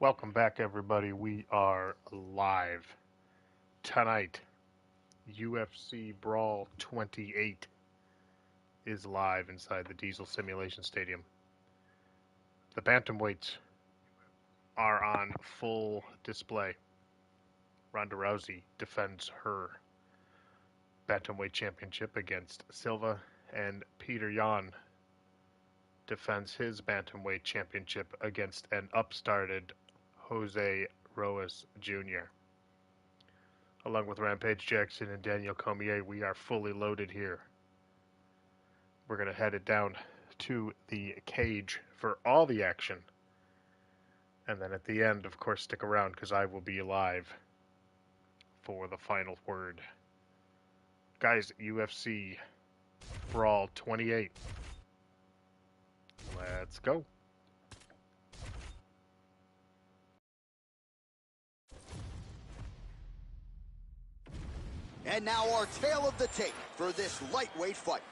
Welcome back, everybody. We are live tonight. UFC Brawl 28 is live inside the Diesel Simulation Stadium. The bantamweights are on full display. Ronda Rousey defends her bantamweight championship against Silva, and Peter Yan defends his bantamweight championship against an upstarted Jose Roas Jr. Along with Rampage Jackson and Daniel Cormier, we are fully loaded here. We're going to head it down to the cage for all the action. And then at the end, of course, stick around because I will be live for the final word. Guys, UFC Brawl 28. Let's go. And now our tale of the tape for this lightweight fight.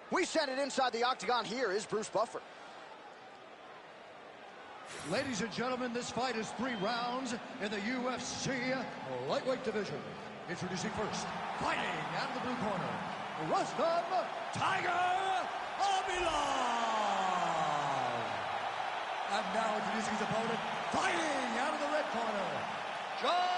We send it inside the octagon. Here is Bruce Buffer. Ladies and gentlemen, this fight is 3 rounds in the UFC lightweight division. Introducing first, fighting out of the blue corner, Rustam Tiger Abilov. And now introducing his opponent, fighting out of the red corner, Silva!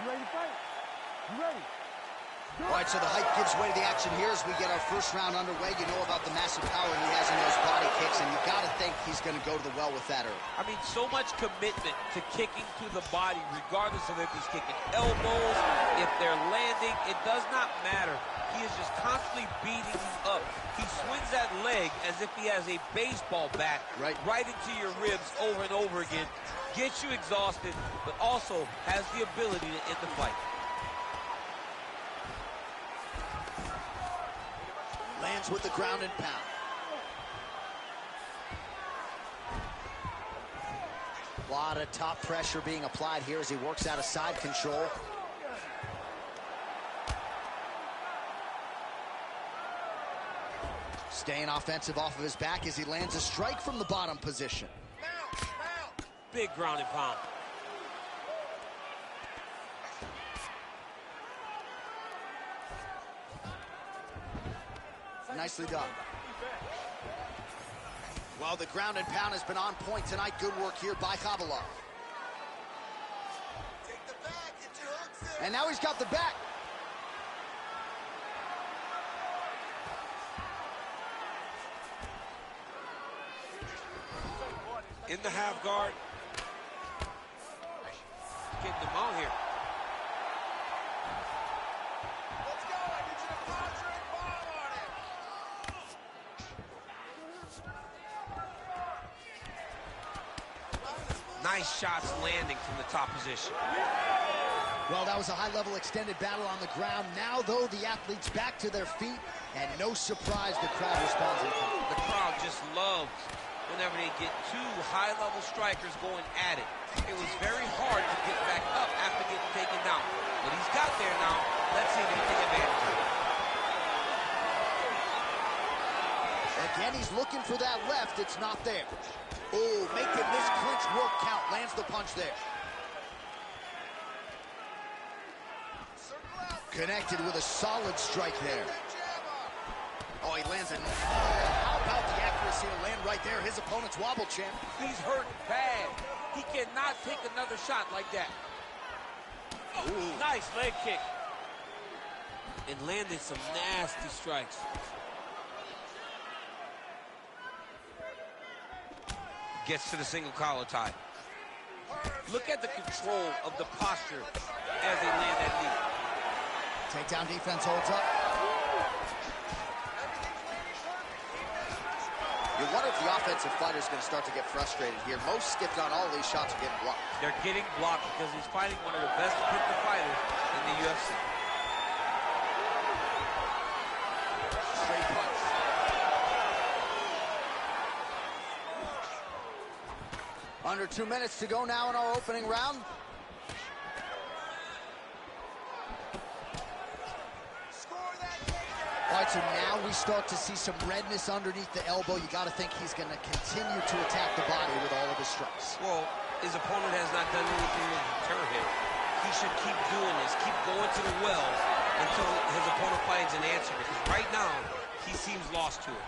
You ready to fight? You ready? All right, so the hype gives way to the action here as we get our first round underway. You know about the massive power he has in those body kicks, and you got to think he's going to go to the well with that early. I mean, so much commitment to kicking to the body, regardless of if he's kicking elbows, if they're landing, it does not matter. He is just constantly beating you up. He swings that leg as if he has a baseball bat right into your ribs over and over again, gets you exhausted, but also has the ability to end the fight. Lands with the ground and pound. A lot of top pressure being applied here as he works out of side control. Staying offensive off of his back as he lands a strike from the bottom position. Big ground and pound. Nicely done. Well, the ground and pound has been on point tonight. Good work here by Abilov. And now he's got the back. In the half guard. Getting the mount here. Nice shots landing from the top position. Well, that was a high-level extended battle on the ground. Now, though, the athletes back to their feet, and no surprise the crowd responds in kind. The crowd just loves whenever they get 2 high-level strikers going at it. It was very hard to get back up after getting taken down. But he's got there now. Let's see if he can take advantage of it. Again, he's looking for that left. It's not there. Oh, making this clinch work count. Lands the punch there. Connected with a solid strike there. Oh, he lands it. How about the accuracy to land right there? His opponent's wobble champ. He's hurt bad. He cannot take another shot like that. Ooh. Nice leg kick. And landed some nasty strikes. Gets to the single collar tie. Look at the control of the posture as they land that knee. Takedown defense holds up. You wonder if the offensive fighter is going to start to get frustrated here. Most skipped on all these shots are getting blocked. They're getting blocked because he's fighting one of the best picked fighters in the UFC. Straight punch. Under 2 minutes to go now in our opening round. Score that right, so now we start to see some redness underneath the elbow. You got to think he's going to continue to attack the body with all of his strikes. Well, his opponent has not done anything to deter him. He should keep doing this, keep going to the well until his opponent finds an answer, because right now, he seems lost to it.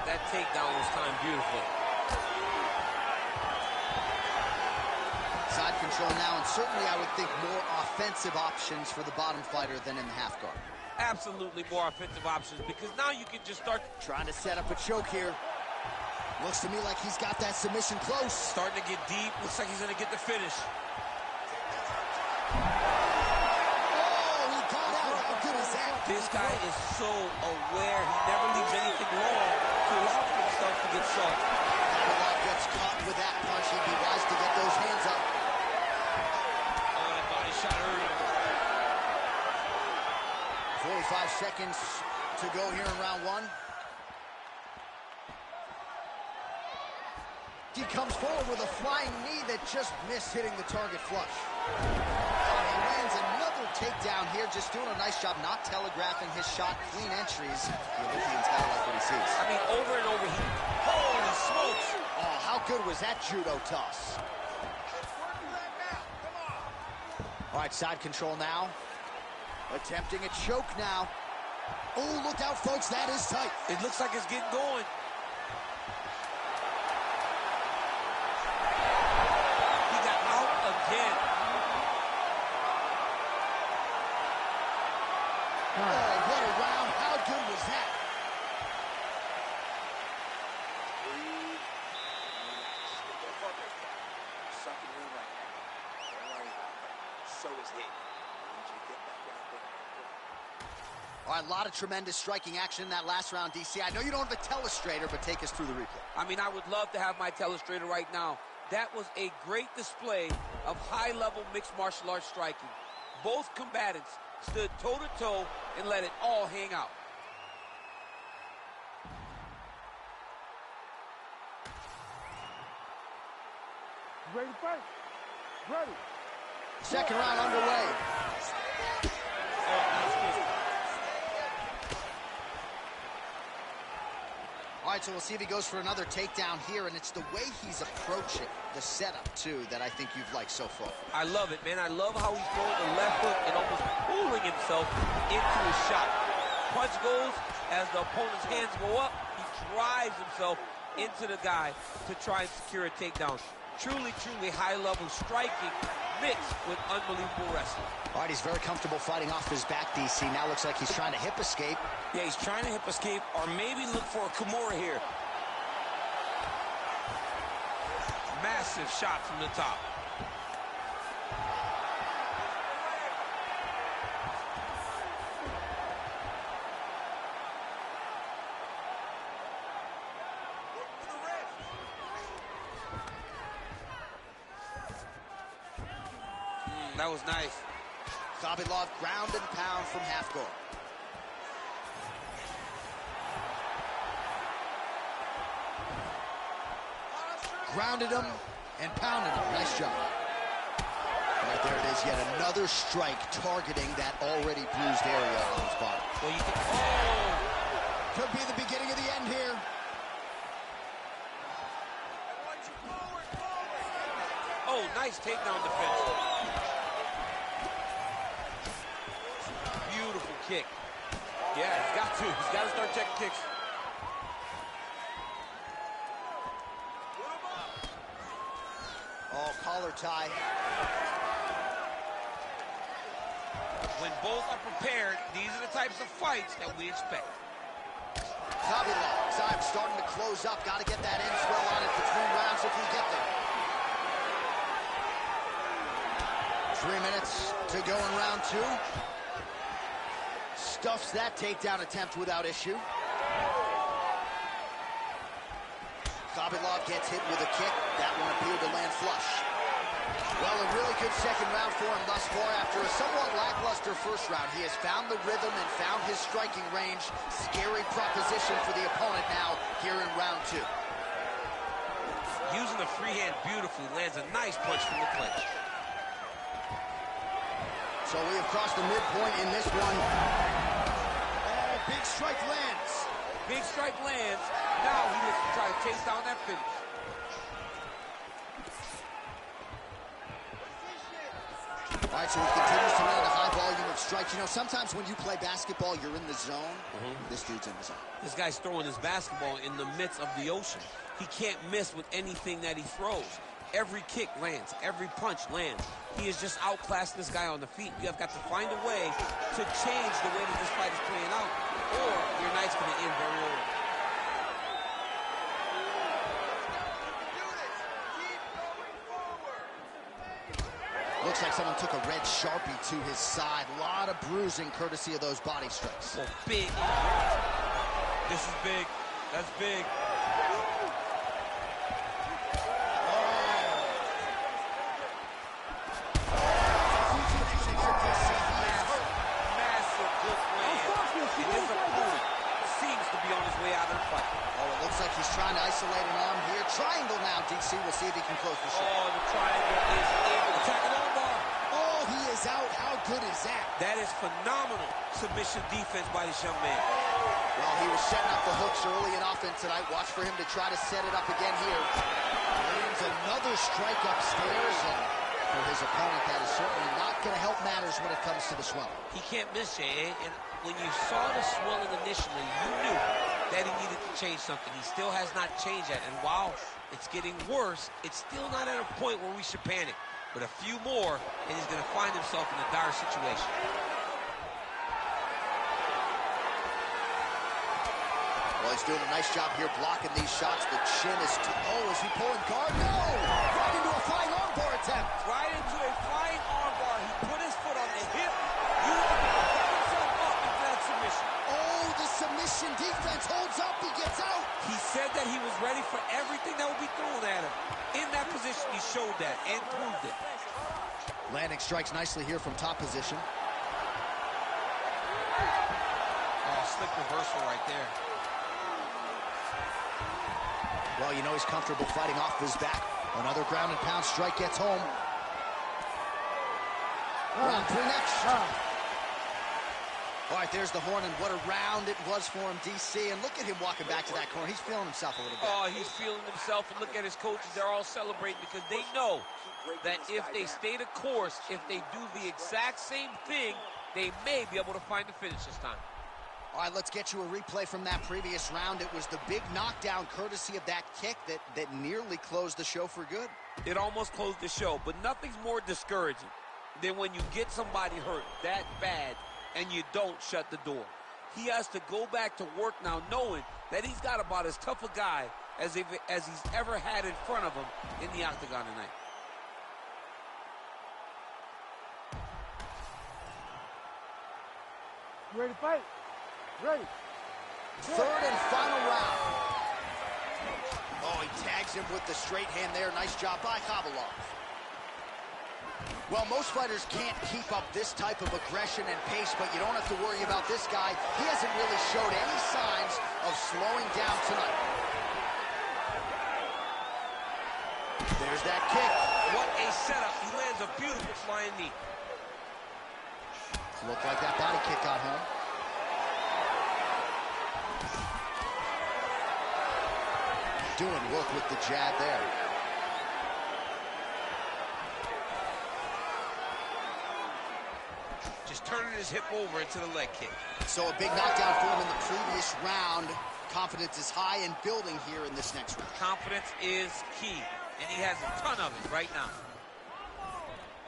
That takedown was timed beautifully. Side control now, and certainly I would think more offensive options for the bottom fighter than in the half guard. Absolutely more offensive options, because now you can just start Trying to set up a choke here. Looks to me like he's got that submission close. starting to get deep. Looks like he's going to get the finish. Oh, he got out. How good is that? This guy is so aware. He never leaves anything long to allow himself to get soft. Silva gets caught with that punch. He'd be wise to get those hands up. Oh, that body shot early. 45 seconds to go here in round one. He comes forward with a flying knee that just missed hitting the target flush. And he lands another takedown here, just doing a nice job not telegraphing his shot. Clean entries. The Olympian's got to like what he sees. I mean, over and over, holy smokes. Oh, how good was that judo toss? All right, side control now. Attempting a choke now. Oh, look out, folks. That is tight. It looks like it's getting going. He got out again. Oh, what a round. How good was that? All right, a lot of tremendous striking action in that last round, DC. I know you don't have a telestrator, but take us through the replay. I mean, I would love to have my telestrator right now. That was a great display of high-level mixed martial arts striking. Both combatants stood toe-to-toe and let it all hang out. You ready to fight? Ready. Second round underway. All right, so we'll see if he goes for another takedown here, and it's the way he's approaching the setup, too, that I think you've liked so far. I love it, man. I love how he's throwing the left hook and almost pulling himself into his shot. Punch goes, as the opponent's hands go up, he drives himself into the guy to try and secure a takedown. Truly, truly high-level striking mixed with unbelievable wrestling. All right, he's very comfortable fighting off his back, DC. Now looks like he's trying to hip escape. Yeah, he's trying to hip escape or maybe look for a Kimura here. Massive shot from the top. That was nice. Khabibulov ground and pound from half guard. Grounded him and pounded him. Nice job. Right there it is, yet another strike targeting that already bruised area on his body. Well, you can, oh! Could be the beginning of the end here. Oh, nice takedown defense. Beautiful kick. Yeah, he's got to. He's got to start checking kicks. Oh, collar tie. When both are prepared, these are the types of fights that we expect. Khabibulov, time starting to close up. Got to get that end swell on it between rounds if we get there. 3 minutes to go in round two. Stuffs that takedown attempt without issue. Khabibulov gets hit with a kick. That one appeared to land flush. Well, a really good second round for him thus far. After a somewhat lackluster first round, he has found the rhythm and found his striking range. Scary proposition for the opponent now here in round two. Using the free hand beautifully, lands a nice punch from the clinch. So we have crossed the midpoint in this one. Oh, big strike lands. Big strike lands. Now he looks to try to chase down that finish. All right, so he continues to land a high volume of strikes. You know, sometimes when you play basketball, you're in the zone. This dude's in the zone. This guy's throwing his basketball in the midst of the ocean. He can't miss with anything that he throws. Every kick lands. Every punch lands. He has just outclassed this guy on the feet. You have got to find a way to change the way that this fight is playing out, or your night's going to end very early. Looks like someone took a red Sharpie to his side. A lot of bruising courtesy of those body strikes. Oh, big. This is big. That's big. Massive good land. And his opponent seems to be on his way out of the fight. Oh, it looks like he's trying to isolate an arm here. Triangle now, DC. We'll see if he can close the show. Oh, the triangle is able to tackle on bar. Oh, he is out. How good is that? That is phenomenal submission defense by this young man. Well, he was setting up the hooks early in offense tonight. Watch for him to try to set it up again here. Lands another strike upstairs, and for his opponent, that is certainly not going to help matters when it comes to the swelling. He can't miss, Jay. And when you saw the swelling initially, you knew that he needed to change something. He still has not changed that. And while it's getting worse, it's still not at a point where we should panic. But a few more, and he's going to find himself in a dire situation. Well, he's doing a nice job here blocking these shots. The chin is is he pulling guard? No! Right into a flying armbar attempt. Right into a flying armbar. He put his foot on the hip, used it to pick himself up into that submission. Oh, the submission defense holds up. He gets out. He said that he was ready for everything that would be thrown at him. In that position, he showed that and proved it. Landing strikes nicely here from top position. Oh, slick reversal right there. Well, you know he's comfortable fighting off his back. Another ground and pound strike gets home. Round three next. All right, there's the horn, and what a round it was for him, DC. And look at him walking back to that corner. He's feeling himself a little bit. Oh, he's feeling himself, and look at his coaches. They're all celebrating because they know that if they stay the course, if they do the exact same thing, they may be able to find the finish this time. All right, let's get you a replay from that previous round. It was the big knockdown courtesy of that kick that nearly closed the show for good. It almost closed the show, but nothing's more discouraging than when you get somebody hurt that bad and you don't shut the door. He has to go back to work now knowing that he's got about as tough a guy as he's ever had in front of him in the octagon tonight. You ready to fight? Ready. Third and final round. Oh, he tags him with the straight hand there. Nice job by Khabilov. Well, most fighters can't keep up this type of aggression and pace, but you don't have to worry about this guy. He hasn't really showed any signs of slowing down tonight. There's that kick. What a setup. He lands a beautiful flying knee. Looked like that body kick got home. Doing work with the jab there. Just turning his hip over into the leg kick. So a big knockdown for him in the previous round. Confidence is high and building here in this next round. Confidence is key, and he has a ton of it right now.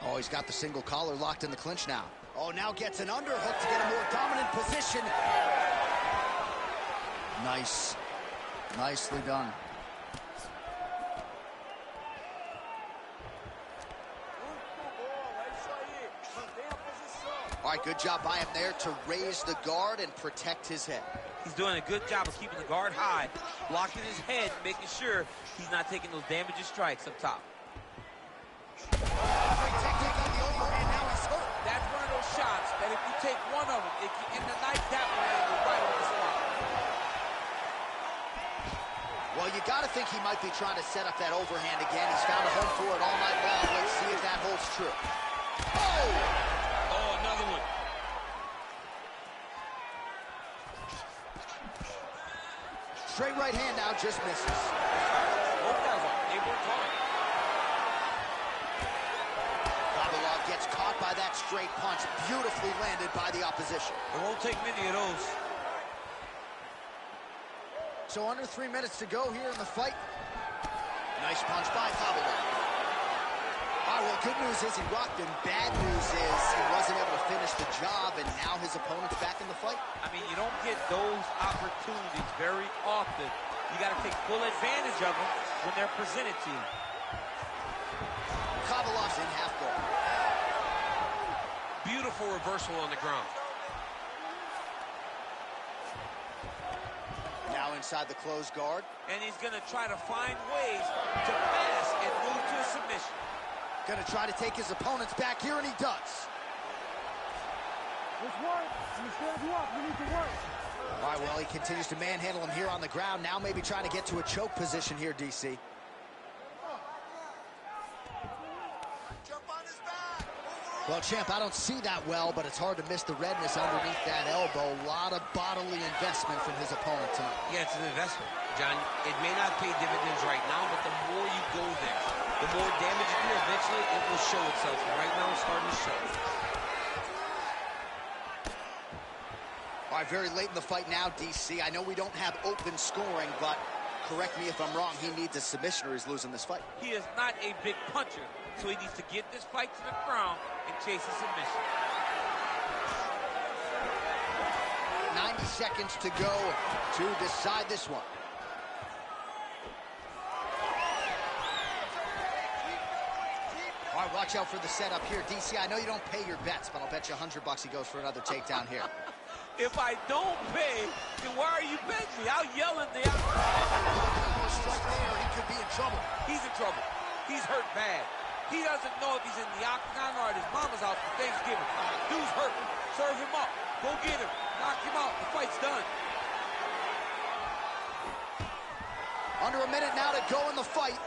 Oh, he's got the single collar locked in the clinch now. Oh, now gets an underhook to get a more dominant position. Nice. Nicely done. All right, good job by him there to raise the guard and protect his head. He's doing a good job of keeping the guard high, blocking his head, making sure he's not taking those damaging strikes up top. That's one of those shots that if you take one of them, it can end the night that way right on the spot. Well, you got to think he might be trying to set up that overhand again. He's found a home for it all night long. Let's see if that holds true. Oh! Oh, another one. Straight right hand now, just misses. Both guys are. They worked hard. Kabilov gets caught by that straight punch, beautifully landed by the opposition. It won't take many of those. So under 3 minutes to go here in the fight. Nice punch by Kabilov. All right, well, good news is he rocked him. Bad news is he wasn't able to finish the job, and now his opponent's back in the fight. I mean, you don't get those opportunities very often. You got to take full advantage of them when they're presented to you. Kabilov's in half guard. Beautiful reversal on the ground. Now inside the closed guard. And he's going to try to find ways to pass and move to a submission. Going to try to take his opponents back here, and he does. Let's work. You stand you up. You need to work. All right, well, he continues to manhandle him here on the ground. Now maybe trying to get to a choke position here, DC. Well, champ, I don't see that well, but it's hard to miss the redness underneath that elbow. A lot of bodily investment from his opponent tonight. Yeah, it's an investment, John. It may not pay dividends right now, but the more you go there, the more damage you do, eventually it will show itself. And right now it's starting to show. All right, very late in the fight now, DC. I know we don't have open scoring, but correct me if I'm wrong, he needs a submission or he's losing this fight. He is not a big puncher, so he needs to get this fight to the ground and chase a submission. 90 seconds to go to decide this one. All right, watch out for the setup here. DC, I know you don't pay your bets, but I'll bet you $100 he goes for another takedown here. If I don't pay, then why are you betting me? I'll yell in the Strike there, he could be in trouble. He's in trouble. He's hurt bad. He doesn't know if he's in the octagon or at his mama's house for Thanksgiving. Dude's hurt. Serve him up. Go get him. Knock him out. The fight's done. Under a minute now to go in the fight.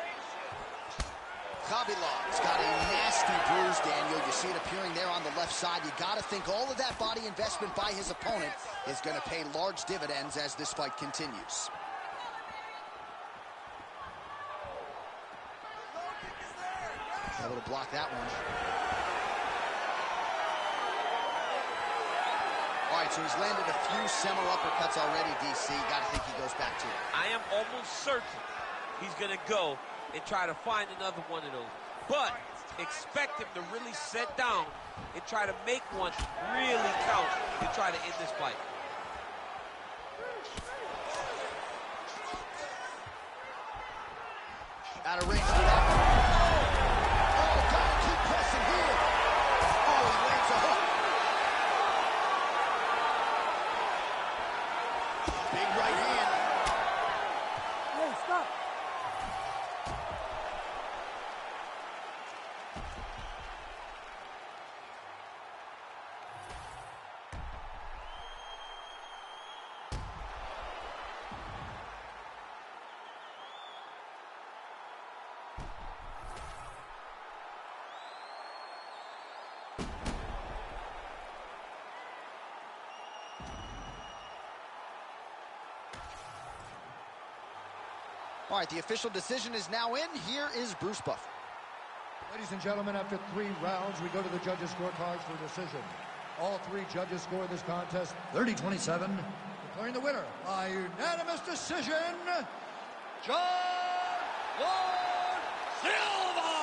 Kabilov's got a nasty bruise, Daniel. You see it appearing there on the left side. You got to think all of that body investment by his opponent is going to pay large dividends as this fight continues. Able to block that one. All right, so he's landed a few seminal uppercuts already, DC. Got to think he goes back to it. I am almost certain he's going to go and try to find another one of those. But expect him to really sit down and try to make one really count to try to end this fight. Out of range for that one. Oh, gotta keep pressing here. Oh, he lands a hook. Big right hand. Hey, stop. All right, the official decision is now in. Here is Bruce Buffer. Ladies and gentlemen, after 3 rounds, we go to the judges' scorecards for decision. All 3 judges score this contest 30-27, declaring the winner by unanimous decision, John Silva!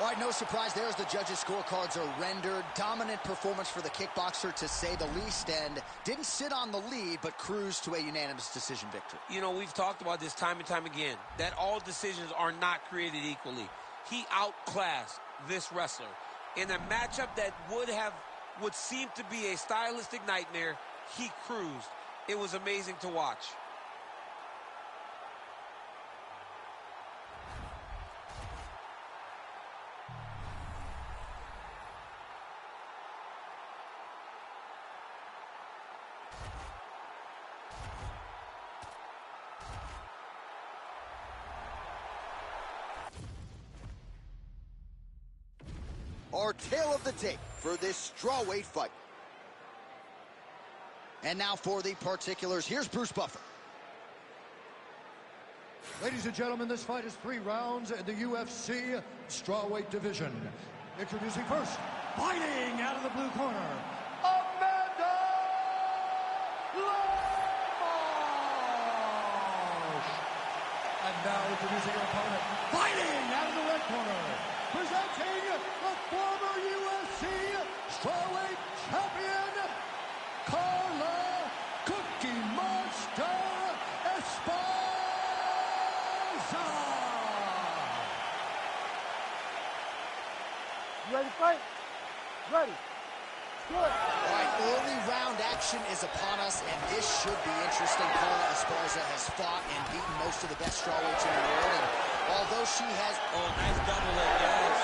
All right, no surprise there as the judges' scorecards are rendered. Dominant performance for the kickboxer, to say the least, and didn't sit on the lead, but cruised to a unanimous decision victory. You know, we've talked about this time and time again, that all decisions are not created equally. He outclassed this wrestler in a matchup that would seem to be a stylistic nightmare. He cruised. It was amazing to watch. Our tale of the tape for this strawweight fight. And now for the particulars, here's Bruce Buffer. Ladies and gentlemen, this fight is 3 rounds in the UFC strawweight division. Introducing first, fighting out of the blue corner, Amanda Lamosh. And now introducing her opponent, fighting out of the red corner, presenting the former UFC strawweight champion, Carla Cookie Monster Esparza. You ready to fight? Ready. Good. All right, early round action is upon us, and this should be interesting. Carla Esparza has fought and beaten most of the best strawweights in the world, and although she has... Oh, nice double leg, yes.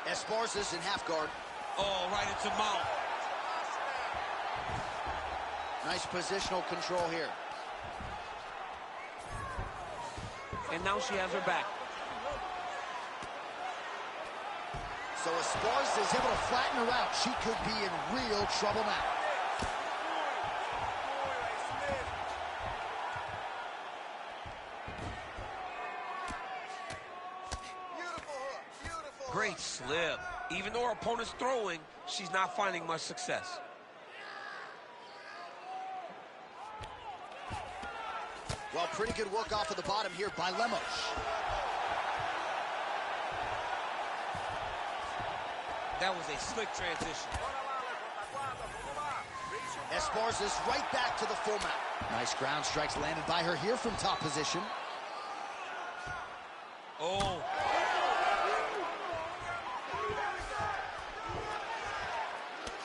Esparza's in half guard. Oh, right into mount. Nice positional control here. And now she has her back. So Esparza is able to flatten her out. She could be in real trouble now. Great slip. Even though her opponent's throwing, she's not finding much success. Well, pretty good work off of the bottom here by Lamosh. That was a slick transition. Esparza's right back to the full mount. Nice ground strikes landed by her here from top position. Oh.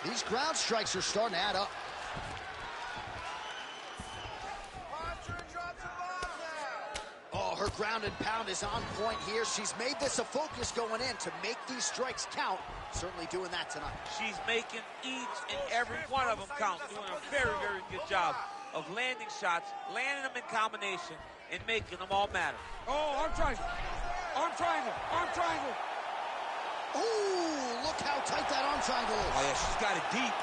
These ground strikes are starting to add up. Oh, her ground and pound is on point here. She's made this a focus going in to make these strikes count. Certainly doing that tonight. She's making each and every one of them count. Doing a very, very good job of landing shots, landing them in combination, and making them all matter. Oh, arm triangle. Arm triangle. Arm triangle. Ooh, look how tight that arm triangle is. Oh, yeah, she's got it deep.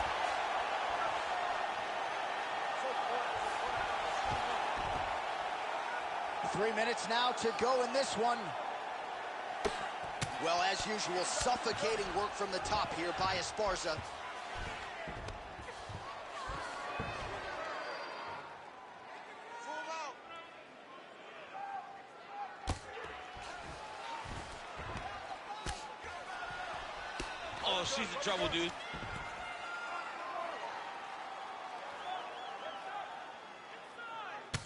Three minutes now to go in this one. Well, as usual, suffocating work from the top here by Esparza. Oh, she's in trouble, dude.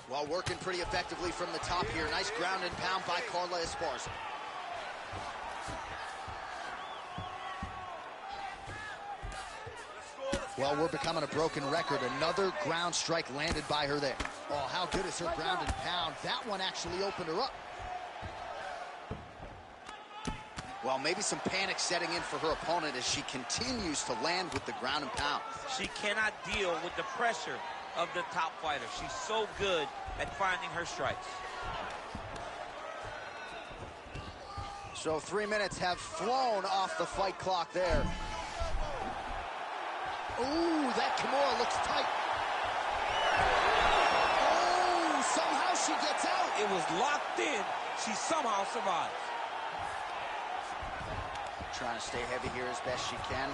Well, working pretty effectively from the top here. Nice ground and pound by Carla Esparza. Well, we're becoming a broken record. Another ground strike landed by her there. Oh, how good is her ground and pound? That one actually opened her up. Well, maybe some panic setting in for her opponent as she continues to land with the ground and pound. She cannot deal with the pressure of the top fighter. She's so good at finding her strikes. So 3 minutes have flown off the fight clock there. Ooh, that Kimura looks tight. Oh, somehow she gets out. It was locked in. She somehow survived. Trying to stay heavy here as best she can.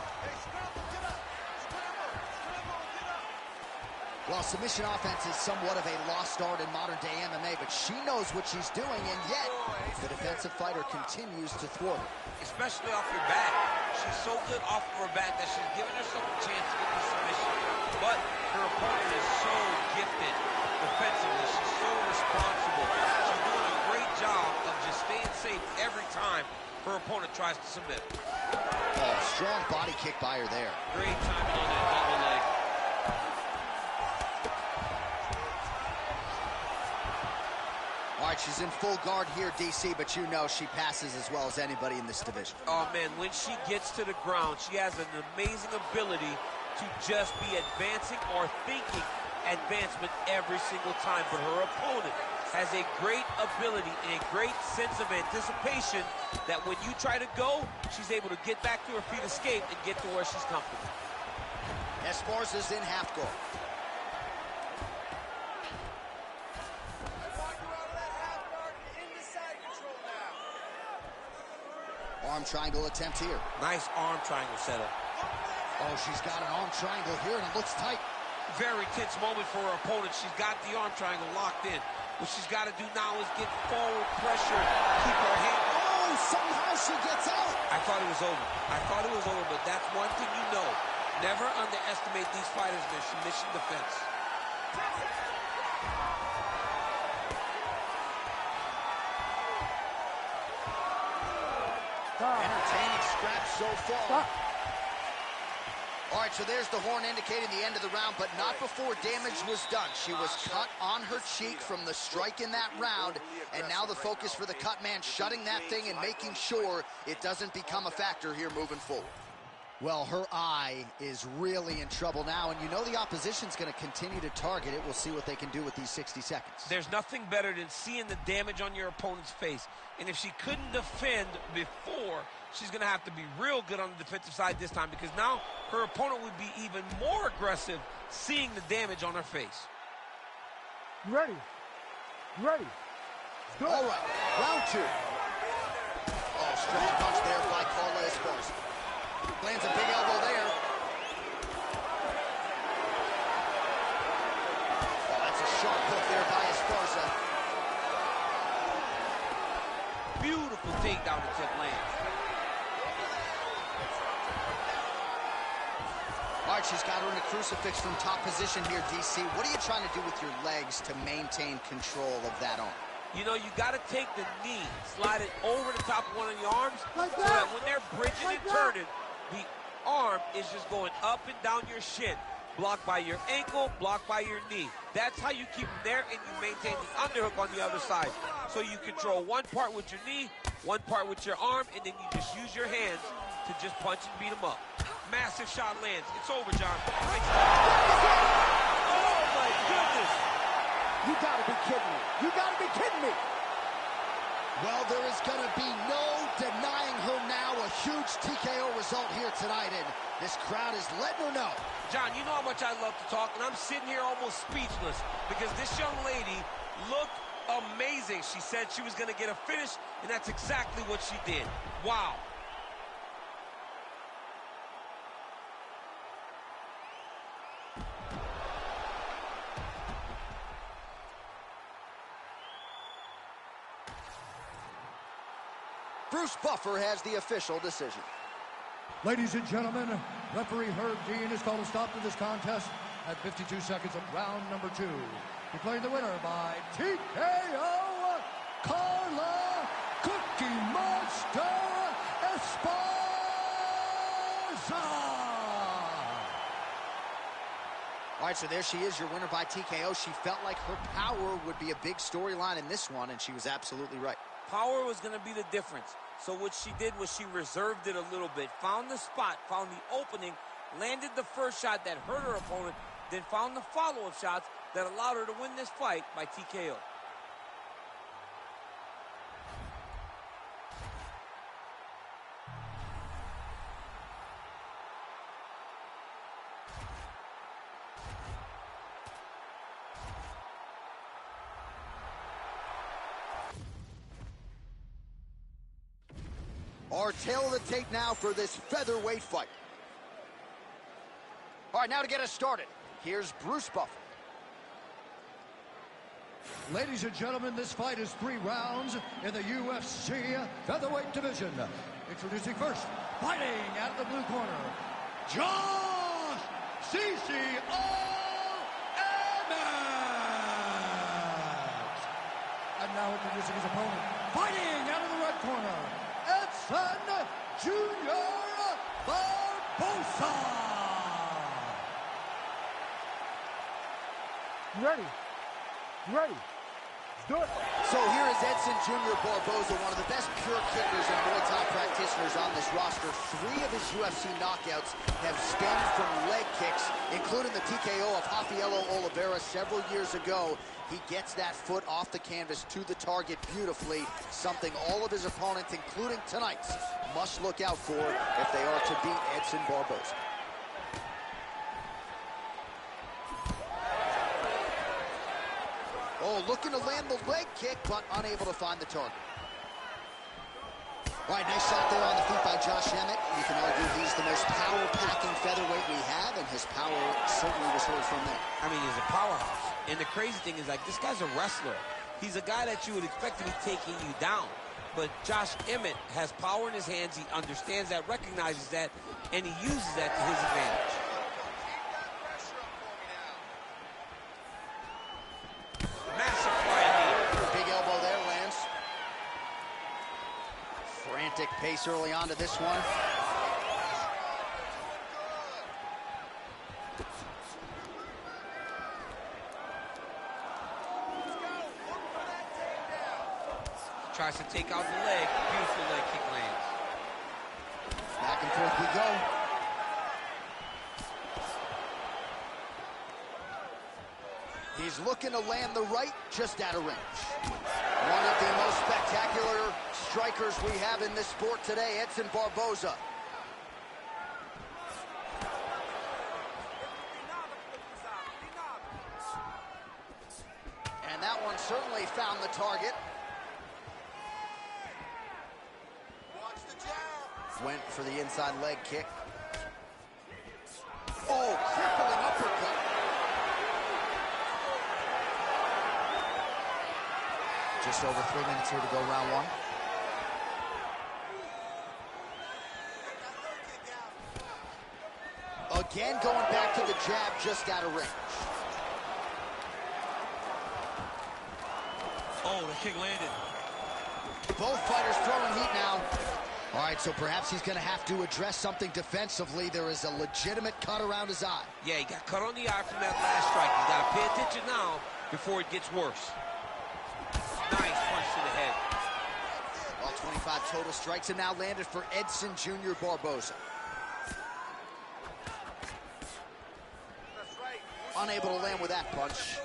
Well, submission offense is somewhat of a lost art in modern-day MMA, but she knows what she's doing, and yet the defensive fighter continues to thwart her. Especially off your back. She's so good off of her back that she's giving herself a chance to get the submission. But her opponent is so gifted defensively. She's so responsible. She's doing a great job of just staying safe every time her opponent tries to submit. Oh, strong body kick by her there. Great timing on that double leg. All right, she's in full guard here, DC, but you know she passes as well as anybody in this division. Oh, man, when she gets to the ground, she has an amazing ability to just be advancing or thinking advancement every single time. But her opponent has a great ability and a great sense of anticipation that when you try to go, she's able to get back to her feet, escape, and get to where she's comfortable. Esparza's in half guard. Arm triangle attempt here. Nice arm triangle setup. Oh, she's got an arm triangle here, and it looks tight. Very tense moment for her opponent. She's got the arm triangle locked in. What she's got to do now is get forward pressure, keep her hand. Oh, somehow she gets out. I thought it was over. But that's one thing you know. Never underestimate these fighters in their submission defense. Entertaining scrap so far. Stop. All right, so there's the horn indicating the end of the round, but not before damage was done. She was cut on her cheek from the strike in that round, and now the focus for the cut man, shutting that thing and making sure it doesn't become a factor here moving forward. Well, her eye is really in trouble now, and you know the opposition's going to continue to target it. We'll see what they can do with these 60 seconds. There's nothing better than seeing the damage on your opponent's face. And if she couldn't defend before, she's going to have to be real good on the defensive side this time, because now her opponent would be even more aggressive seeing the damage on her face. You ready? You ready? All right, round two. Oh, strong punch there by Carla Esparza. Lands a big elbow there. Oh, that's a sharp hook there by Esparza. Beautiful takedown attempt lands. All right, she's got her in a crucifix from top position here, DC. What are you trying to do with your legs to maintain control of that arm? You know, you got to take the knee, slide it over the top of one of your arms, Like so that. that when they're bridging Like and that. turning, the arm is just going up and down your shin, blocked by your ankle, blocked by your knee. That's how you keep them there, and you maintain the underhook on the other side. So you control one part with your knee, one part with your arm, and then you just use your hands to just punch and beat them up. Massive shot lands. It's over, John. Oh, my goodness. You gotta be kidding me. You gotta be kidding me. Well, there is gonna be no denying her now. A huge TKO result here tonight, and this crowd is letting her know. John, you know how much I love to talk, and I'm sitting here almost speechless because this young lady looked amazing. She said she was going to get a finish, and that's exactly what she did. Wow. Bruce Buffer has the official decision. Ladies and gentlemen, referee Herb Dean has called a stop to this contest at 52 seconds of round number 2. Declaring the winner by TKO, Carla Cookie Monster Esparza. All right, so there she is, your winner by TKO. She felt like her power would be a big storyline in this one, and she was absolutely right. Power was going to be the difference. So what she did was she reserved it a little bit, found the spot, found the opening, landed the first shot that hurt her opponent, then found the follow-up shots that allowed her to win this fight by TKO. Our tail of the tape now for this featherweight fight. All right, now to get us started, here's Bruce Buffer. Ladies and gentlemen, this fight is 3 rounds in the UFC featherweight division. Introducing first, fighting out of the blue corner, Josh CCO-MX. And now introducing his opponent, fighting out of the red corner, Edson Jr. Barbosa. You ready? You ready? So here is Edson Jr. Barboza, one of the best pure kickers and Muay Thai practitioners on this roster. 3 of his UFC knockouts have stemmed from leg kicks, including the TKO of Rafaelo Oliveira several years ago. He gets that foot off the canvas to the target beautifully, something all of his opponents, including tonight's, must look out for if they are to beat Edson Barboza. Oh, looking to land the leg kick, but unable to find the target. All right, nice shot there on the feet by Josh Emmett. You can argue he's the most power-packing featherweight we have, and his power certainly was heard from there. I mean, he's a powerhouse. And the crazy thing is, like, this guy's a wrestler. He's a guy that you would expect to be taking you down. But Josh Emmett has power in his hands. He understands that, recognizes that, and he uses that to his advantage. Massive flying knee. Big elbow there, lands. Frantic pace early on to this one. Tries to take out the leg. Beautiful leg kick lands. Back and forth we go. He's looking to land the right, just out of range. One of the most spectacular strikers we have in this sport today, Edson Barboza. And that one certainly found the target. Went for the inside leg kick. Oh, crippling uppercut. Just over 3 minutes here to go, round one. Again, going back to the jab, just out of range. Oh, the kick landed. Both fighters throwing heat now. All right, so perhaps he's going to have to address something defensively. There is a legitimate cut around his eye. Yeah, he got cut on the eye from that last strike. He's got to pay attention now before it gets worse. Nice punch to the head. Well, 25 total strikes have now landed for Edson Jr. Barboza. Unable to land with that punch.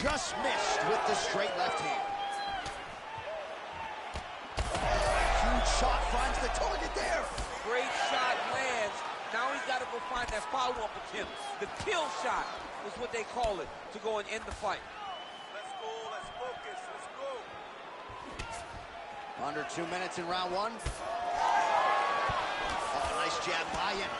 Just missed with the straight left hand. Huge shot finds the target there. Great shot lands. Now he's got to go find that follow-up attempt. The kill shot is what they call it, to go and end the fight. Let's go, let's focus, let's go. Under 2 minutes in round one. Oh, nice jab by him.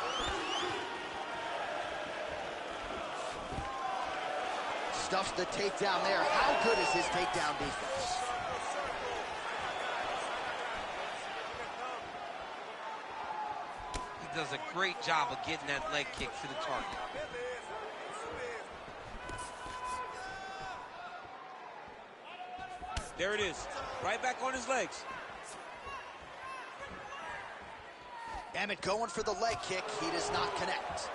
Stuffs the takedown there. How good is his takedown defense? He does a great job of getting that leg kick to the target. There it is. Right back on his legs. Emmett going for the leg kick. He does not connect.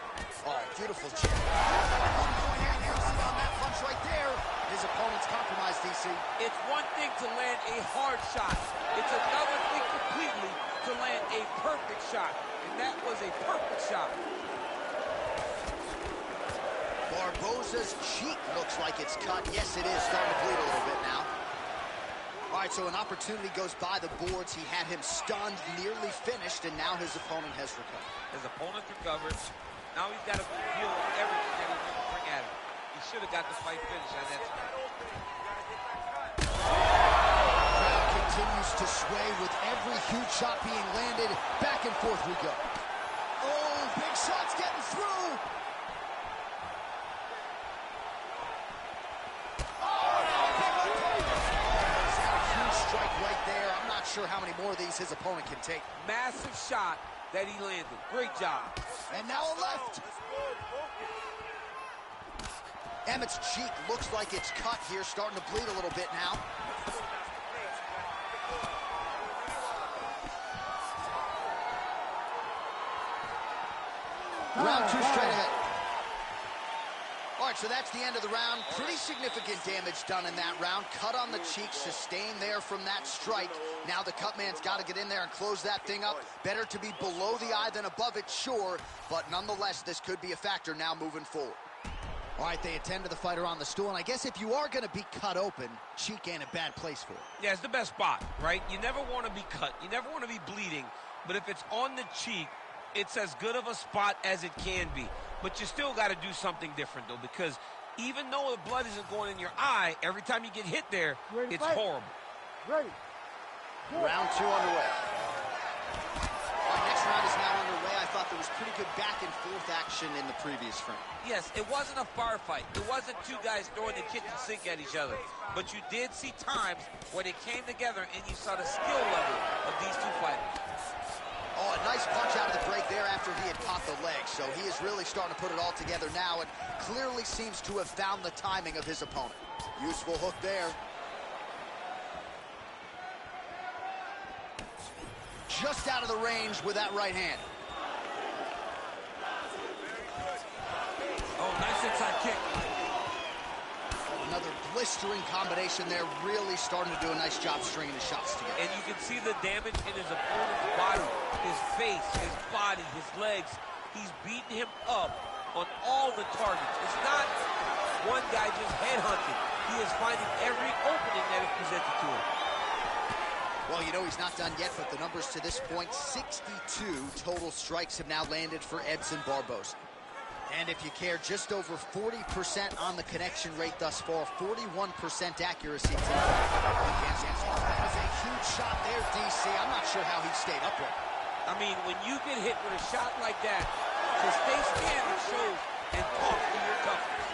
Oh, beautiful jab. One-point handheld on that punch right there. His opponent's compromised, DC. It's one thing to land a hard shot. It's another thing completely to land a perfect shot. And that was a perfect shot. Barboza's cheek looks like it's cut. Yes, it is starting to bleed a little bit now. All right, so an opportunity goes by the boards. He had him stunned, nearly finished, and now his opponent has recovered. His opponent recovered. Now he's got to deal with everything that he's going to bring at him. He should have got the fight finished at that time. Crowd continues to sway with every huge shot being landed. Back and forth we go. Oh, big shots getting through. Sure how many more of these his opponent can take. Massive shot that he landed. Great job. And now a left. Emmett's cheek looks like it's cut here, starting to bleed a little bit now. Round 2 straight ahead. All right, so that's the end of the round. Pretty significant damage done in that round. Cut on the cheek, sustained there from that strike. Now the cut man's got to get in there and close that thing up. Better to be below the eye than above it, sure. But nonetheless, this could be a factor now moving forward. All right, they attend to the fighter on the stool. And I guess if you are going to be cut open, cheek ain't a bad place for it. Yeah, it's the best spot, right? You never want to be cut. You never want to be bleeding. But if it's on the cheek, it's as good of a spot as it can be. But you still got to do something different, though, because even though the blood isn't going in your eye, every time you get hit there, it's horrible. Ready. Round 2 underway. Our next round is now underway. I thought there was pretty good back and forth action in the previous frame. Yes, it wasn't a firefight. It wasn't two guys throwing the kitchen sink at each other. But you did see times where they came together and you saw the skill level of these two fighters. Oh, a nice punch out of the break there after he had caught the leg. So he is really starting to put it all together now and clearly seems to have found the timing of his opponent. Useful hook there. Just out of the range with that right hand. Oh, nice inside kick. Another blistering combination there, really starting to do a nice job stringing the shots together. And you can see the damage in his opponent's body, his face, his body, his legs. He's beating him up on all the targets. It's not one guy just headhunting. He is finding every opening that is presented to him. Well, you know he's not done yet, but the numbers to this point, 62 total strikes have now landed for Edson Barboza. And if you care, just over 40% on the connection rate thus far, 41% accuracy tonight. That was a huge shot there, DC. I'm not sure how he stayed upright. I mean, when you get hit with a shot like that, to stay standing shows and talk to your toughness.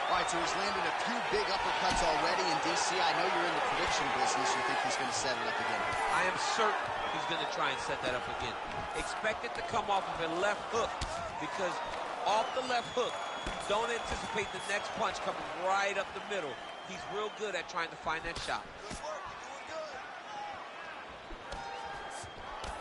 All right, so he's landed a few big uppercuts already, and DC, I know you're in the prediction business. You think he's going to set it up again? I am certain he's going to try and set that up again. Expect it to come off of a left hook, because off the left hook, don't anticipate the next punch coming right up the middle. He's real good at trying to find that shot.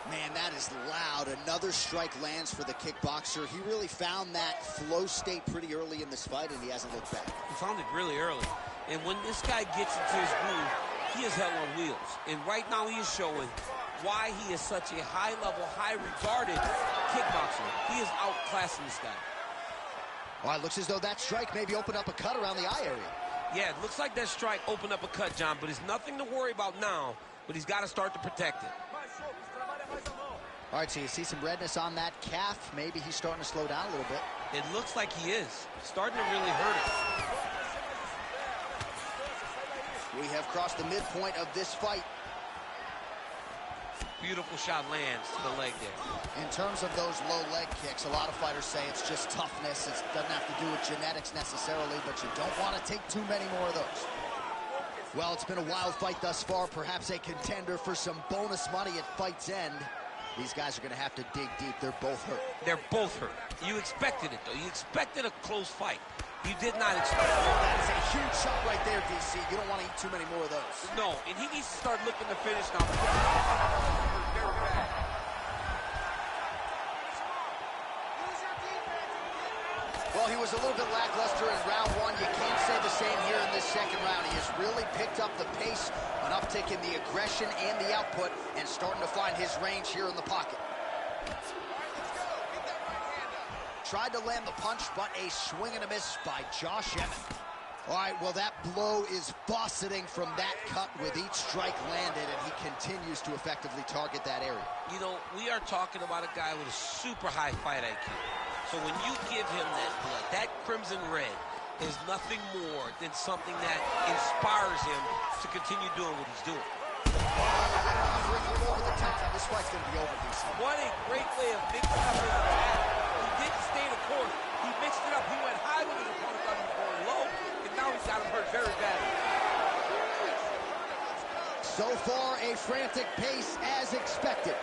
Man, that is loud. Another strike lands for the kickboxer. He really found that flow state pretty early in this fight, and he hasn't looked back. He found it really early. And when this guy gets into his groove, he is hell on wheels. And right now he is showing why he is such a high-level, high-regarded kickboxer. He is outclassing this guy. All right, looks as though that strike maybe opened up a cut around the eye area. Yeah, it looks like that strike opened up a cut, John, but it's nothing to worry about now, but he's got to start to protect it. All right, so you see some redness on that calf. Maybe he's starting to slow down a little bit. It looks like he is. Starting to really hurt it. We have crossed the midpoint of this fight. Beautiful shot lands to the leg there. In terms of those low leg kicks, a lot of fighters say it's just toughness. It doesn't have to do with genetics necessarily, but you don't want to take too many more of those. Well, it's been a wild fight thus far. Perhaps a contender for some bonus money at fight's end. These guys are going to have to dig deep. They're both hurt. They're both hurt. You expected it, though. You expected a close fight. You did not expect it. That is a huge shot right there, DC. You don't want to eat too many more of those. No, and he needs to start looking to finish now. Well, he was a little bit lackluster in round one. You can't say the same here in this second round. He has really picked up the pace, an uptick in the aggression and the output, and starting to find his range here in the pocket. Tried to land the punch, but a swing and a miss by Josh Emmett. All right, well, that blow is fauceting from that cut with each strike landed, and he continues to effectively target that area. You know, we are talking about a guy with a super high fight IQ. So when you give him that blood, that crimson red is nothing more than something that inspires him to continue doing what he's doing. Over the top. This fight's going to be over, DC. What a great way of mixing up his attack. He didn't stay the course. He mixed it up. He went high when his opponent thought he was going low, and now he's got him hurt very badly. So far, a frantic pace as expected.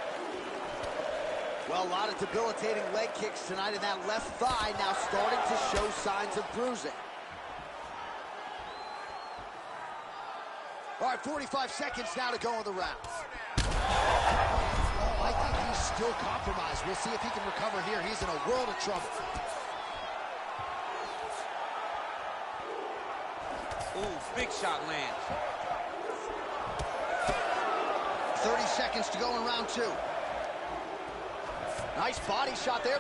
Well, a lot of debilitating leg kicks tonight in that left thigh, now starting to show signs of bruising. All right, 45 seconds now to go in the round. Oh, I think he's still compromised. We'll see if he can recover here. He's in a world of trouble. Ooh, big shot lands. 30 seconds to go in round 2. Nice body shot there.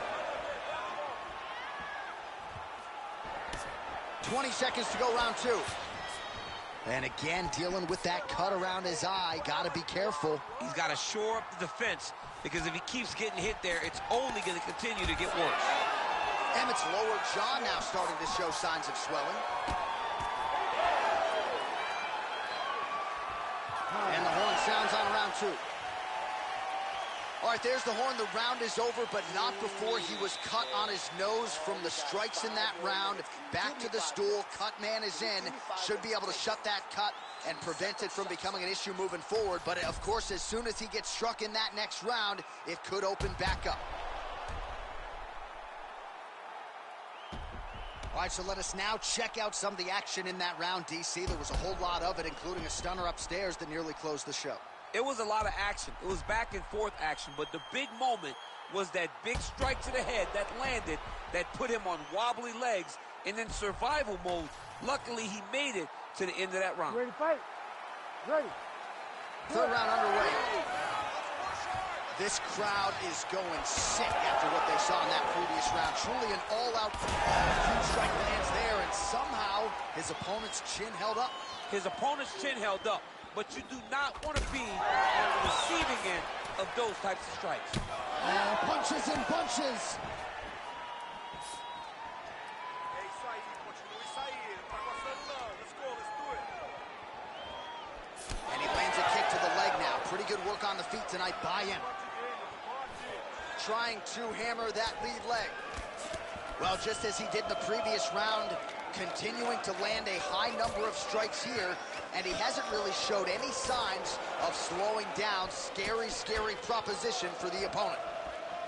20 seconds to go round 2. And again, dealing with that cut around his eye. Got to be careful. He's got to shore up the defense, because if he keeps getting hit there, it's only going to continue to get worse. Emmett's lower jaw now starting to show signs of swelling. And the horn sounds on round 2. All right, there's the horn. The round is over, but not before he was cut on his nose from the strikes in that round. Back to the stool. Cut man is in. Should be able to shut that cut and prevent it from becoming an issue moving forward. But, of course, as soon as he gets struck in that next round, it could open back up. All right, so let us now check out some of the action in that round, DC. There was a whole lot of it, including a stunner upstairs that nearly closed the show. It was a lot of action. It was back and forth action, but the big moment was that big strike to the head that landed, that put him on wobbly legs, and in survival mode. Luckily, he made it to the end of that round. Ready to fight? Ready. Third round underway. This crowd is going sick after what they saw in that previous round. Truly an all-out huge strike lands there, and somehow his opponent's chin held up. His opponent's chin held up, but you do not want to be on the receiving end of those types of strikes. Punches and bunches. And he lands a kick to the leg now. Pretty good work on the feet tonight by him. Trying to hammer that lead leg. Well, just as he did in the previous round, continuing to land a high number of strikes here, and he hasn't really showed any signs of slowing down. Scary, scary proposition for the opponent.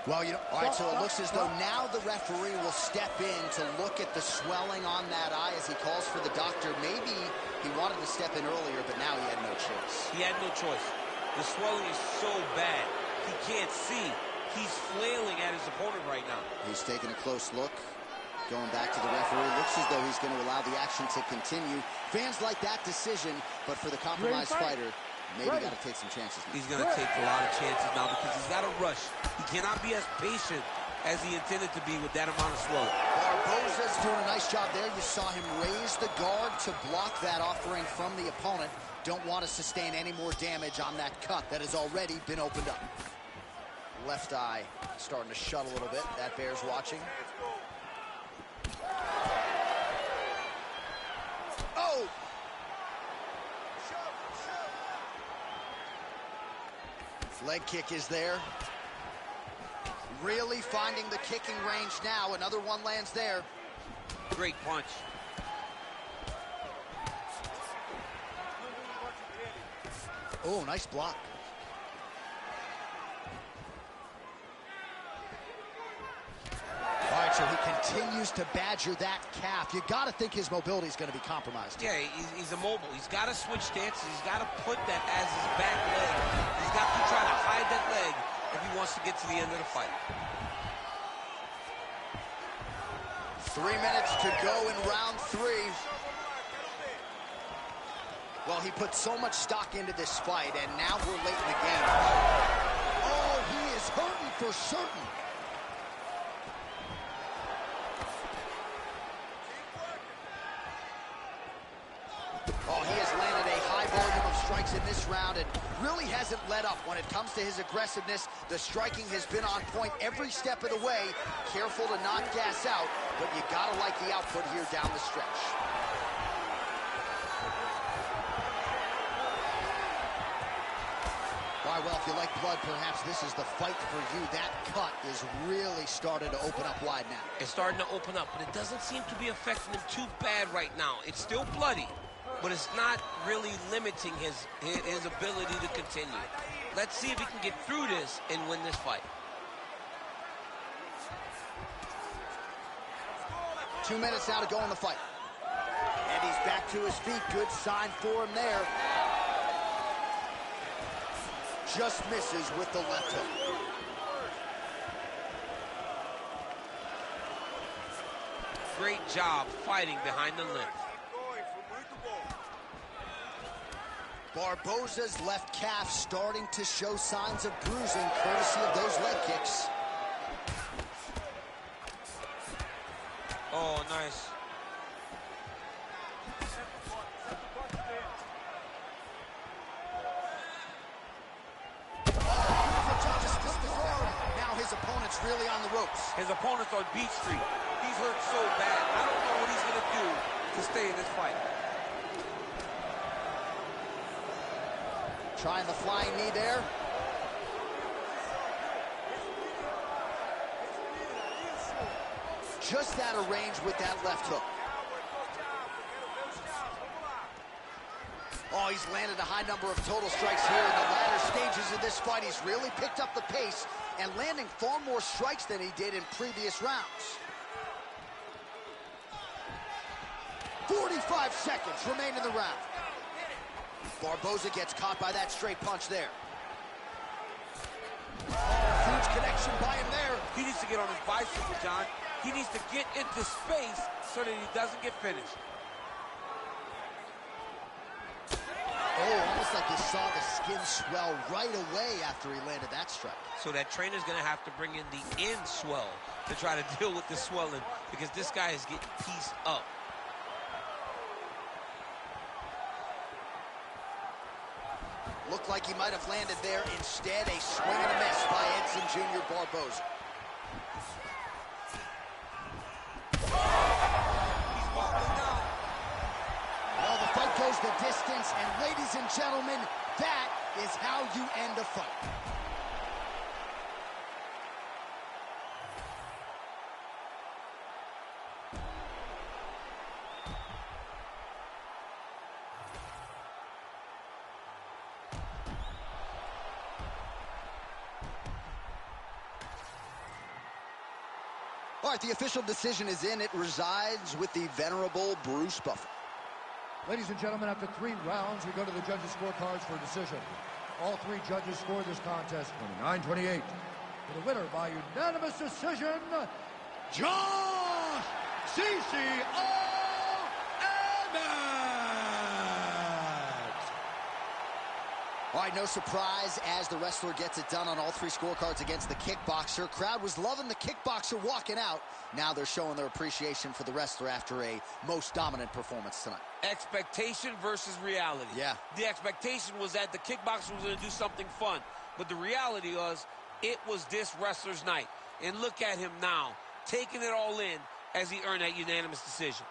Well, all right, so it looks as though now the referee will step in to look at the swelling on that eye as he calls for the doctor. Maybe he wanted to step in earlier, but now he had no choice. He had no choice. The swelling is so bad, he can't see. He's flailing at his opponent right now. He's taking a close look. Going back to the referee. Looks as though he's going to allow the action to continue. Fans like that decision, but for the compromised fighter, maybe got to take some chances now. He's going to take a lot of chances now because he's got to rush. He cannot be as patient as he intended to be with that amount of swelling. Barboza's doing a nice job there. You saw him raise the guard to block that offering from the opponent. Don't want to sustain any more damage on that cut that has already been opened up. Left eye starting to shut a little bit. That bears watching. Oh! Leg kick is there. Really finding the kicking range now. Another one lands there. Great punch. Oh, nice block. All right, so he continues to badger that calf. You got to think his mobility is going to be compromised. Yeah, he's immobile. He's got to switch stances. He's got to put that as his back leg. He's got to try to hide that leg if he wants to get to the end of the fight. 3 minutes to go in round 3. Well, he put so much stock into this fight, and now we're late in the game. Oh, he is hurting for certain. Oh, he has landed a high volume of strikes in this round and really hasn't let up when it comes to his aggressiveness. The striking has been on point every step of the way. Careful to not gas out, but you gotta like the output here down the stretch. All right, well, if you like blood, perhaps this is the fight for you. That cut is really starting to open up wide now. It's starting to open up, but it doesn't seem to be affecting him too bad right now. It's still bloody, but it's not really limiting his ability to continue. Let's see if he can get through this and win this fight. 2 minutes now to go in the fight. And he's back to his feet. Good sign for him there. Just misses with the left hook. great job fighting behind the limb. Barboza's left calf starting to show signs of bruising, courtesy of those leg kicks. Oh, nice. Now his opponent's really on the ropes. His opponent's on Beach Street. He's hurt so bad. I don't know what he's going to do to stay in this fight. Trying the flying knee there. Just out of range with that left hook. Oh, he's landed a high number of total strikes here in the latter stages of this fight. He's really picked up the pace and landing far more strikes than he did in previous rounds. 45 seconds remain in the round. Barboza gets caught by that straight punch there. Oh, huge connection by him there. He needs to get on his bicycle, John. He needs to get into space so that he doesn't get finished. Oh, almost like you saw the skin swell right away after he landed that strike. So that trainer's going to have to bring in the end swell to try to deal with the swelling, because this guy is getting pieced up. Looked like he might have landed there. Instead, a swing and a miss by Edson Jr. Barboza. He's wobbling now. Well, the fight goes the distance, and ladies and gentlemen, that is how you end a fight. All right, the official decision is in. It resides with the venerable Bruce Buffer. Ladies and gentlemen, after 3 rounds, we go to the judges' scorecards for a decision. All 3 judges scored this contest 29-28. For the winner by unanimous decision, Josh CCO Emmett! All right, no surprise as the wrestler gets it done on all 3 scorecards against the kickboxer. Crowd was loving the kickboxer walking out. Now they're showing their appreciation for the wrestler after a most dominant performance tonight. Expectation versus reality. Yeah. The expectation was that the kickboxer was going to do something fun, but the reality was it was this wrestler's night. And look at him now, taking it all in as he earned that unanimous decision.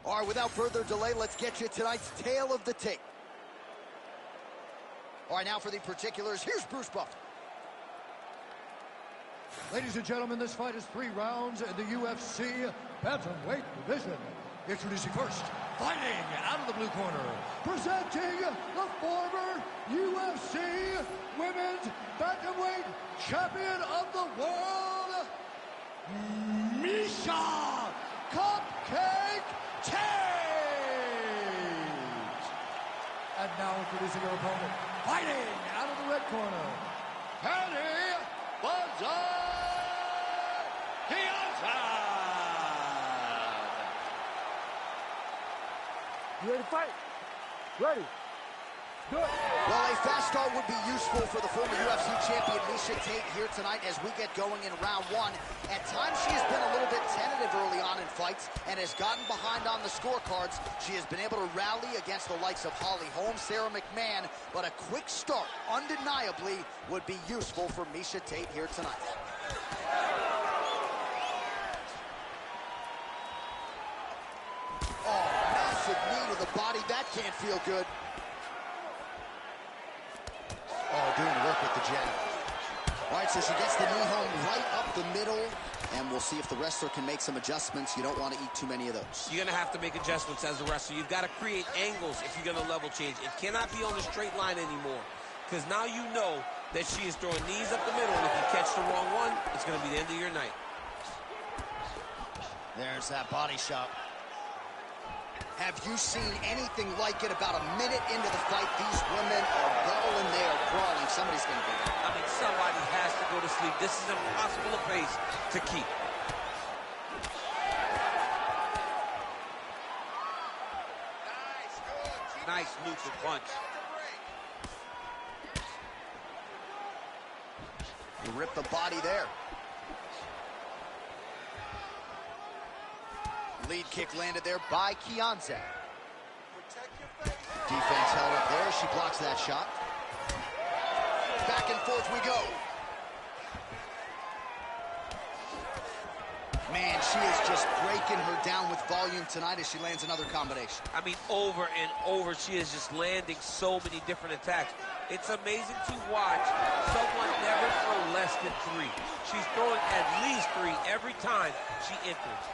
All right, without further delay, let's get you tonight's tale of the tape. All right, now for the particulars, here's Bruce Buffer. Ladies and gentlemen, this fight is 3 rounds in the UFC bantamweight division. Introducing first, fighting out of the blue corner, presenting the former UFC Women's Bantamweight Champion of the World, Miesha Cupcake Tate! And now introducing her opponent, fighting out of the red corner, Penny Bazar! You ready to fight? Ready. Do it. Well, a fast start would be useful for the former UFC champion Miesha Tate here tonight as we get going in round 1. At times, she has been a little bit tentative early on in fights and has gotten behind on the scorecards. She has been able to rally against the likes of Holly Holm, Sarah McMahon, but a quick start, undeniably, would be useful for Miesha Tate here tonight. Oh, massive knee to the body. That can't feel good. Oh, doing work with the jab. All right, so she gets the knee home right up the middle, and we'll see if the wrestler can make some adjustments. You don't want to eat too many of those. You're going to have to make adjustments as a wrestler. You've got to create angles if you're going to level change. It cannot be on a straight line anymore, because now you know that she is throwing knees up the middle, and if you catch the wrong one, it's going to be the end of your night. There's that body shot. Have you seen anything like it? About a minute into the fight, these women are balling, they are brawling. Somebody's going to get it. I mean, somebody has to go to sleep. This is impossible a pace to keep. Nice looping punch. You rip the body there. Lead kick landed there by Kianze. Defense held up there. She blocks that shot. Back and forth we go. Man, she is just breaking her down with volume tonight as she lands another combination. I mean, over and over, she is just landing so many different attacks. It's amazing to watch someone never throw less than 3. She's throwing at least 3 every time she enters.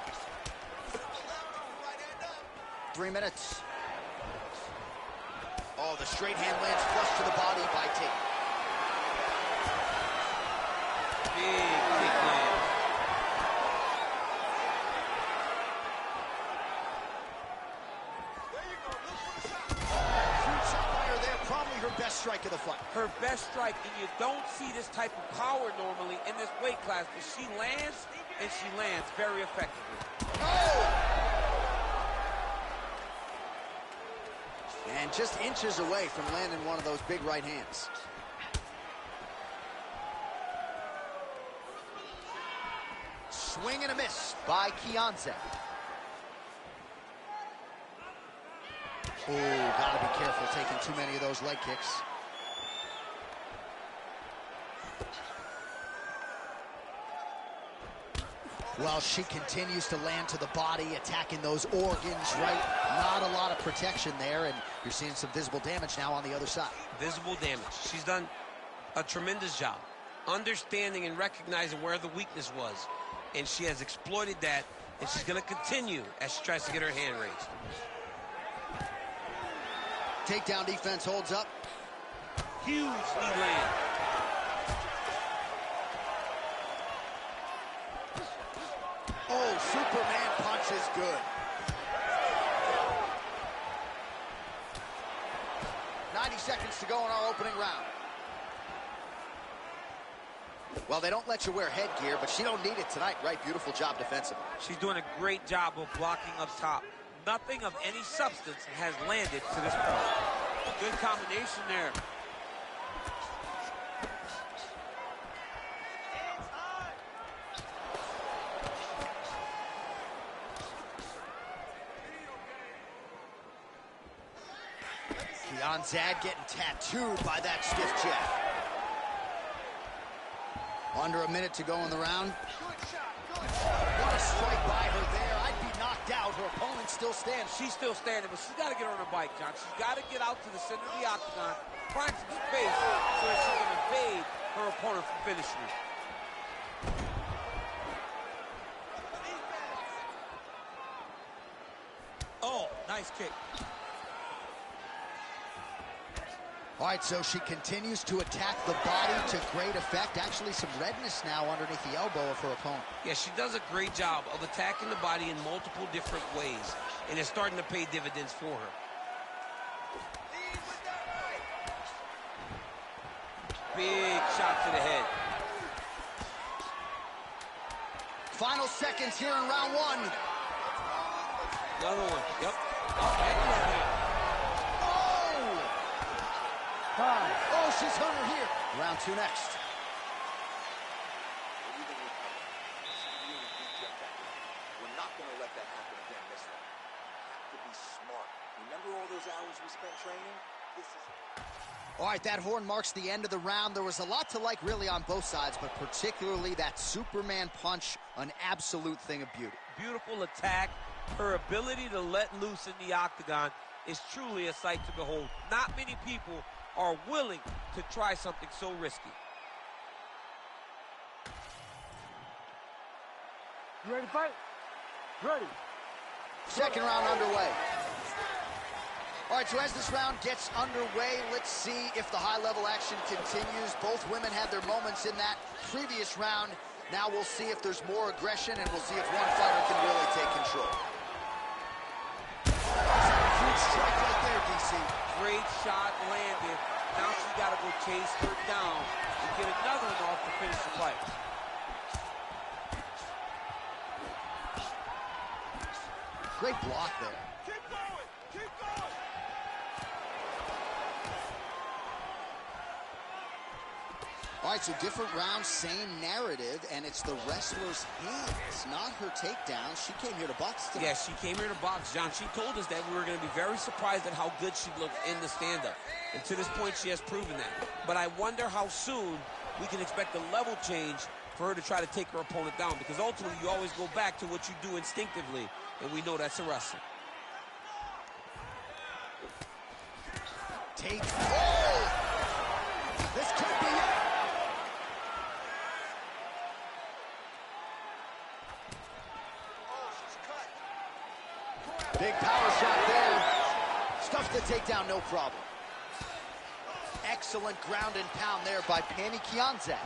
3 minutes. Oh, the straight hand lands flush to the body by Tate. Big kick land. Huge shot by her there, probably her best strike of the fight. Her best strike, and you don't see this type of power normally in this weight class, but she lands, and she lands very effectively. Oh! And just inches away from landing one of those big right hands. Swing and a miss by Kianze. Oh, gotta be careful taking too many of those leg kicks. Well, she continues to land to the body, attacking those organs, right? Not a lot of protection there, and you're seeing some visible damage now on the other side. Visible damage. She's done a tremendous job understanding and recognizing where the weakness was, and she has exploited that, and she's going to continue as she tries to get her hand raised. Takedown defense holds up. Huge knee land. Oh, Superman punch is good. 90 seconds to go in our opening round. Well, they don't let you wear headgear, but she don't need it tonight, right? Beautiful job defensively. She's doing a great job of blocking up top. Nothing of any substance has landed to this point. Good combination there. Kianze getting tattooed by that stiff jab. Under a minute to go in the round. What a strike by her there. I'd be knocked out. Her opponent still stands. She's still standing, but she's got to get on her bike, John. She's got to get out to the center of the octagon, find some space so that she can evade her opponent from finishing her. Oh, nice kick. All right, so she continues to attack the body to great effect. Actually, some redness now underneath the elbow of her opponent. Yeah, she does a great job of attacking the body in multiple different ways, and it's starting to pay dividends for her. Big shot to the head. Final seconds here in round one. Another one. Yep. Okay. Oh, she's hung her here. Round two next. We're not going to let that happen again this one. Have to be smart. Remember all those hours we spent training? This is... All right, that horn marks the end of the round. There was a lot to like really on both sides, but particularly that Superman punch, an absolute thing of beauty. Beautiful attack. Her ability to let loose in the octagon is truly a sight to behold. Not many people are willing to try something so risky. You ready to fight? Ready. Second round underway. All right, so as this round gets underway, let's see if the high-level action continues. Both women had their moments in that previous round. Now we'll see if there's more aggression, and we'll see if one fighter can really take control. Huge strike right there, DC. Great shot landed. Now she's got to go chase her down and get another one off to finish the fight. Great block there. Keep going! Keep going! All right, so different rounds, same narrative, and it's the wrestler's hands, not her takedown. She came here to box tonight. Yeah, she came here to box, John. She told us that we were going to be very surprised at how good she looked in the stand-up. And to this point, she has proven that. But I wonder how soon we can expect a level change for her to try to take her opponent down, because ultimately you always go back to what you do instinctively, and we know that's a wrestler. Take. Oh! This could be it. Big power shot there. Stuffs the takedown, no problem. Excellent ground and pound there by Pannie Kianzad.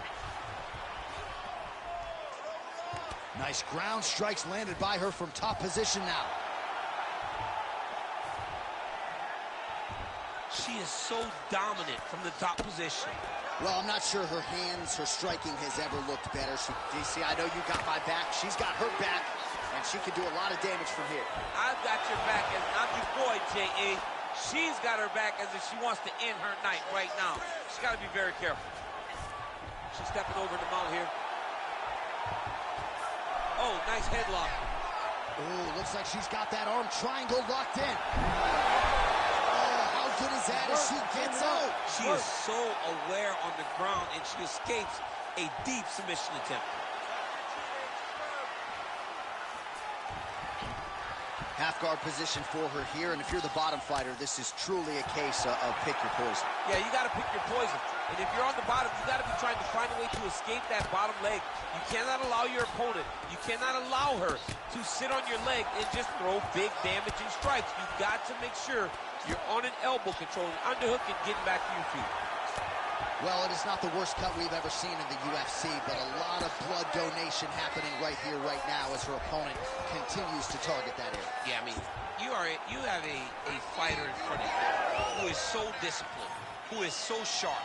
Nice ground strikes landed by her from top position now. She is so dominant from the top position. Well, I'm not sure her hands, her striking has ever looked better. DC, I know you got my back. She's got her back, and she can do a lot of damage from here. I've got your back as I'm your boy, J.A. She's got her back as if she wants to end her night right now. She's got to be very careful. She's stepping over the mount here. Oh, nice headlock. Oh, looks like she's got that arm triangle locked in. How good is that as she gets out? She is so aware on the ground, and she escapes a deep submission attempt. Half guard position for her here, and if you're the bottom fighter, this is truly a case of pick your poison. Yeah, you got to pick your poison. And if you're on the bottom, you got to be trying to find a way to escape that bottom leg. You cannot allow your opponent, you cannot allow her to sit on your leg and just throw big damaging strikes. You've got to make sure you're on an elbow controlling underhook and getting back to your feet. Well, it is not the worst cut we've ever seen in the UFC, but a lot of blood donation happening right here, right now, as her opponent continues to target that area. Yeah, I mean, you have a fighter in front of you who is so disciplined, who is so sharp.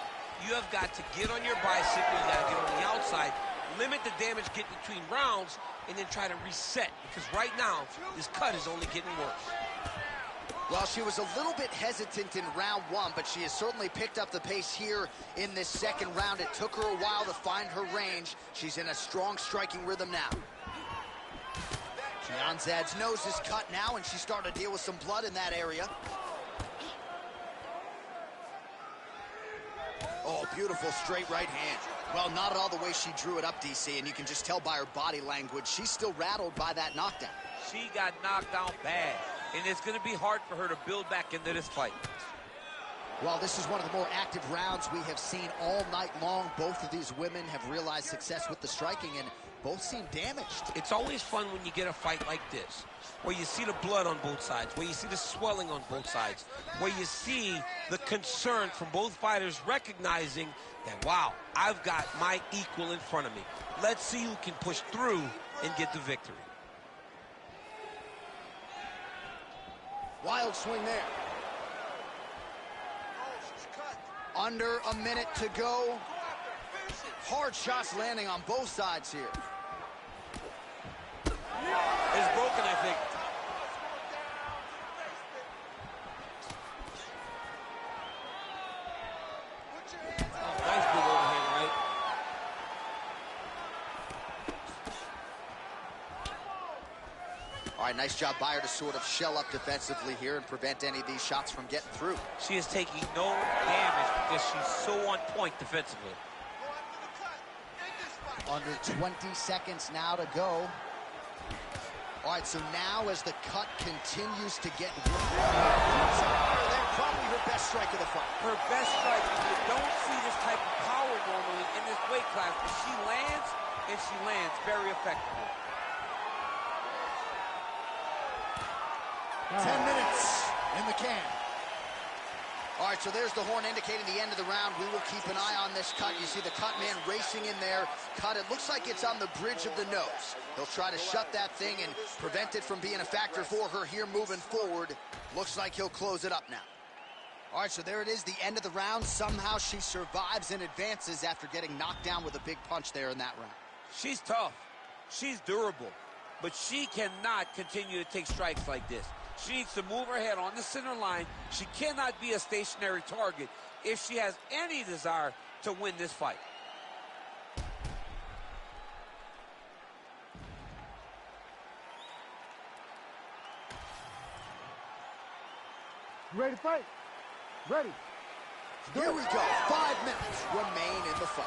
You have got to get on your bicycle, you got to get on the outside, limit the damage, get between rounds, and then try to reset, because right now, this cut is only getting worse. Well, she was a little bit hesitant in round one, but she has certainly picked up the pace here in this second round. It took her a while to find her range. She's in a strong striking rhythm now. Kianzad's nose is cut now, and she's starting to deal with some blood in that area. Oh, beautiful straight right hand. Well, not at all the way she drew it up, DC, and you can just tell by her body language, she's still rattled by that knockdown. She got knocked down bad, and it's going to be hard for her to build back into this fight. Well, this is one of the more active rounds we have seen all night long. Both of these women have realized success with the striking, and both seem damaged. It's always fun when you get a fight like this, where you see the blood on both sides, where you see the swelling on both sides, where you see the concern from both fighters recognizing that, wow, I've got my equal in front of me. Let's see who can push through and get the victory. Wild swing there. Under a minute to go. Hard shots landing on both sides here. It's broken, I think. Oh, nice big overhand, right? All right, nice job by her to sort of shell up defensively here and prevent any of these shots from getting through. She is taking no damage because she's so on point defensively. Under 20 seconds now to go. All right, so now as the cut continues to get they're probably her best strike of the fight. Her best strike, you don't see this type of power normally in this weight class, but she lands, and she lands very effectively. 10 minutes in the can. All right, so there's the horn indicating the end of the round. We will keep an eye on this cut. You see the cut man racing in there. Cut, it looks like it's on the bridge of the nose. He'll try to shut that thing and prevent it from being a factor for her here moving forward. Looks like he'll close it up now. All right, so there it is, the end of the round. Somehow she survives and advances after getting knocked down with a big punch there in that round. She's tough. She's durable. But she cannot continue to take strikes like this. She needs to move her head on the center line. She cannot be a stationary target if she has any desire to win this fight. You ready to fight? Ready. Here we go. 5 minutes remain in the fight.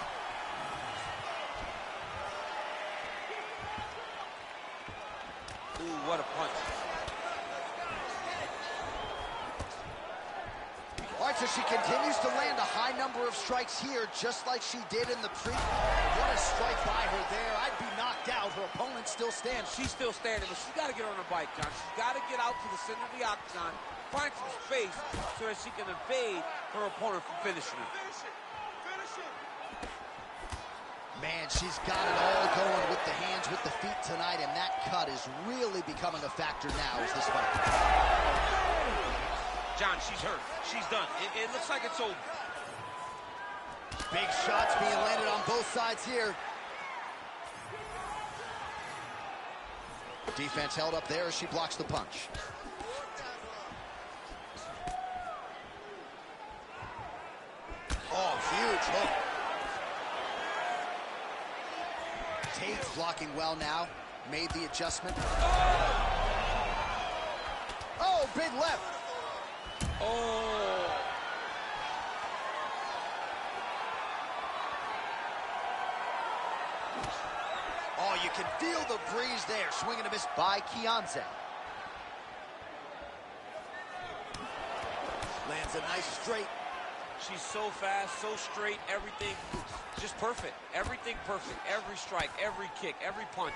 Ooh, what a punch. All right, so she continues to land a high number of strikes here, just like she did in the previous. What a strike by her there. I'd be knocked out. Her opponent still stands. She's still standing, but she's got to get on her bike, John. She's got to get out to the center of the octagon, find some space so that she can evade her opponent from finishing her. Man, she's got it all going with the hands, with the feet tonight, and that cut is really becoming a factor now as this fight. John, she's hurt. She's done. It looks like it's over. Big shots being landed on both sides here. Defense held up there as she blocks the punch. Oh, huge hook. Tate's blocking well now. Made the adjustment. Oh, big left. Oh. Oh, you can feel the breeze there. Swing and a miss by Kianze. Lands a nice straight. She's so fast, so straight, everything just perfect. Everything perfect. Every strike, every kick, every punch,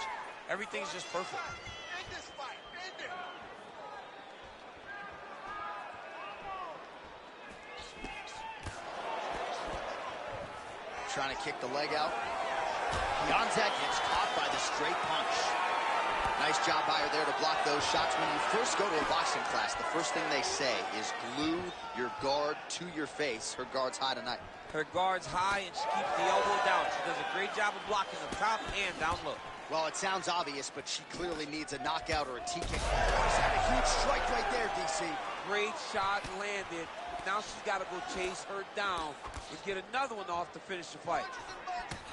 everything's just perfect. End this fight. End it. Trying to kick the leg out. Kianze gets caught by the straight punch. Nice job by her there to block those shots. When you first go to a boxing class, the first thing they say is glue your guard to your face. Her guard's high tonight. Her guard's high, and she keeps the elbow down. She does a great job of blocking the top and down low. Well, it sounds obvious, but she clearly needs a knockout or a TK. She's had a huge strike right there, DC. Great shot landed. Now she's got to go chase her down and get another one off to finish the fight.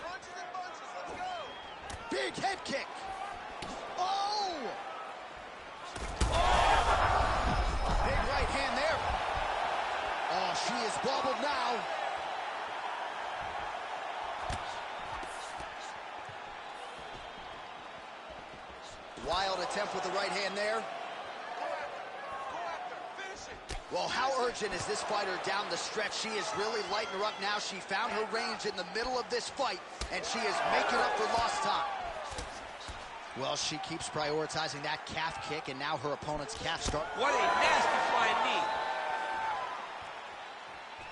Punches and bunches. Let's go. Big head kick. Oh! Big right hand there. Oh, she is bobbled now. Wild attempt with the right hand there. Well, how urgent is this fighter down the stretch? She is really lighting her up now. She found her range in the middle of this fight, and she is making up for lost time. Well, she keeps prioritizing that calf kick, and now her opponent's calf start. What a nasty flying knee.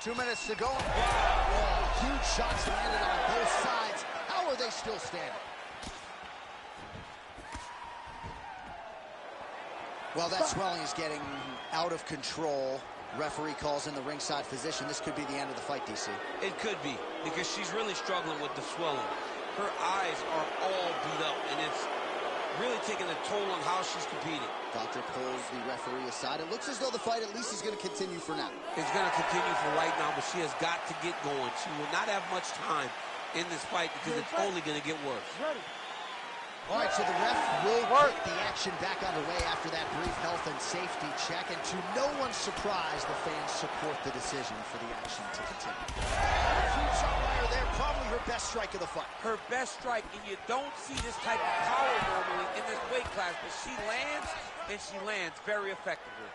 2 minutes to go. Oh, huge shots landed on both sides. How are they still standing? Well, that swelling is getting out of control. Referee calls in the ringside physician. This could be the end of the fight, DC. It could be, because she's really struggling with the swelling. Her eyes are all beat up, and it's really taking a toll on how she's competing. Doctor pulls the referee aside. It looks as though the fight at least is going to continue for now. It's going to continue for right now, but she has got to get going. She will not have much time in this fight because it's only going to get worse. Ready. All right, so the ref will get the action back underway after that brief health and safety check. And to no one's surprise, the fans support the decision for the action to continue. Huge shot by her there, probably her best strike of the fight. Her best strike, and you don't see this type of power normally in this weight class, but she lands, and she lands very effectively.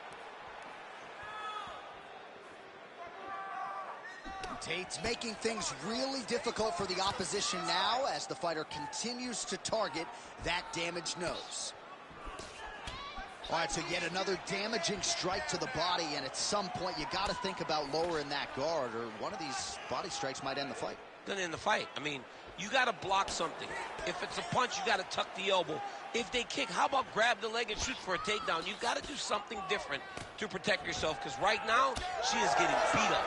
Tate's making things really difficult for the opposition now as the fighter continues to target that damaged nose. All right, so yet another damaging strike to the body, and at some point you got to think about lowering that guard, or one of these body strikes might end the fight. Gonna end the fight. I mean, you got to block something. If it's a punch, you got to tuck the elbow. If they kick, how about grab the leg and shoot for a takedown? You got to do something different to protect yourself, because right now she is getting beat up.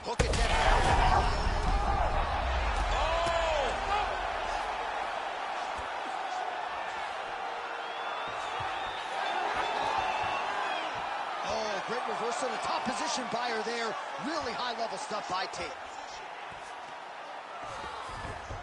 Hook it down. Great reversal, the top position by her there. Really high-level stuff by Tate.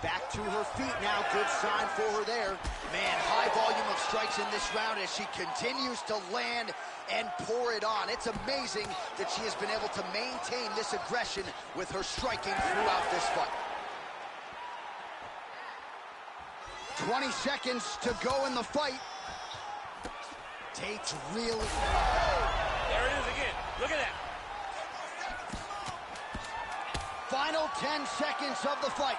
Back to her feet now. Good sign for her there. Man, high volume of strikes in this round as she continues to land and pour it on. It's amazing that she has been able to maintain this aggression with her striking throughout this fight. 20 seconds to go in the fight. Tate's really... There it is again. Look at that. Final 10 seconds of the fight.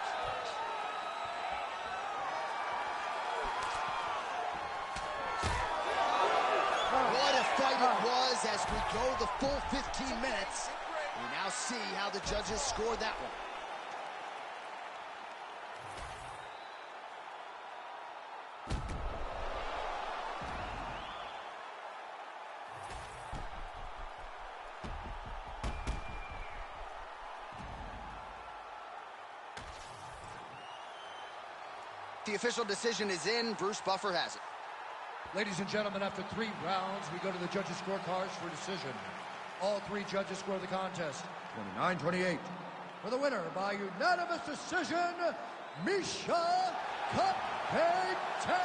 What a fight it was as we go the full 15 minutes. We now see how the judges scored that one. The official decision is in. Bruce Buffer has it. Ladies and gentlemen, after 3 rounds, we go to the judges' scorecards for decision. All 3 judges score the contest 29-28. For the winner by unanimous decision, Miesha Cupcake Tate.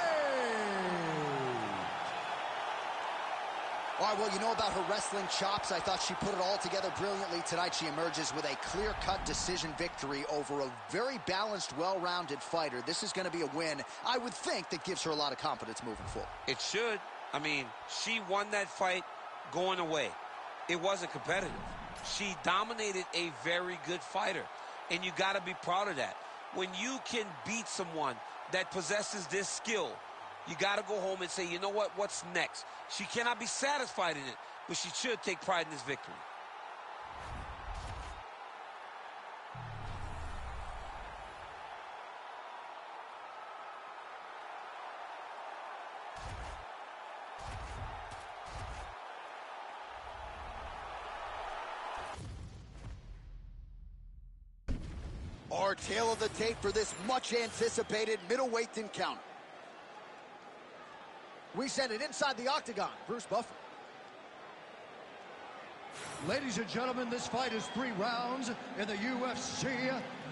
All right, well, you know about her wrestling chops. I thought she put it all together brilliantly tonight. She emerges with a clear-cut decision victory over a very balanced, well-rounded fighter. This is going to be a win, I would think, that gives her a lot of confidence moving forward. It should. I mean, she won that fight going away. It wasn't competitive. She dominated a very good fighter, and you got to be proud of that. When you can beat someone that possesses this skill, you got to go home and say, you know what, what's next? She cannot be satisfied in it, but she should take pride in this victory. Our tail of the tape for this much-anticipated middleweight encounter. We send it inside the octagon. Bruce Buffer. Ladies and gentlemen, this fight is 3 rounds in the UFC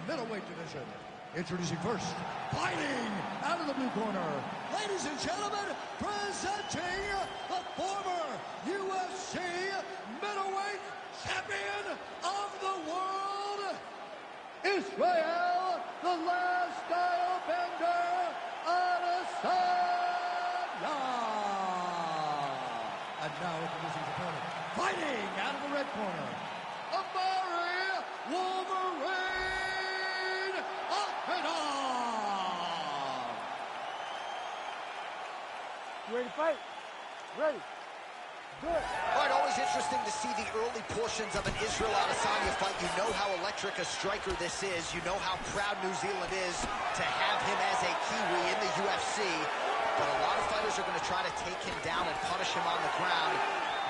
middleweight division. Introducing first, fighting out of the blue corner. Ladies and gentlemen, presenting the former UFC middleweight champion of the world, Israel, the last style bender, Adesanya. And now introducing his opponent, fighting out of the red corner, Amari Wolverine Akmanov. You ready to fight? Ready. Good. All right, always interesting to see the early portions of an Israel Adesanya fight. You know how electric a striker this is. You know how proud New Zealand is to have him as a Kiwi in the UFC. But a lot of fighters are going to try to take him down and punish him on the ground.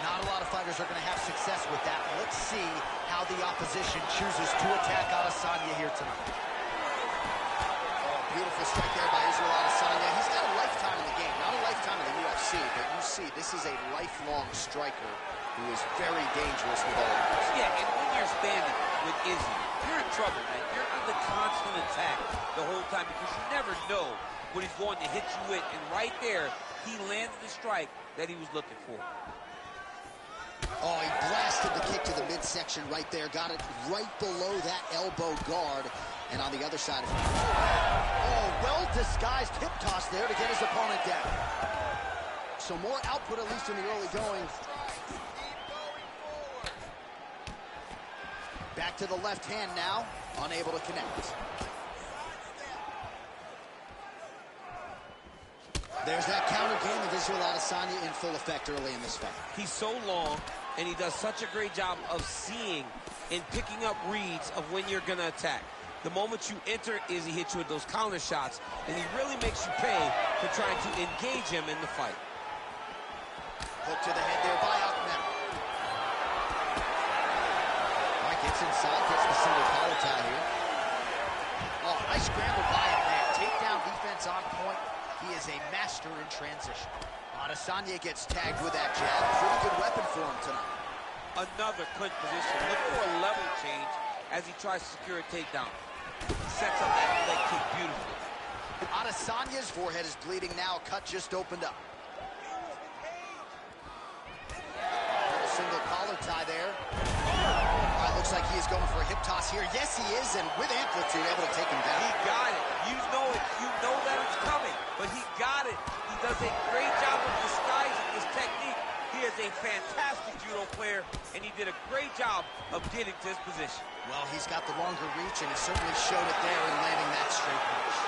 Not a lot of fighters are going to have success with that. Let's see how the opposition chooses to attack Adesanya here tonight. Oh, beautiful strike there by Israel Adesanya. He's got a lifetime in the game, not a lifetime in the UFC, but you see, this is a lifelong striker who is very dangerous with all of this. Yeah, and when you're standing with Izzy, you're in trouble, man. You're under constant attack the whole time because you never know what he's going to hit you with. And right there, he landed the strike that he was looking for. Oh, he blasted the kick to the midsection right there. Got it right below that elbow guard. And on the other side of it. Oh, well-disguised hip toss there to get his opponent down. So more output, at least in the early going. Back to the left hand now. Unable to connect. There's that counter game of Israel Adesanya in full effect early in this fight. He's so long, and he does such a great job of seeing and picking up reads of when you're going to attack. The moment you enter is he hits you with those counter shots, and he really makes you pay for trying to engage him in the fight. Hook to the head there by Ahmed. All right, gets inside, gets the single collar tie here. Oh, nice scramble by him there. Takedown defense on point. He is a master in transition. Adesanya gets tagged with that jab. Pretty good weapon for him tonight. Another clinch position. Look for a level change as he tries to secure a takedown. Sets up that leg kick beautifully. Adesanya's forehead is bleeding now. Cut just opened up. Single collar tie there. Looks like he is going for a hip toss here. Yes, he is, and with amplitude, able to take him down. He got it. You know it. You know that it's coming, but he got it. He does a great job of disguising his technique. He is a fantastic judo player, and he did a great job of getting to his position. Well, he's got the longer reach, and he certainly showed it there in landing that straight punch.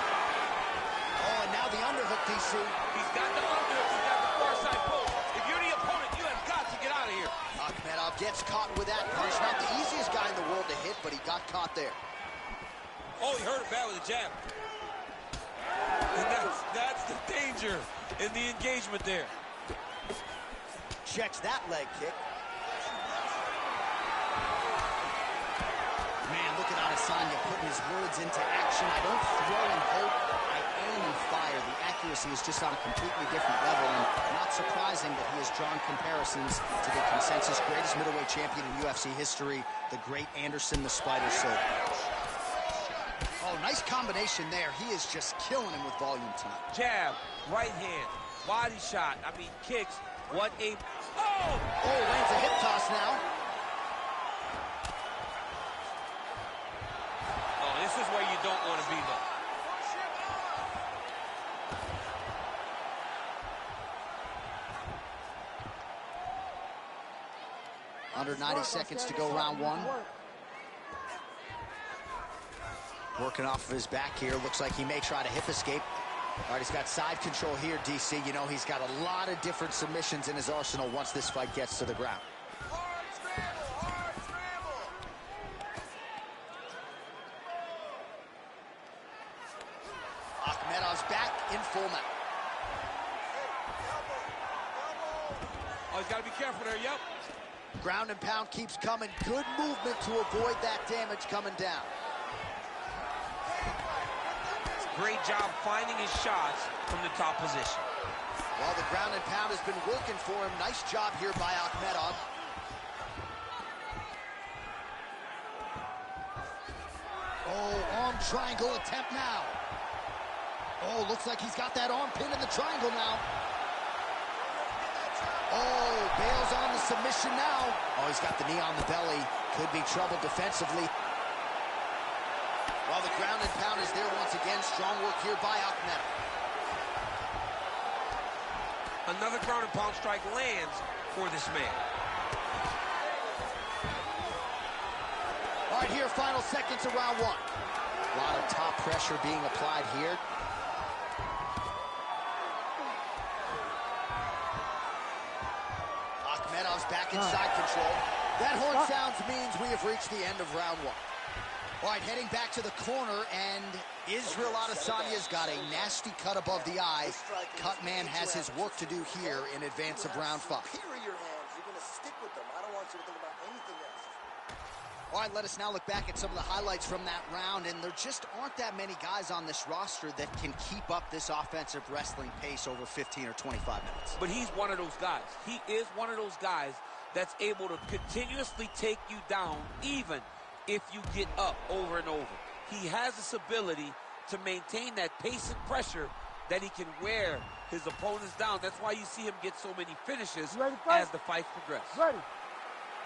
Oh, and now the underhook, DC. He's got the underhook. He's got the far side post. If you're the opponent, you have got to get out of here. Akhmedov gets caught with that punch. Not the easiest guy in the world to hit, but he got caught there. Oh, he hurt him bad with a jab. And that's the danger in the engagement there. Checks that leg kick. Man, look at Adesanya putting his words into action. I don't throw and hope, I aim and fire. The accuracy is just on a completely different level, and not surprising that he has drawn comparisons to the consensus greatest middleweight champion in UFC history, the great Anderson the Spider Silva. Oh, nice combination there. He is just killing him with volume tonight. Jab, right hand, body shot, I mean kicks. What a... Oh! Oh, lands a hip toss now. Oh, this is where you don't want to be, though. Under 90 seconds to go, round one. Working off of his back here. Looks like he may try to hip escape. All right, he's got side control here, DC. You know, he's got a lot of different submissions in his arsenal once this fight gets to the ground. Hard scramble. Akhmedov's back in full mount. Oh, he's got to be careful there, yep. Ground and pound keeps coming. Good movement to avoid that damage coming down. Great job finding his shots from the top position. Well, the ground and pound has been working for him. Nice job here by Akhmedov. Oh, arm triangle attempt now. Oh, looks like he's got that arm pin in the triangle now. Oh, bails on the submission now. Oh, he's got the knee on the belly. Could be trouble defensively. Well, the ground and pound is there once again. Strong work here by Akhmedov. Another ground and pound strike lands for this man. All right, here, final seconds of round one. A lot of top pressure being applied here. Akhmedov's back in side control. That horn sounds means we have reached the end of round one. All right, heading back to the corner, and Israel Adesanya's got a nasty cut above the eye. Cutman has his work to do here in advance of round five. Superior hands. You're going to stick with them. I don't want you to think about anything else. All right, let us now look back at some of the highlights from that round, and there just aren't that many guys on this roster that can keep up this offensive wrestling pace over 15 or 25 minutes. But he's one of those guys. He is one of those guys that's able to continuously take you down, even if you get up over and over. He has this ability to maintain that pace and pressure that he can wear his opponents down. That's why you see him get so many finishes as the fights progress. Ready.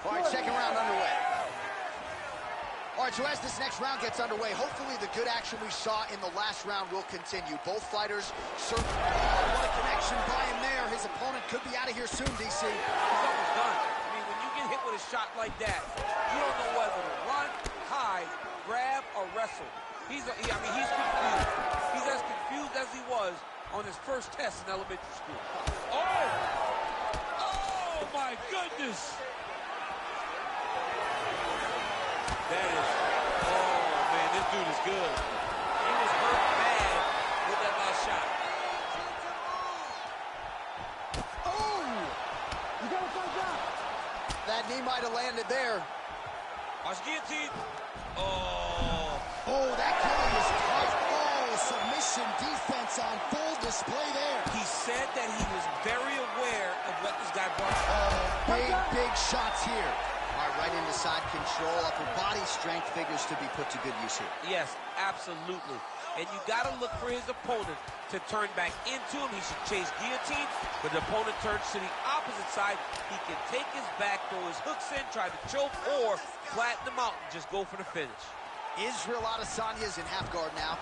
All right, second round underway. All right, so as this next round gets underway, hopefully the good action we saw in the last round will continue. Both fighters certainly... Oh, what a connection by him there. His opponent could be out of here soon, DC. He's almost done. I mean, when you get hit with a shot like that, you don't know whether to run, hide, grab, or wrestle. He's confused. He's as confused as he was on his first test in elementary school. Oh! Oh, my goodness! That is, oh, man, this dude is good. He was hurt bad with that last shot. Oh! You gotta fight back. That knee might have landed there. Watch guillotine. Oh. Oh, that killing is tight. Oh, submission defense on full display there. He said that he was very aware of what this guy brought. Big shots here. All right, right into side control. Upper body strength figures to be put to good use here. Yes, absolutely. And you got to look for his opponent to turn back into him. He should chase guillotine, but the opponent turns to the opposite side. He can take his back, throw his hooks in, try to choke, or flatten him out and just go for the finish. Israel Adesanya's in half guard now.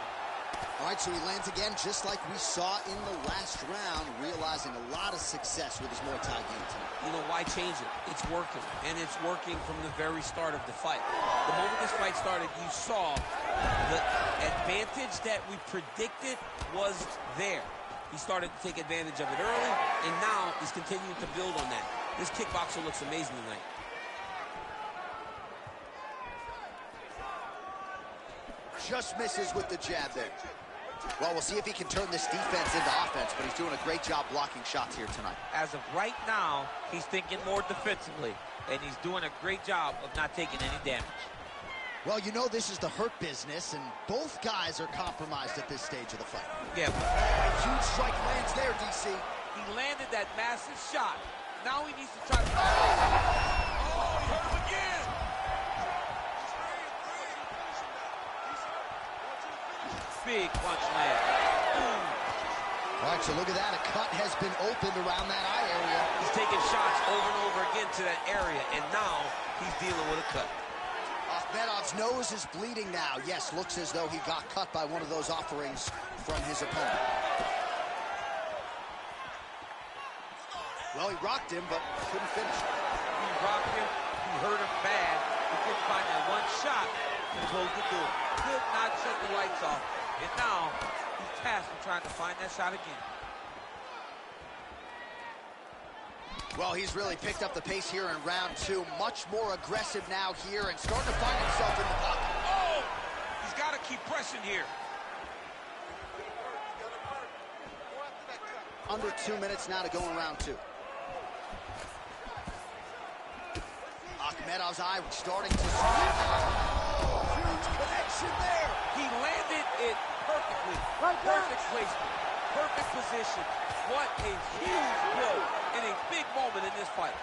All right, so he lands again just like we saw in the last round, realizing a lot of success with his Muay Thai game tonight. You know, why change it? It's working, and it's working from the very start of the fight. The moment this fight started, you saw the advantage that we predicted was there. He started to take advantage of it early, and now he's continuing to build on that. This kickboxer looks amazing tonight. Just misses with the jab there. Well, we'll see if he can turn this defense into offense, but he's doing a great job blocking shots here tonight. As of right now, he's thinking more defensively, and he's doing a great job of not taking any damage. Well, you know this is the hurt business, and both guys are compromised at this stage of the fight. Yeah. Huge strike lands there, DC. He landed that massive shot. Now he needs to try to... Oh, he hurt him again! Big punch land. All right, so look at that. A cut has been opened around that eye area. He's taking shots over and over again to that area, and now he's dealing with a cut. Akhmedov's nose is bleeding now. Yes, looks as though he got cut by one of those offerings from his opponent. Well, he rocked him, but couldn't finish it. He rocked him. He hurt him bad. He couldn't find that one shot to close the door. Could not shut the lights off. And now he's tasked with trying to find that shot again. Well, he's really picked up the pace here in round two. Much more aggressive now here and starting to find himself in the pocket. Oh! He's got to keep pressing here. Under 2 minutes now to go in round two. Akhmedov's eye starting to swing. Oh, huge connection there. He landed it perfectly. Perfect placement. Perfect position. What a huge blow in a big moment in this fight.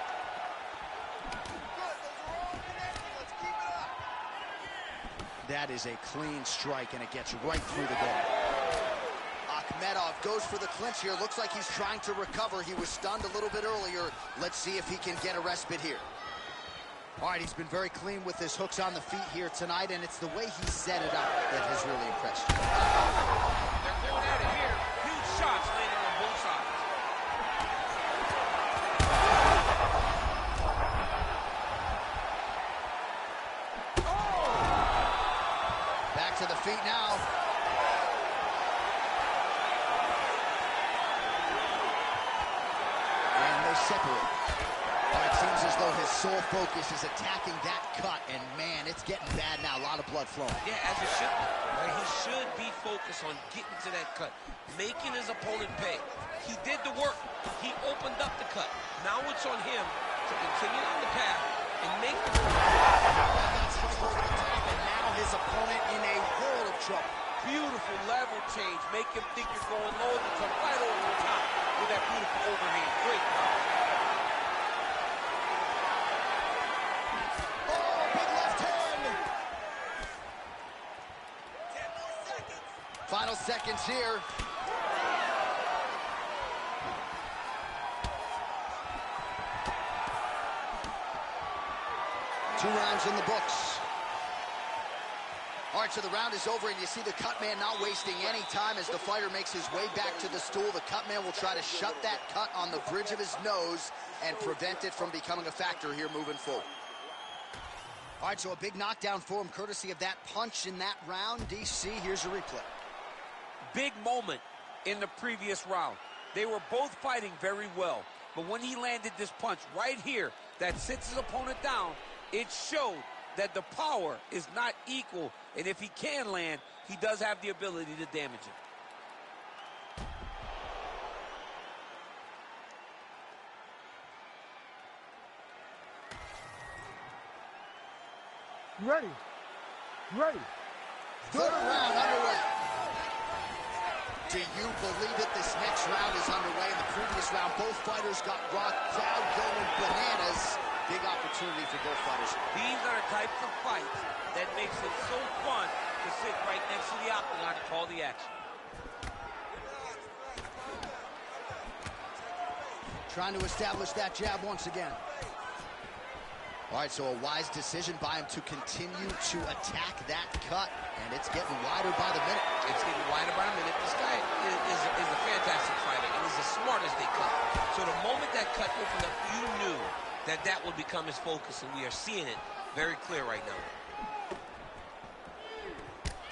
That is a clean strike, and it gets right through the guard. Akhmedov goes for the clinch here. Looks like he's trying to recover. He was stunned a little bit earlier. Let's see if he can get a respite here. All right, he's been very clean with his hooks on the feet here tonight, and it's the way he set it up that has really impressed you. They're going at it here. Huge shots landing on both sides. Back to the feet now. And they separate. It seems as though his sole focus is attacking that cut, and man, it's getting bad now. A lot of blood flowing. Yeah, as it should be. Right? He should be focused on getting to that cut, making his opponent pay. He did the work. He opened up the cut. Now it's on him to continue on the path and make the move. And now his opponent in a world of trouble. Beautiful level change. Make him think you're going low, but come right over the top with that beautiful overhand. Great power. Final seconds here. Two rounds in the books. All right, so the round is over, and you see the cut man not wasting any time as the fighter makes his way back to the stool. The cut man will try to shut that cut on the bridge of his nose and prevent it from becoming a factor here moving forward. All right, so a big knockdown for him, courtesy of that punch in that round. DC, here's your replay. Big moment in the previous round. They were both fighting very well. But when he landed this punch right here that sits his opponent down, it showed that the power is not equal. And if he can land, he does have the ability to damage him. You ready? You ready? Third round underway. Do you believe it? This next round is underway. In the previous round, both fighters got rocked. Crowd going bananas. Big opportunity for both fighters. These are the types of fights that makes it so fun to sit right next to the octagon and call the action. Trying to establish that jab once again. All right, so a wise decision by him to continue to attack that cut. And it's getting wider by the minute. It's getting wider by the minute. This guy is a fantastic fighter, and he's as smart as they come. So the moment that cut opened up, you knew that that would become his focus, and we are seeing it very clear right now.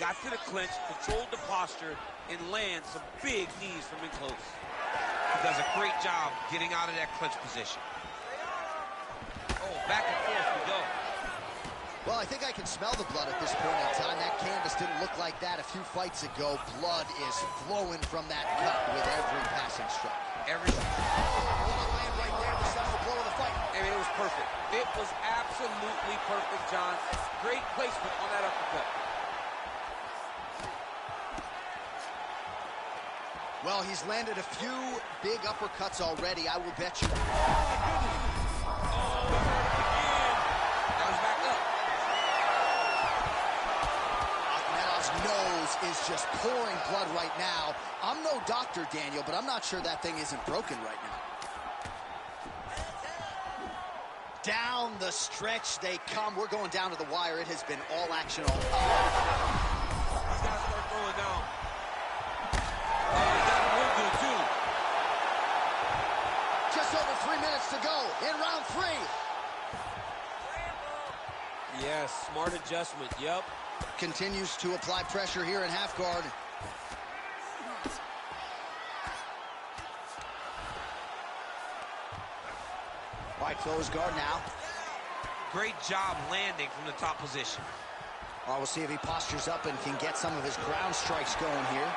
Got to the clinch, controlled the posture, and lands some big knees from in close. He does a great job getting out of that clinch position. Oh, back and forth we go. Well, I think I can smell the blood at this point in time. That canvas didn't look like that a few fights ago. Blood is flowing from that cut with every passing strike. Land right there, the seventh blow of the fight. I mean, it was perfect. It was absolutely perfect, John. Great placement on that uppercut. Well, he's landed a few big uppercuts already, I will bet you. Is just pouring blood right now. I'm no doctor, Daniel, but I'm not sure that thing isn't broken right now. Down the stretch they come. We're going down to the wire. It has been all action all time. He's got to start throwing down. Oh, he got him real good, too. Just over 3 minutes to go in round 3. Yes, smart adjustment, yep. Continues to apply pressure here in half guard. All right, close guard now. Great job landing from the top position. All right, we'll see if he postures up and can get some of his ground strikes going here.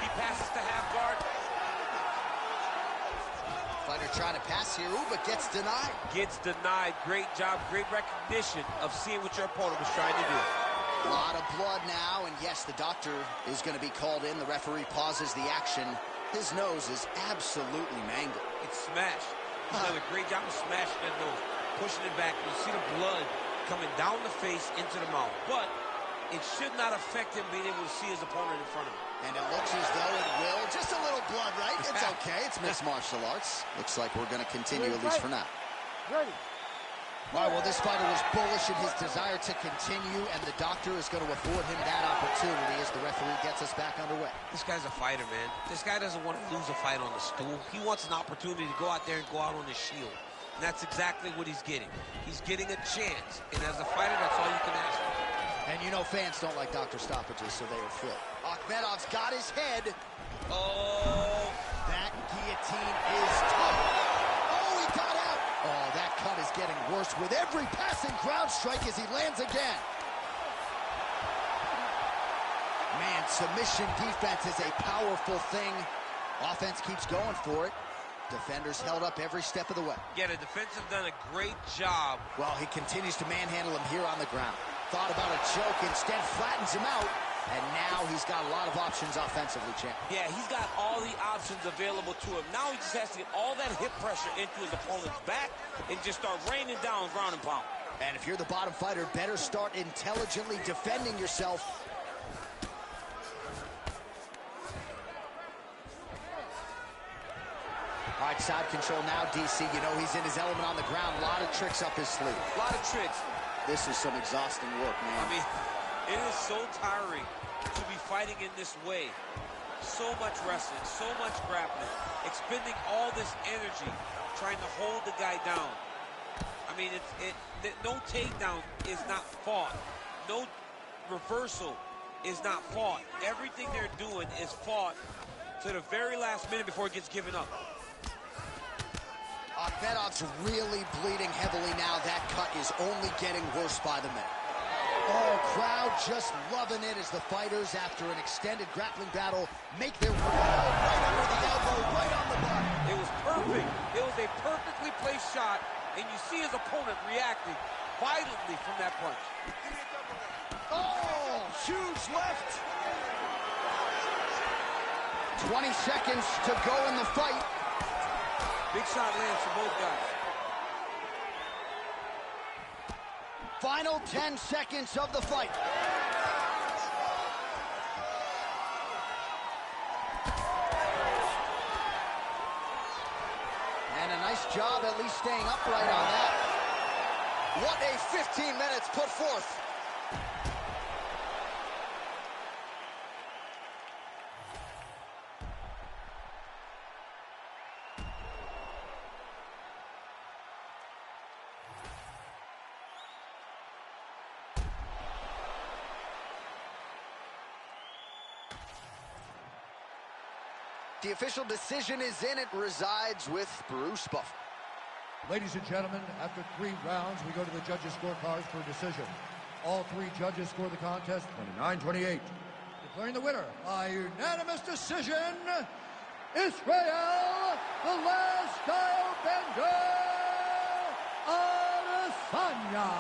He passes to half guard. Fighter trying to pass here, but gets denied. Gets denied. Great job, great recognition of seeing what your opponent was trying to do. A lot of blood now, and yes, the doctor is going to be called in. The referee pauses the action. His nose is absolutely mangled. It's smashed. He's done a great job of smashing that nose, pushing it back. You see the blood coming down the face into the mouth. But it should not affect him being able to see his opponent in front of him. And it looks as though it will. Just a little blood, right? It's okay. It's mixed martial arts. Looks like we're going to continue, at least for now. Ready. All right, well, this fighter was bullish in his desire to continue, and the doctor is going to afford him that opportunity as the referee gets us back underway. This guy's a fighter, man. This guy doesn't want to lose a fight on the stool. He wants an opportunity to go out there and go out on his shield. And that's exactly what he's getting. He's getting a chance. And as a fighter, that's all you can ask for. And you know fans don't like doctor stoppages, so they are thrilled. Akhmedov's got his head. Oh. That guillotine is tough. Oh, he got out. Oh, that cut is getting worse with every passing ground strike as he lands again. Man, submission defense is a powerful thing. Offense keeps going for it. Defenders held up every step of the way. Yeah, the defense have done a great job. Well, he continues to manhandle him here on the ground. Thought about a choke, instead flattens him out. And now he's got a lot of options offensively, champ. Yeah, he's got all the options available to him. Now he just has to get all that hip pressure into his opponent's back and just start raining down ground and pound. And if you're the bottom fighter, better start intelligently defending yourself. All right, side control now, DC. You know he's in his element on the ground. A lot of tricks up his sleeve. A lot of tricks. This is some exhausting work, man. I mean, it is so tiring to be fighting in this way. So much wrestling, so much grappling, expending all this energy trying to hold the guy down. I mean, no takedown is not fought. No reversal is not fought. Everything they're doing is fought to the very last minute before it gets given up. Akhmedov's really bleeding heavily now. That cut is only getting worse by the minute. Oh, crowd just loving it as the fighters, after an extended grappling battle, make their way right under the elbow, right on the butt. It was perfect. It was a perfectly placed shot, and you see his opponent reacting violently from that punch. Oh, huge left. 20 seconds to go in the fight. Big shot lands for both guys. Final 10 seconds of the fight. And a nice job at least staying upright on that. What a 15 minutes put forth. The official decision is in. It resides with Bruce Buffer. Ladies and gentlemen, after 3 rounds, we go to the judges' scorecards for a decision. All 3 judges score the contest 29-28. Declaring the winner by unanimous decision, Israel, the last style bender, Adesanya.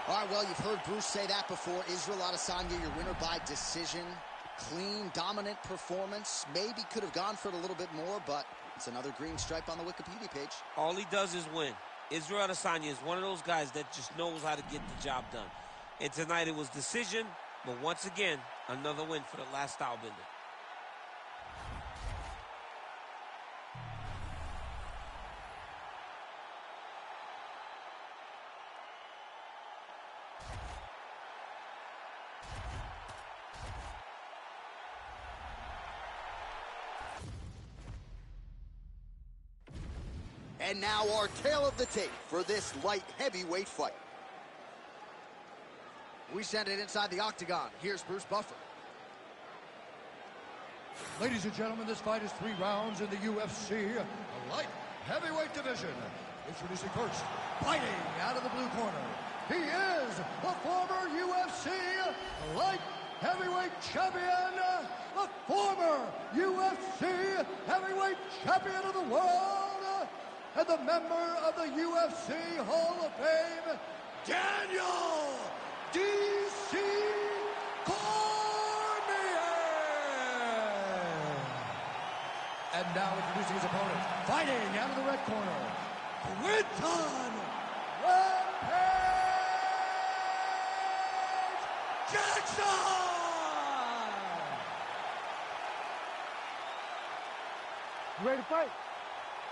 All right, well, you've heard Bruce say that before. Israel Adesanya, your winner by decision. Clean, dominant performance. Maybe could have gone for it a little bit more, but it's another green stripe on the Wikipedia page. All he does is win. Israel Adesanya is one of those guys that just knows how to get the job done. And tonight it was decision, but once again, another win for the last style bender. And now our tale of the tape for this light heavyweight fight. We send it inside the octagon. Here's Bruce Buffer. Ladies and gentlemen, this fight is 3 rounds in the UFC light heavyweight division. Introducing first, fighting out of the blue corner. He is the former UFC light heavyweight champion, the former UFC heavyweight champion of the world, and the member of the UFC Hall of Fame, Daniel D.C. Cormier. And now introducing his opponent, fighting out of the red corner, Quinton Rampage Jackson. You ready to fight?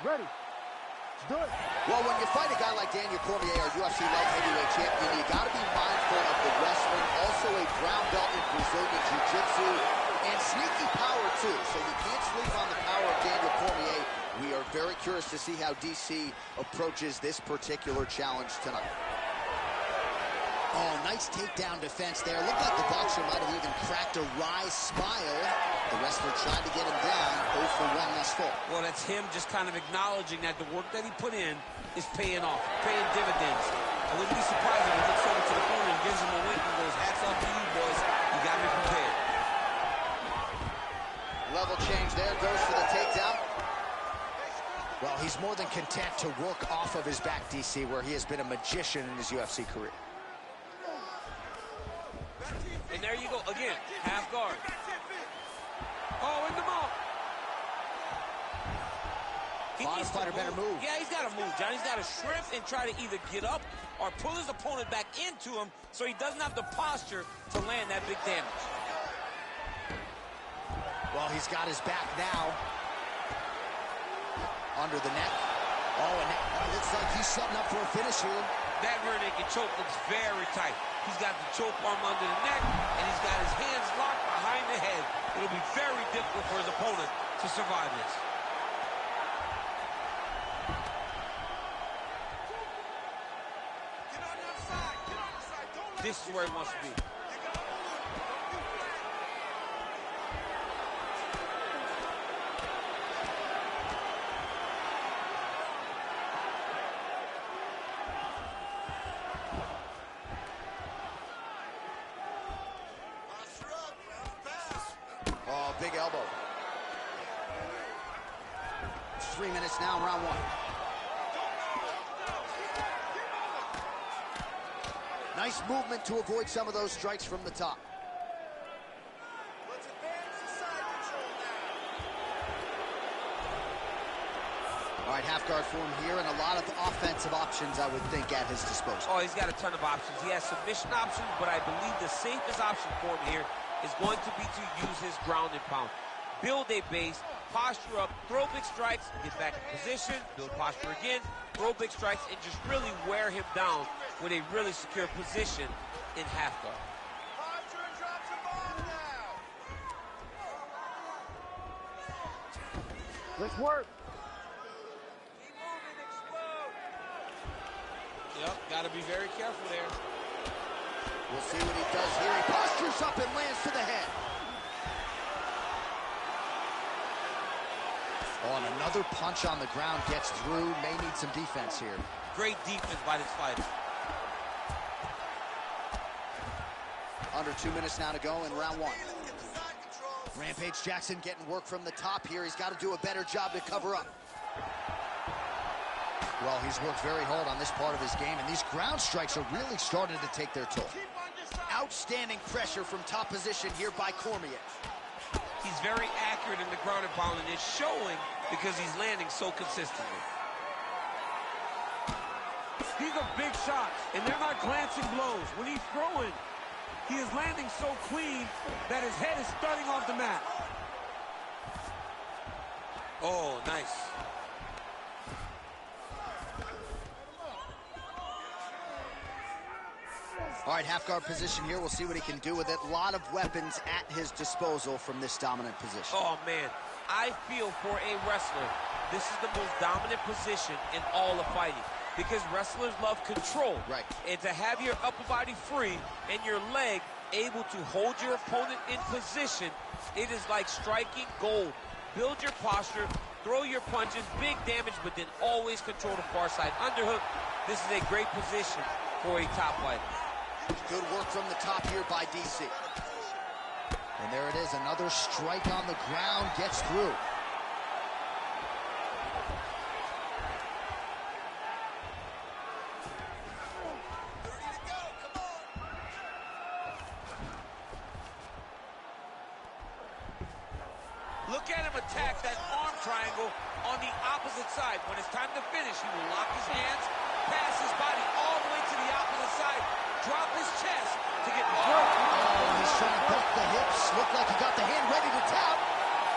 Ready. Do it. Well, when you fight a guy like Daniel Cormier, our UFC light heavyweight champion, you got to be mindful of the wrestling, also a brown belt in Brazilian Jiu-Jitsu, and sneaky power too. So you can't sleep on the power of Daniel Cormier. We are very curious to see how DC approaches this particular challenge tonight. Oh, nice takedown defense there. Looked like the boxer might have even cracked a wry smile. The wrestler tried to get him down. 0 for 1 thus far. Well, that's him just kind of acknowledging that the work that he put in is paying off, paying dividends. I wouldn't be surprised if he looks over to the corner and gives him a wink and goes, hats off to you, boys. You got me prepared. Level change there. Goes for the takedown. Well, he's more than content to work off of his back, DC, where he has been a magician in his UFC career. And there you go, again, half guard. Oh, in the mouth. Honest fighter better move. Yeah, he's got to move, John. He's got to shrimp and try to either get up or pull his opponent back into him so he doesn't have the posture to land that big damage. Well, he's got his back now. Under the neck. Oh, and it looks like he's setting up for a finish here. That rear naked choke looks very tight. He's got the choke arm under the neck, and he's got his hands locked behind the head. It'll be very difficult for his opponent to survive this. Get on the other side. Get on the side. Don't let This is where he wants to be. big elbow. 3 minutes now in round 1. Nice movement to avoid some of those strikes from the top. Let's advance the side control now. All right, half guard form here, and a lot of offensive options, I would think, at his disposal. Oh, he's got a ton of options. He has submission options, but I believe the safest option for him here is going to be to use his ground and pound. Build a base, posture up, throw big strikes, get back in position, build posture again, throw big strikes, and just really wear him down with a really secure position in half guard. Posture and drop some bombs now. Let's work. Keep moving, explode. Yep, got to be very careful there. We'll see what he does here. He postures up and lands to the head. Oh, and another punch on the ground gets through. May need some defense here. Great defense by this fighter. Under 2 minutes now to go in round 1. Rampage Jackson getting work from the top here. He's got to do a better job to cover up. Well, he's worked very hard on this part of his game, and these ground strikes are really starting to take their toll. Outstanding pressure from top position here by Cormier. He's very accurate in the ground and pound, and it's showing because he's landing so consistently. These are big shots, and they're not glancing blows. When he's throwing, he is landing so clean that his head is starting off the mat. Oh, nice. All right, half guard position here. We'll see what he can do with it. A lot of weapons at his disposal from this dominant position. Oh, man. I feel for a wrestler, this is the most dominant position in all of fighting because wrestlers love control. Right. And to have your upper body free and your leg able to hold your opponent in position, it is like striking gold. Build your posture, throw your punches, big damage, but then always control the far side underhook. This is a great position for a top fighter. Good work from the top here by DC. And there it is, another strike on the ground gets through. Look at him attack that arm triangle on the opposite side. When it's time to finish, he will lock his hands, pass his body all the way to the opposite side, drop his chest to get the Oh, he's trying to break the hips. Looked like he got the hand ready to tap.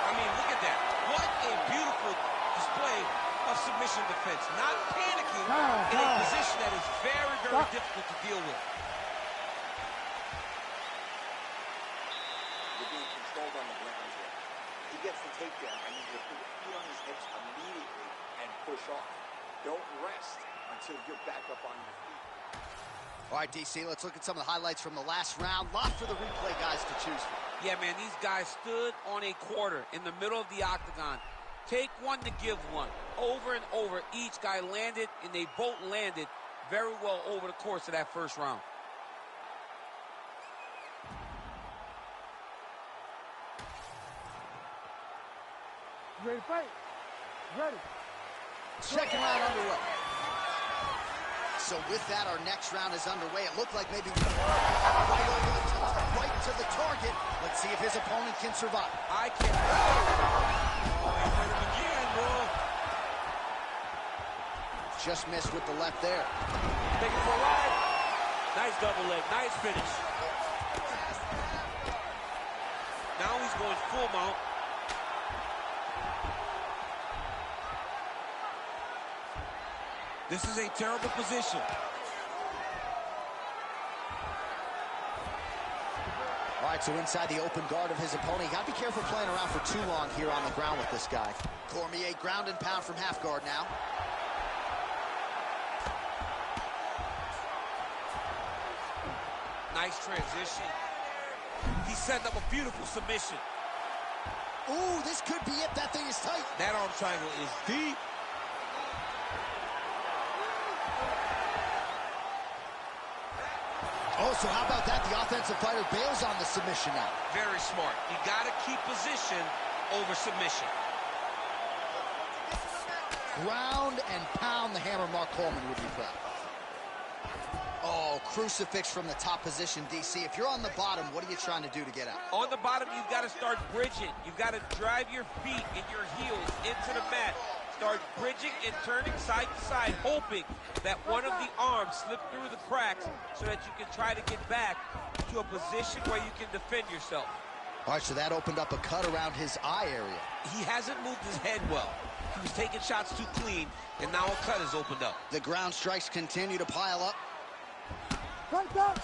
I mean, look at that. What a beautiful display of submission defense. Not panicking in a position that is very, very difficult to deal with. You're being controlled on the ground here. He gets the takedown. I need you to put your feet on his hips immediately and push off. Don't rest until you're back up on your feet. All right, DC, let's look at some of the highlights from the last round. Lot for the replay guys to choose from. Yeah, man, these guys stood on a quarter in the middle of the octagon. Take one to give one. Over and over, each guy landed, and they both landed very well over the course of that first round. You ready to fight? Ready. Second round underway. So with that, our next round is underway. It looked like maybe right over the top, right to the target. Let's see if his opponent can survive. I can't. Oh, he hurt him again, bro. Just missed with the left there. Take it for a ride. Nice double leg. Nice finish. Now he's going full mount. This is a terrible position. All right, so inside the open guard of his opponent. You got to be careful playing around for too long here on the ground with this guy. Cormier ground and pound from half guard now. Nice transition. He's setting up a beautiful submission. Ooh, this could be it. That thing is tight. That arm triangle is deep. Oh, so how about that? The offensive fighter bails on the submission now. Very smart. You got to keep position over submission. Ground and pound the hammer. Mark Coleman would be proud. Oh, crucifix from the top position, DC. If you're on the bottom, what are you trying to do to get out? On the bottom, you've got to start bridging. You've got to drive your feet and your heels into the mat. Start bridging and turning side to side, hoping that one of the arms slip through the cracks so that you can try to get back to a position where you can defend yourself. All right, so that opened up a cut around his eye area. He hasn't moved his head well. He was taking shots too clean, and now a cut has opened up. The ground strikes continue to pile up. Right back.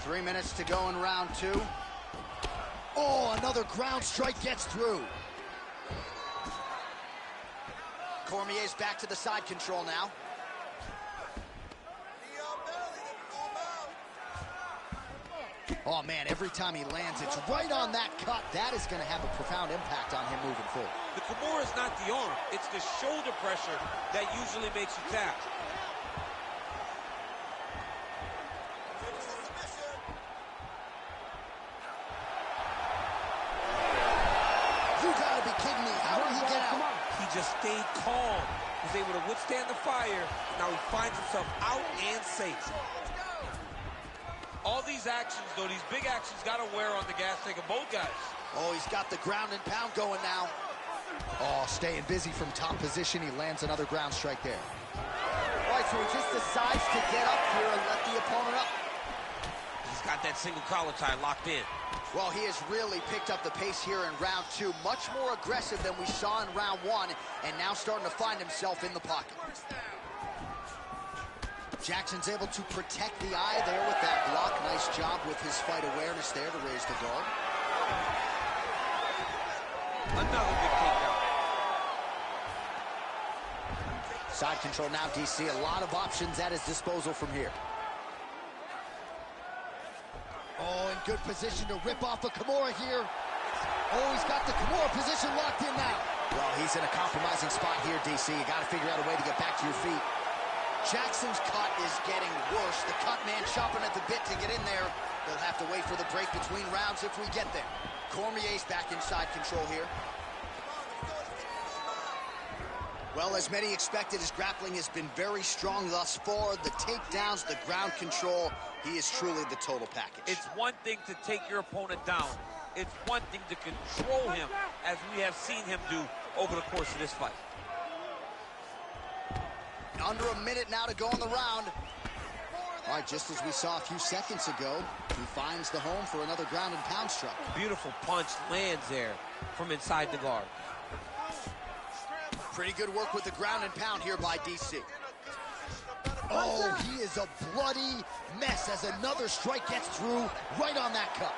Three minutes to go in round two. Oh, another ground strike gets through. Cormier's back to the side control now. Oh, man, every time he lands, it's right on that cut. That is going to have a profound impact on him moving forward. The Kimura is not the arm. It's the shoulder pressure that usually makes you tap. You got to be kidding me. How did he get out? He just stayed calm. Was able to withstand the fire. Now he finds himself out and safe. All these actions, though, these big actions, got to wear on the gas tank of both guys. Oh, he's got the ground and pound going now. Oh, staying busy from top position. He lands another ground strike there. All right, so he just decides to get up here and let the opponent up. He's got that single collar tie locked in. Well, he has really picked up the pace here in round two. Much more aggressive than we saw in round one, and now starting to find himself in the pocket. Jackson's able to protect the eye there with that block. Nice job with his fight awareness there to raise the guard. Another big takedown. Side control now, DC. A lot of options at his disposal from here. Oh, in good position to rip off a Kimura here. Oh, he's got the Kimura position locked in now. Well, he's in a compromising spot here, DC. You got to figure out a way to get back to your feet. Jackson's cut is getting worse. The cut man chomping at the bit to get in there. They'll have to wait for the break between rounds if we get there. Cormier's back inside control here. Well, as many expected, his grappling has been very strong thus far. The takedowns, the ground control, he is truly the total package. It's one thing to take your opponent down. It's one thing to control him, as we have seen him do over the course of this fight. Under a minute now to go in the round. All right, just as we saw a few seconds ago, he finds the home for another ground and pound strike. Beautiful punch lands there from inside the guard. Pretty good work with the ground and pound here by DC. Oh, he is a bloody mess as another strike gets through right on that cut.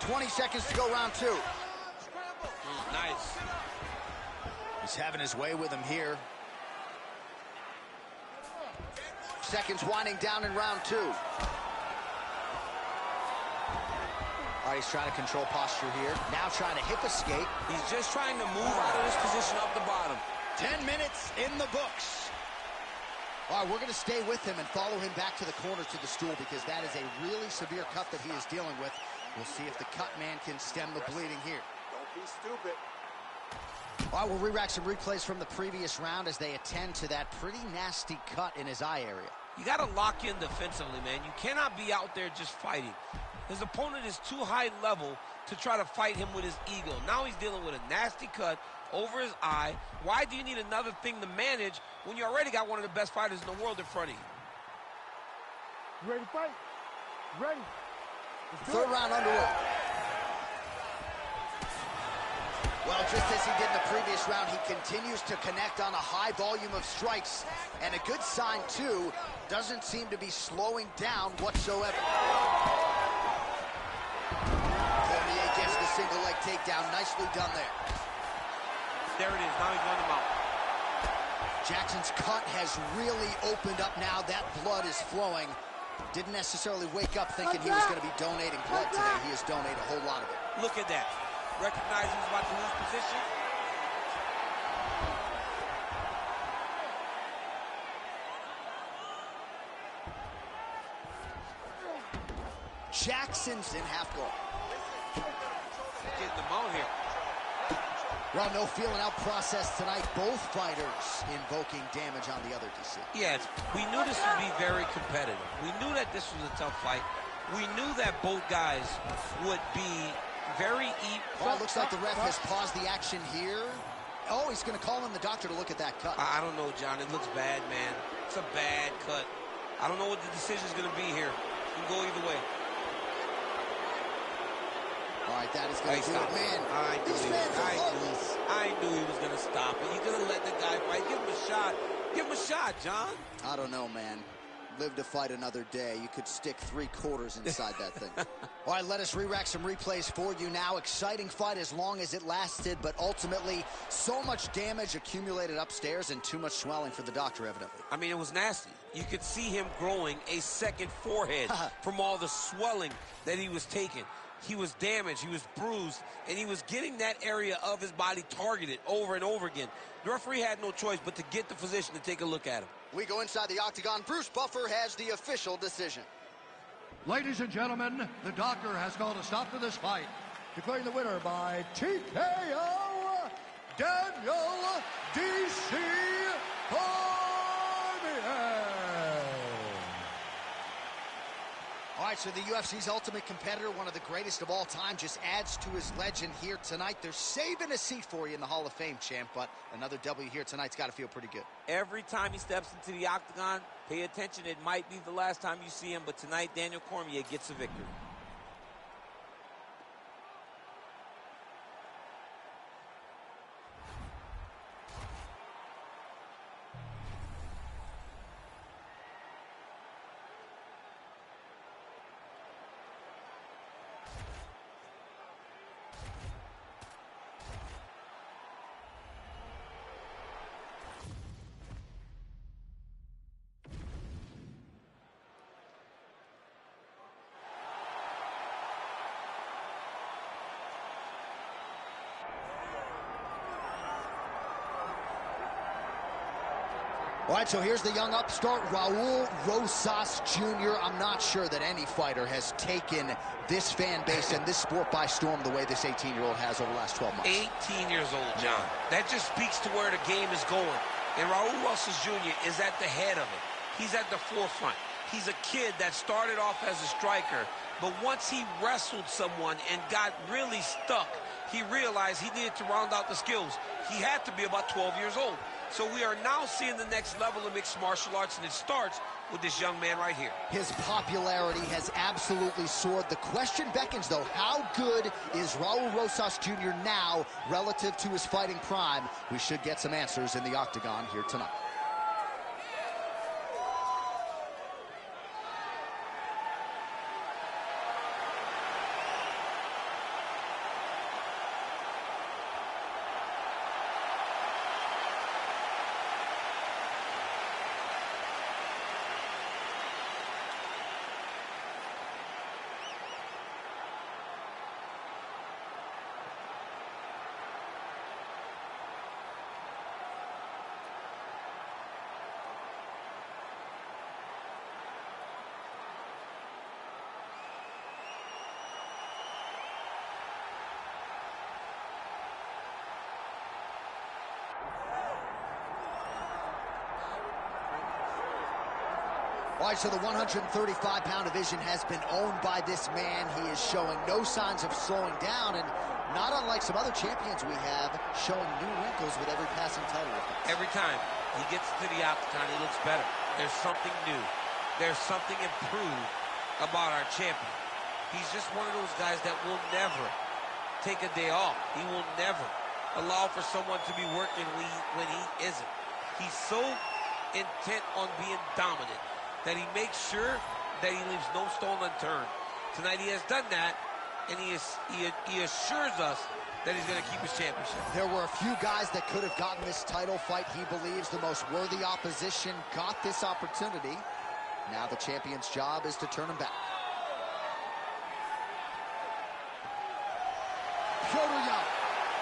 $20 seconds to go, round two. Nice. He's having his way with him here. Seconds winding down in round two. All right, he's trying to control posture here. Now trying to hip escape. He's just trying to move out of this position up the bottom. 10 minutes in the books. All right, we're going to stay with him and follow him back to the corner to the stool because that is a really severe cut that he is dealing with. We'll see if the cut man can stem the bleeding here. Don't be stupid. All right, we'll re-rack some replays from the previous round as they attend to that pretty nasty cut in his eye area. You got to lock in defensively, man. You cannot be out there just fighting. His opponent is too high level to try to fight him with his ego. Now he's dealing with a nasty cut over his eye. Why do you need another thing to manage when you already got one of the best fighters in the world in front of you? You ready to fight? Ready. Third round underway. Well, just as he did in the previous round, he continues to connect on a high volume of strikes. And a good sign, too, doesn't seem to be slowing down whatsoever. Cormier gets the single leg takedown. Nicely done there. There it is. Now he's on him out. Jackson's cut has really opened up now. That blood is flowing. Didn't necessarily wake up thinking he was going to be donating blood today. He has donated a whole lot of it. Look at that. Recognize he was about to lose position. Jackson's in half guard. Getting them out here. Well, no feeling out process tonight. Both fighters invoking damage on the other, DC. Yeah, we knew this would be very competitive. We knew that this was a tough fight. We knew that both guys would be very Well, it looks like the ref has paused the action here. Oh, he's going to call in the doctor to look at that cut. I don't know, John. It looks bad, man. It's a bad cut. I don't know what the decision's going to be here. It can go either way. All right, that is going to do it, man. I knew he was going to stop it. You're going to let the guy fight. Give him a shot. Give him a shot, John. I don't know, man. Live to fight another day. You could stick 3/4 inside that thing. All right, let us re-rack some replays for you now. Exciting fight as long as it lasted, but ultimately so much damage accumulated upstairs and too much swelling for the doctor, evidently. I mean, it was nasty. You could see him growing a second forehead from all the swelling that he was taking. He was damaged, he was bruised, and he was getting that area of his body targeted over and over again. The referee had no choice but to get the physician to take a look at him. We go inside the octagon. Bruce Buffer has the official decision. Ladies and gentlemen, the doctor has called a stop to this fight, declaring the winner by TKO, Daniel D.C. Cormier. All right, so the UFC's ultimate competitor, one of the greatest of all time, just adds to his legend here tonight. They're saving a seat for you in the Hall of Fame, champ, but another W here tonight's got to feel pretty good. Every time he steps into the octagon, pay attention. It might be the last time you see him, but tonight Daniel Cormier gets a victory. All right, so here's the young upstart, Raul Rosas Jr. I'm not sure that any fighter has taken this fan base and this sport by storm the way this 18-year-old has over the last 12 months. 18 years old, John. That just speaks to where the game is going. And Raul Rosas Jr. is at the head of it. He's at the forefront. He's a kid that started off as a striker, but once he wrestled someone and got really stuck, he realized he needed to round out the skills. He had to be about 12 years old. So we are now seeing the next level of mixed martial arts, and it starts with this young man right here. His popularity has absolutely soared. The question beckons, though, how good is Raul Rosas Jr. now relative to his fighting prime? We should get some answers in the octagon here tonight. All right, so the 135-pound division has been owned by this man. He is showing no signs of slowing down, and not unlike some other champions we have, showing new wrinkles with every passing title defense. Every time he gets to the octagon, he looks better. There's something new. There's something improved about our champion. He's just one of those guys that will never take a day off. He will never allow for someone to be working when he isn't. He's so intent on being dominant that he makes sure that he leaves no stone unturned. Tonight he has done that, and he assures us that he's going to keep his championship. There were a few guys that could have gotten this title fight. He believes the most worthy opposition got this opportunity. Now the champion's job is to turn him back.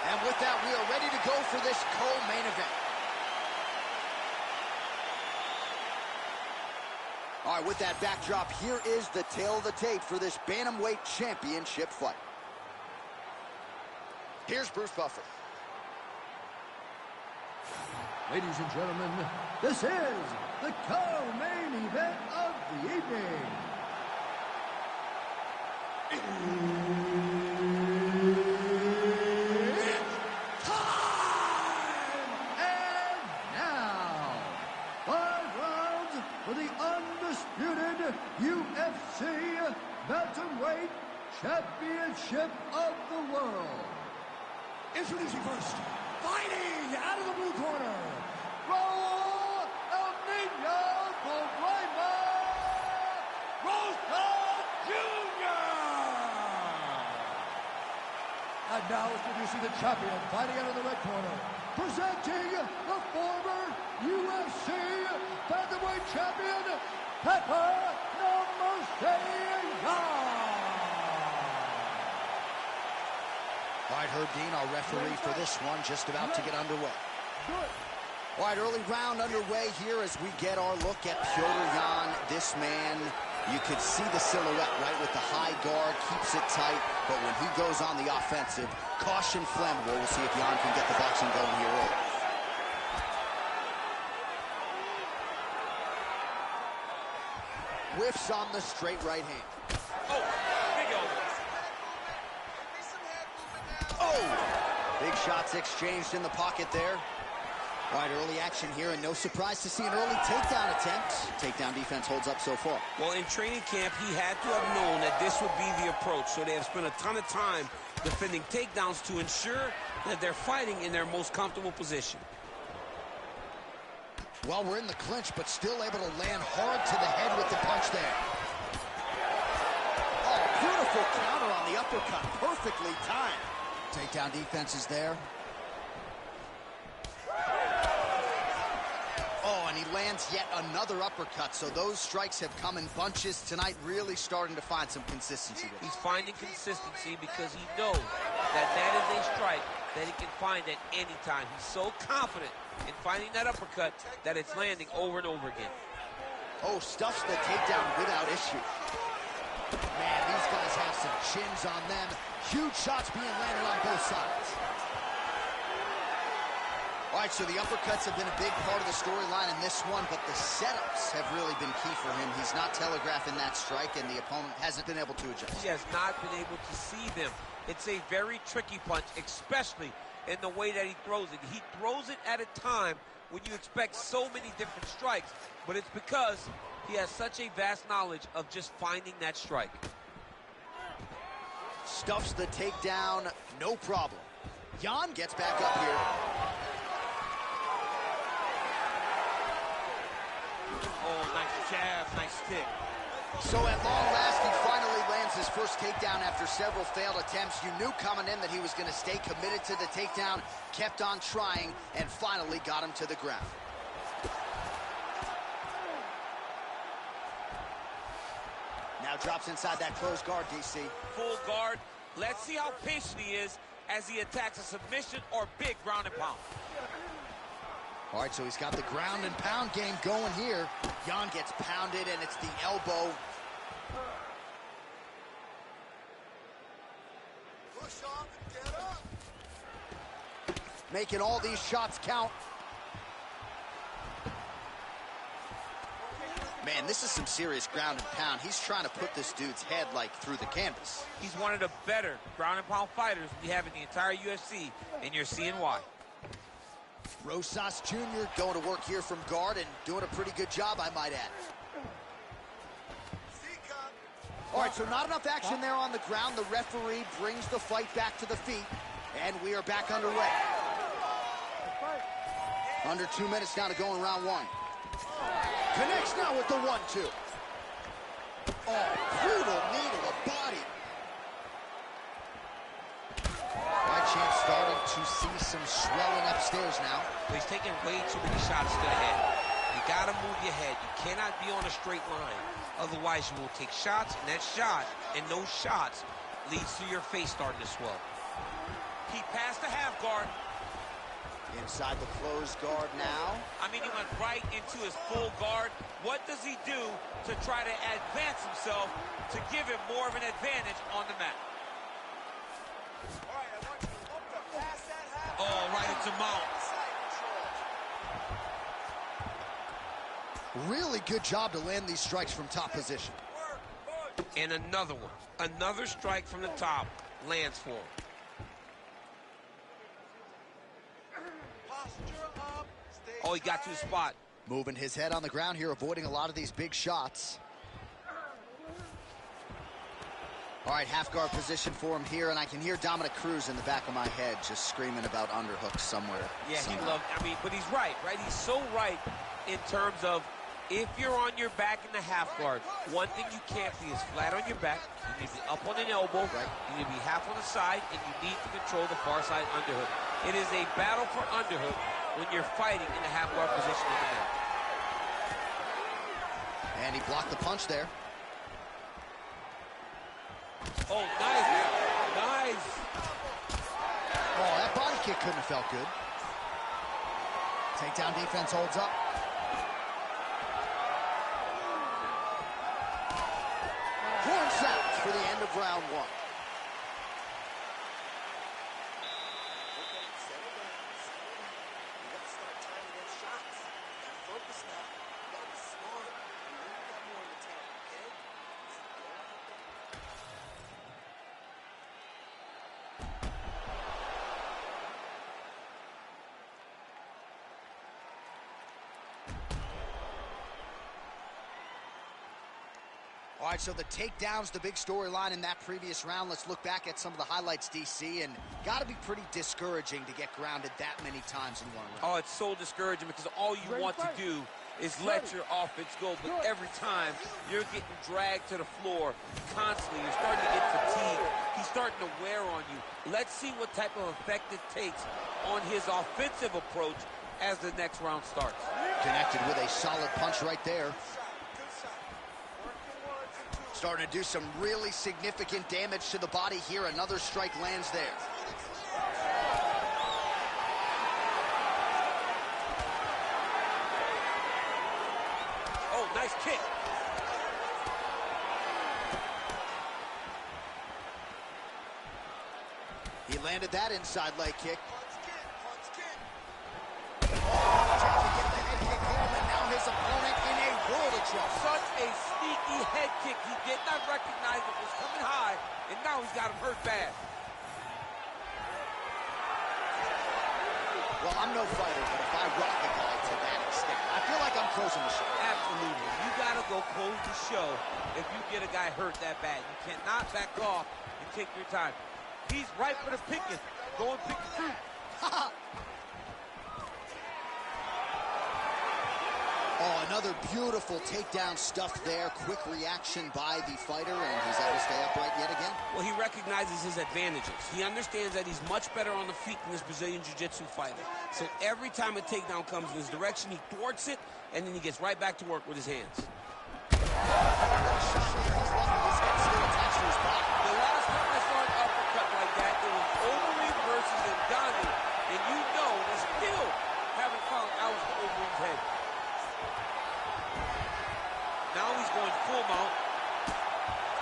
And with that, we are ready to go for this co-main event. All right, with that backdrop, here is the tale of the tape for this Bantamweight Championship fight. Here's Bruce Buffer. Ladies and gentlemen, this is the co-main event of the evening. UFC Bantamweight Championship of the World. Introducing first, fighting out of the blue corner, Raul El Niño Rousey Jr. And now introducing the champion, fighting out of the red corner, presenting the former UFC Bantamweight Champion, Pepper All right, Herb Dean, our referee for this one, just about to get underway. All right, early round underway here as we get our look at Petr Yan. This man, you could see the silhouette, right, with the high guard, keeps it tight, but when he goes on the offensive, caution flammable. We'll see if Yan can get the boxing going here early. Whiffs on the straight right hand. Oh, big elbow. Oh! Big shots exchanged in the pocket there. All right, early action here, and no surprise to see an early takedown attempt. Takedown defense holds up so far. Well, in training camp, he had to have known that this would be the approach, so they have spent a ton of time defending takedowns to ensure that they're fighting in their most comfortable position. Well, we're in the clinch, but still able to land hard to the head with the punch there. Oh, beautiful counter on the uppercut. Perfectly timed. Takedown defense is there. Oh, and he lands yet another uppercut. So those strikes have come in bunches tonight, really starting to find some consistency. He's finding consistency because he knows that that is a strike that he can find at any time. He's so confident in finding that uppercut that it's landing over and over again. Oh, stuffs the takedown without issue. Man, these guys have some chins on them. Huge shots being landed on both sides. All right, so the uppercuts have been a big part of the storyline in this one, but the setups have really been key for him. He's not telegraphing that strike, and the opponent hasn't been able to adjust. He has not been able to see them. It's a very tricky punch, especially in the way that he throws it. He throws it at a time when you expect so many different strikes, but it's because he has such a vast knowledge of just finding that strike. Stuffs the takedown, no problem. Yan gets back up here. Oh, nice jab, nice kick. So at long last, he finally lands his first takedown after several failed attempts. You knew coming in that he was going to stay committed to the takedown, kept on trying, and finally got him to the ground. Now drops inside that closed guard, DC. Full guard. Let's see how patient he is as he attacks a submission or big ground and pound. All right, so he's got the ground and pound game going here. Yan gets pounded, and it's the elbow. Push off and get up. Making all these shots count. Man, this is some serious ground and pound. He's trying to put this dude's head, like, through the canvas. He's one of the better ground and pound fighters we have in the entire UFC, and you're seeing why. Rosas Jr. going to work here from guard and doing a pretty good job, I might add. All right, so not enough action there on the ground. The referee brings the fight back to the feet, and we are back underway. Under 2 minutes now to go in round one. Connects now with the 1-2. Oh, brutal knee to the body. All right, champs to see some swelling upstairs now. He's taking way too many shots to the head. You gotta move your head. You cannot be on a straight line. Otherwise, you will take shots, and that shot and those shots leads to your face starting to swell. He passed the half guard. Inside the closed guard now. I mean, he went right into his full guard. What does he do to try to advance himself to give him more of an advantage on the mat? Oh, right into mount. Really good job to land these strikes from top position. And another one. Another strike from the top lands for him. Oh, he got to his spot. Moving his head on the ground here, avoiding a lot of these big shots. All right, half guard position for him here, and I can hear Dominic Cruz in the back of my head just screaming about underhooks somewhere. Yeah, he loved, I mean, but he's right? He's so right in terms of if you're on your back in the half guard, one thing you can't be is flat on your back. You need to be up on an elbow. Right. You need to be half on the side, and you need to control the far side underhook. It is a battle for underhook when you're fighting in the half guard position on the mat. And he blocked the punch there. Oh, nice. Nice. Oh, that body kick couldn't have felt good. Takedown defense holds up. Horn sounds for the end of round one. All right, so the takedown's the big storyline in that previous round. Let's look back at some of the highlights, DC, and got to be pretty discouraging to get grounded that many times in one round. Oh, it's so discouraging because all you want to do is let your offense go, but every time you're getting dragged to the floor constantly, you're starting to get fatigued. He's starting to wear on you. Let's see what type of effect it takes on his offensive approach as the next round starts. Connected with a solid punch right there. Starting to do some really significant damage to the body here. Another strike lands there. Oh, nice kick. He landed that inside leg kick. His opponent in a world of trouble. Such a sneaky head kick. He did not recognize it was coming high, and now he's got him hurt bad. Well, I'm no fighter, but if I rock a guy to that extent, I feel like I'm closing the show. Absolutely. You got to go close the show if you get a guy hurt that bad. You cannot back off and take your time. He's right for the picking. Go and pick the fruit. Oh, another beautiful takedown stuff there. Quick reaction by the fighter, and he's able to stay upright yet again. Well, he recognizes his advantages. He understands that he's much better on the feet than this Brazilian Jiu-Jitsu fighter. So every time a takedown comes in his direction, he thwarts it, and then he gets right back to work with his hands. He's lucky his head's still attached to his body. The last time I saw an uppercut like that, it was Overeem versus Ngannou, and you know they still haven't found Alistair Overeem's head. Now he's going full mount.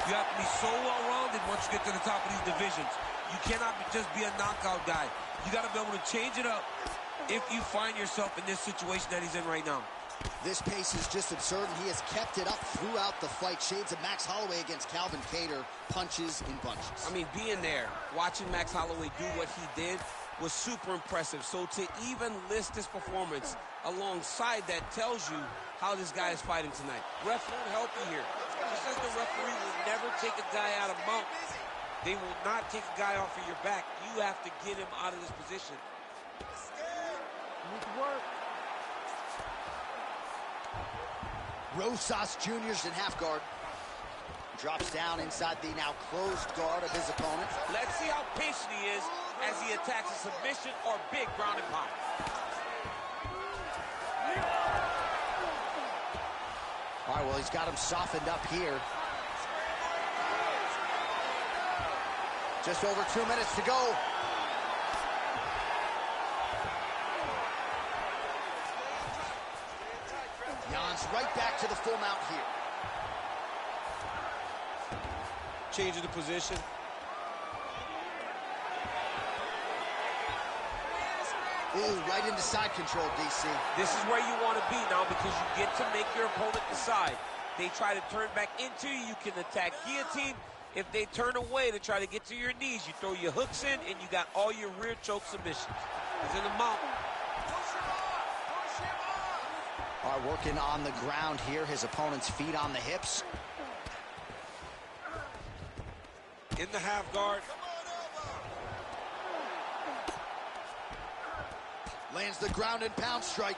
You have to be so well-rounded once you get to the top of these divisions. You cannot just be a knockout guy. You got to be able to change it up if you find yourself in this situation that he's in right now. This pace is just absurd, and he has kept it up throughout the fight. Shades of Max Holloway against Calvin Kattar, punches in bunches. I mean, being there, watching Max Holloway do what he did was super impressive. So to even list this performance alongside that tells you how this guy is fighting tonight. Ref won't help you here. Just as the referee will never take a guy out of mount, they will not take a guy off of your back. You have to get him out of this position. Need to work. Rosas Jr.'s in half guard. Drops down inside the now closed guard of his opponent. Let's see how patient he is as he attacks a submission or big ground and pound. All right, well, he's got him softened up here. Just over 2 minutes to go. Jan's right back to the full mount here. Changing the position. Ooh, right into side control, DC. This is where you want to be now because you get to make your opponent decide. They try to turn back into you, you can attack guillotine. If they turn away to try to get to your knees, you throw your hooks in and you got all your rear choke submissions. He's in the mount. All right, working on the ground here. His opponent's feet on the hips. In the half guard. Lands the ground and pound strike.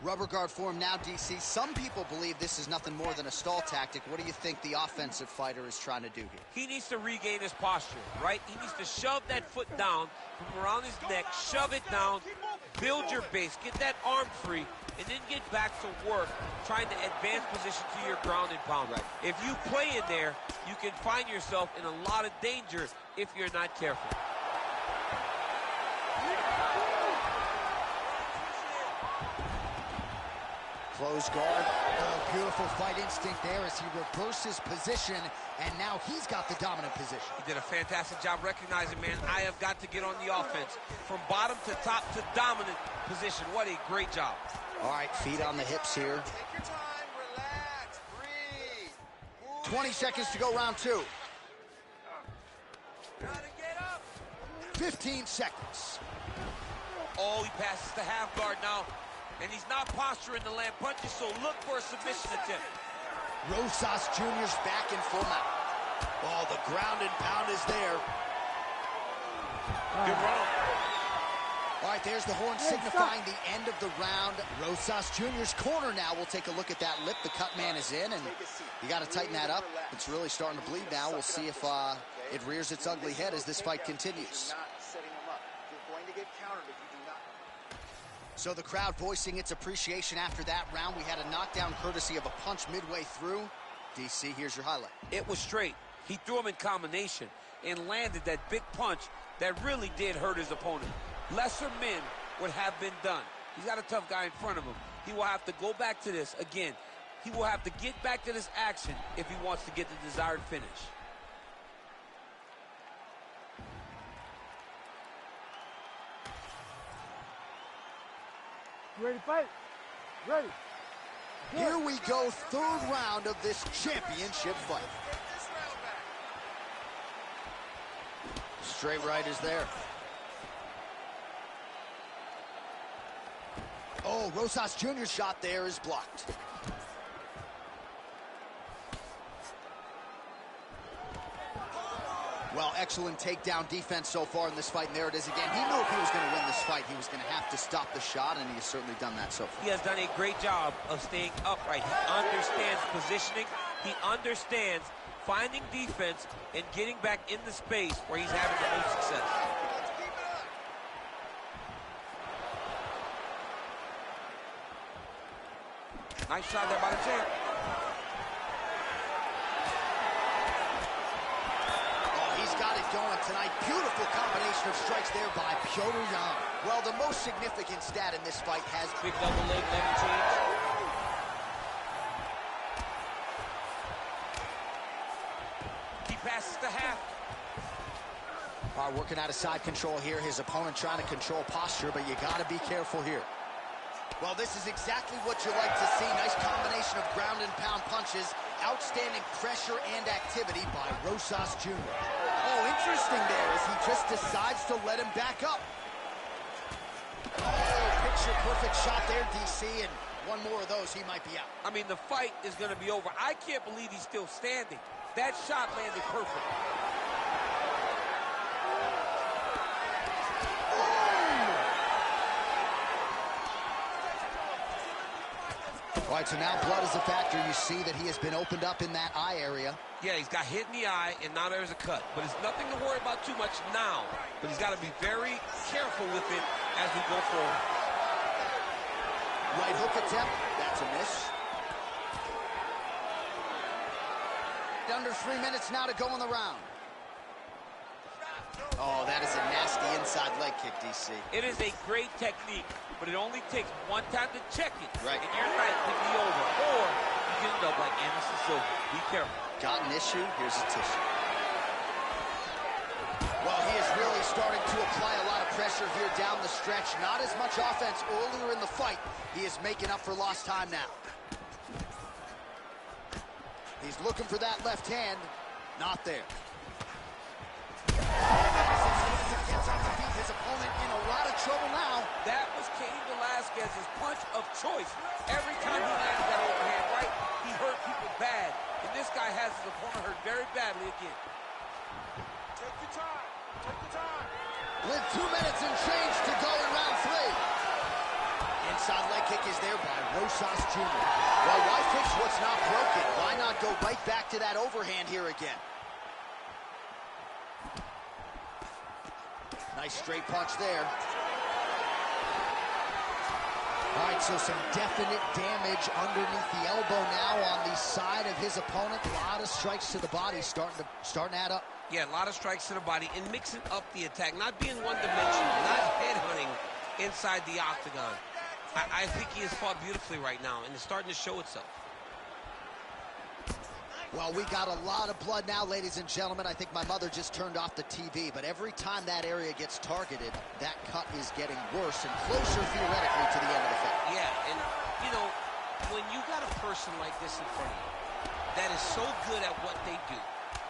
Rubber guard form now, DC. Some people believe this is nothing more than a stall tactic. What do you think the offensive fighter is trying to do here? He needs to regain his posture, right? He needs to shove that foot down from around his neck, shove it down, build your base, get that arm free, and then get back to work trying to advance position to your ground and pound. Right. If you play in there, you can find yourself in a lot of danger if you're not careful. Close guard. Oh, beautiful fight instinct there as he reverses position, and now he's got the dominant position. He did a fantastic job recognizing, man, I have got to get on the offense. From bottom to top to dominant position. What a great job. All right, feet on the hips here. Take your time, relax, breathe. Move. 20 seconds to go, round two. Gotta get up. 15 seconds. Oh, he passes the half guard now. And he's not posturing to land punches, so look for a submission attempt. Rosas Jr.'s back in full mount. Oh, the ground and pound is there. Good round. All right, there's the horn signifying the end of the round. Rosas Jr.'s corner now. We'll take a look at that lip. The cut man is in, and you got to tighten that up. It's really starting to bleed now. We'll see if it rears its ugly head as this fight continues. Not setting him up. You're going to get countered if you do not. So the crowd voicing its appreciation after that round. We had a knockdown courtesy of a punch midway through. DC, here's your highlight. It was straight. He threw him in combination and landed that big punch that really did hurt his opponent. Lesser men would have been done. He's got a tough guy in front of him. He will have to go back to this again. He will have to get back to this action if he wants to get the desired finish. Ready to fight? Ready. Here we go, third round of this championship fight. Straight right is there. Oh, Rosas Jr.'s shot there is blocked. Well, excellent takedown defense so far in this fight, and there it is again. He knew if he was going to win this fight, he was going to have to stop the shot, and he has certainly done that so far. He has done a great job of staying upright. He understands positioning. He understands finding defense and getting back in the space where he's having the most success. Nice shot there by the champ. Oh, he's got it going tonight. Beautiful combination of strikes there by Petr Yan. Well, the most significant stat in this fight has Big double leg change. He passes the half. Working out of side control here. His opponent trying to control posture, but you got to be careful here. Well, this is exactly what you like to see. Nice combination of ground and pound punches. Outstanding pressure and activity by Rosas Jr. Oh, interesting there as he just decides to let him back up. Oh, picture-perfect shot there, DC, and one more of those, he might be out. I mean, the fight is going to be over. I can't believe he's still standing. That shot landed perfect. All right, so now blood is a factor. You see that he has been opened up in that eye area. Yeah, he's got hit in the eye, and now there's a cut. But it's nothing to worry about too much now. But he's got to be very careful with it as we go forward. Right hook attempt. That's a miss. Under 3 minutes now to go in the round. Oh, that is a nasty inside leg kick, DC. It is a great technique, but it only takes one time to check it. Right. And your night could be over. Or you can end up like Anderson Silva. Be careful. Got an issue? Here's a tissue. Well, he is really starting to apply a lot of pressure here down the stretch. Not as much offense earlier in the fight. He is making up for lost time now. He's looking for that left hand. Not there. Gets up to beat his opponent in a lot of trouble now. That was Cain Velasquez's punch of choice. Every time he landed that overhand right, he hurt people bad. And this guy has his opponent hurt very badly again. Take your time. Take your time. With 2 minutes and change to go in round 3. Inside leg kick is there by Rousey Jr. Well, why fix what's not broken? Why not go right back to that overhand here again? Nice straight punch there. All right, so some definite damage underneath the elbow now on the side of his opponent. A lot of strikes to the body starting to add up. Yeah, a lot of strikes to the body and mixing up the attack, not being one-dimensional, not headhunting inside the octagon. I think he has fought beautifully right now, and it's starting to show itself. Well, we got a lot of blood now, ladies and gentlemen. I think my mother just turned off the TV, but every time that area gets targeted, that cut is getting worse and closer, theoretically, to the end of the fight. Yeah, and, you know, when you got a person like this in front of you that is so good at what they do,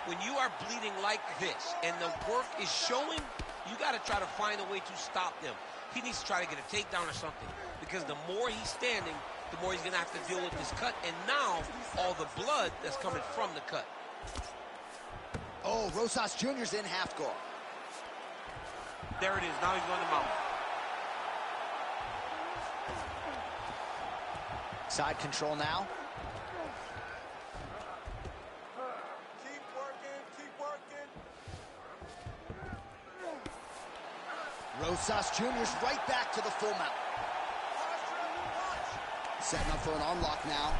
when you are bleeding like this and the work is showing, you got to try to find a way to stop them. He needs to try to get a takedown or something, because the more he's standing, the more he's going to have to deal with this cut, and now all the blood that's coming from the cut. Oh, Rousey Jr.'s in half guard. There it is. Now he's going to mount. Side control now. Keep working. Keep working. Rousey Jr.'s right back to the full mount. Setting up for an armlock now.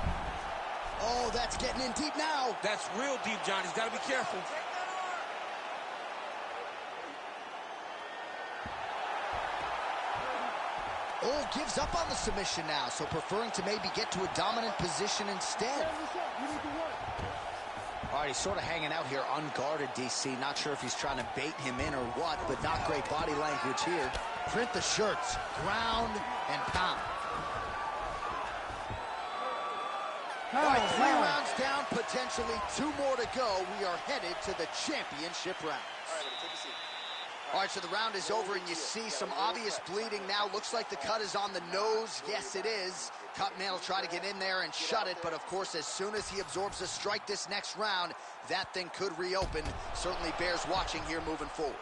Oh, that's getting in deep now. That's real deep, John. He's got to be careful. Oh, gives up on the submission now, so preferring to maybe get to a dominant position instead. All right, he's sort of hanging out here unguarded, DC. Not sure if he's trying to bait him in or what, but not great body language here. Print the shirts, ground and pound. All right, 3 rounds down, potentially 2 more to go. We are headed to the championship rounds. All right, take a seat. All right, so the round is over, and you see some obvious bleeding now. Looks like the cut is on the nose. Yes, it is. Cutman will try to get in there and shut it, but of course, as soon as he absorbs a strike this next round, that thing could reopen. Certainly bears watching here moving forward.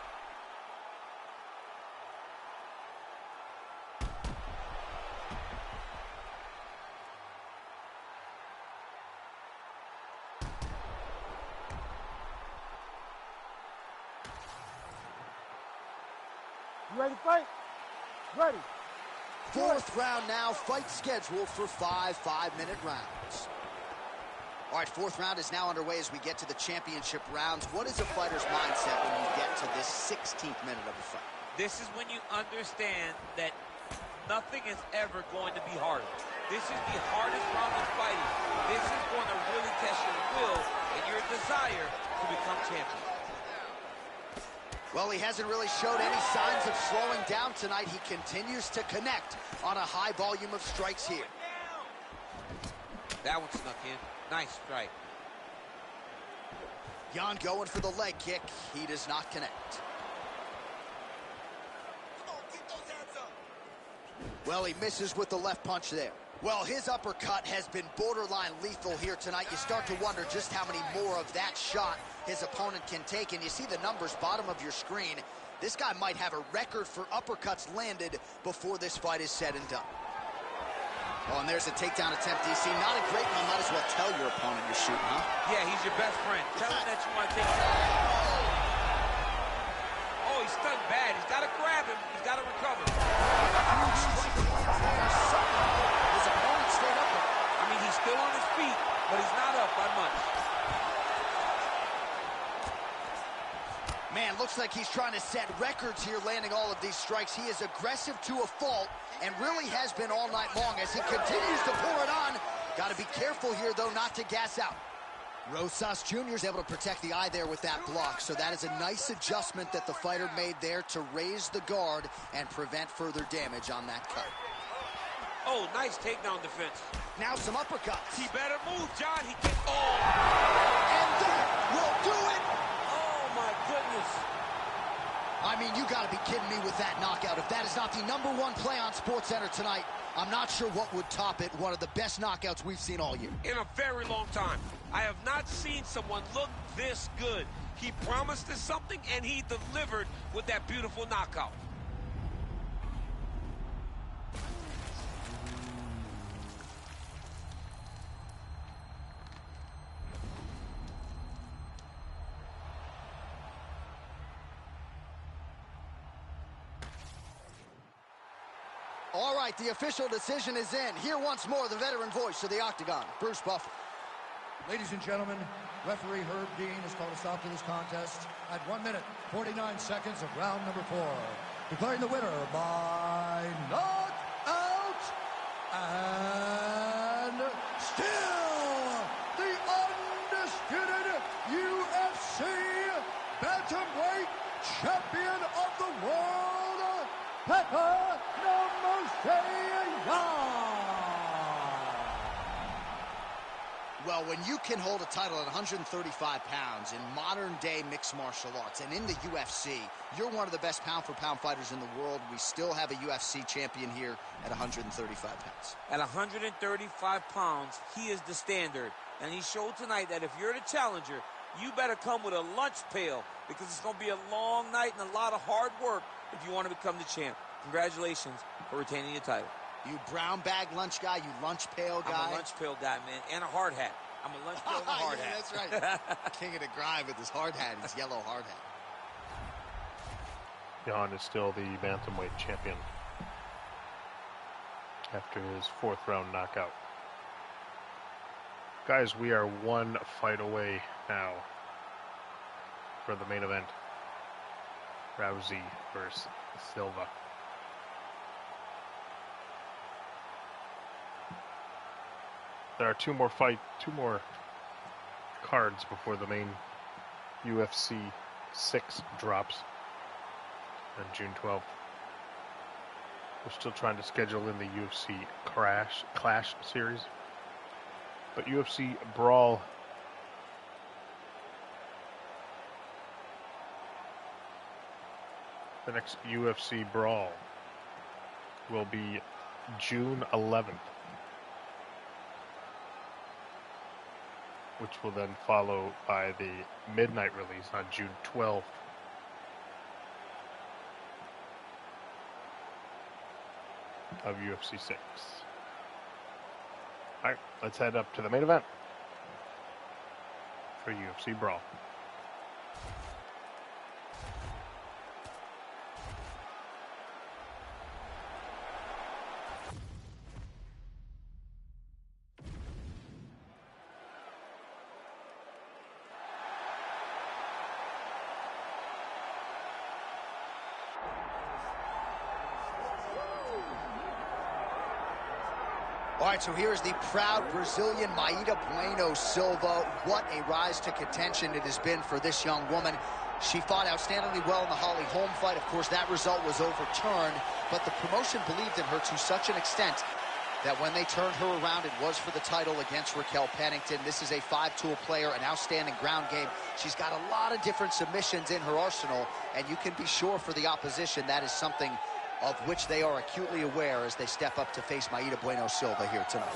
You ready to fight? Ready. 4th round now, fight scheduled for 5 5-minute rounds. All right, 4th round is now underway as we get to the championship rounds. What is a fighter's mindset when you get to this 16th minute of the fight? This is when you understand that nothing is ever going to be harder. This is the hardest round of fighting. This is going to really test your will and your desire to become champion. Well, he hasn't really showed any signs of slowing down tonight. He continues to connect on a high volume of strikes here. That one snuck in. Nice strike. Jan going for the leg kick. He does not connect. Come on, keep those hands up. Well, he misses with the left punch there. Well, his uppercut has been borderline lethal here tonight. You start to wonder just how many more of that shot his opponent can take. And you see the numbers bottom of your screen. This guy might have a record for uppercuts landed before this fight is said and done. Oh, and there's a takedown attempt, DC. Not a great one. Might as well tell your opponent you're shooting, huh? Yeah, he's your best friend. Tell him that you want to take him. Oh, he's stunned bad. He's got to grab him. He's got to recover. His opponent stayed up with him. I mean, he's still on his feet, but he's not up by much. Man, looks like he's trying to set records here, landing all of these strikes. He is aggressive to a fault and really has been all night long as he continues to pour it on. Got to be careful here, though, not to gas out. Rosas Jr. is able to protect the eye there with that block, so that is a nice adjustment that the fighter made there to raise the guard and prevent further damage on that cut. Oh, nice takedown defense. Now some uppercuts. He better move, John. He can. Oh! And that will do it! Oh, my goodness. I mean, you got to be kidding me with that knockout. If that is not the #1 play on SportsCenter tonight, I'm not sure what would top it. One of the best knockouts we've seen all year. In a very long time. I have not seen someone look this good. He promised us something, and he delivered with that beautiful knockout. All right, the official decision is in. Here once more, the veteran voice of the Octagon, Bruce Buffer. Ladies and gentlemen, referee Herb Dean has called a stop to this contest at 1 minute, 49 seconds of round number 4. Declaring the winner by knockout and still the undisputed UFC bantamweight champion of the world, Pepper Well, when you can hold a title at 135 pounds in modern-day mixed martial arts and in the UFC, you're one of the best pound-for-pound fighters in the world. We still have a UFC champion here at 135 pounds. At 135 pounds, he is the standard. And he showed tonight that if you're the challenger, you better come with a lunch pail because it's going to be a long night and a lot of hard work if you want to become the champ. Congratulations for retaining your title. You brown bag lunch guy, you lunch pail guy. I'm a lunch pail guy, man, and a hard hat. I'm a lunch pail and a hard hat. That's right. King of the grind with his hard hat, his yellow hard hat. Jan is still the bantamweight champion after his 4th round knockout. Guys, we are 1 fight away now for the main event. Rousey versus Silva. There are two more cards before the main UFC 6 drops on June 12th. We're still trying to schedule in the UFC Clash series. But UFC Brawl the next UFC Brawl will be June 11th. Which will then follow by the midnight release on June 12th. Of UFC 6. Alright, let's head up to the main event for UFC Brawl. All right, so here's the proud Brazilian Maíra Bueno Silva. What a rise to contention it has been for this young woman. She fought outstandingly well in the Holly Holm fight. Of course, that result was overturned, but the promotion believed in her to such an extent that when they turned her around, it was for the title against Raquel Pennington. This is a 5-tool player, an outstanding ground game. She's got a lot of different submissions in her arsenal, and you can be sure for the opposition that is something of which they are acutely aware as they step up to face Maíra Bueno Silva here tonight.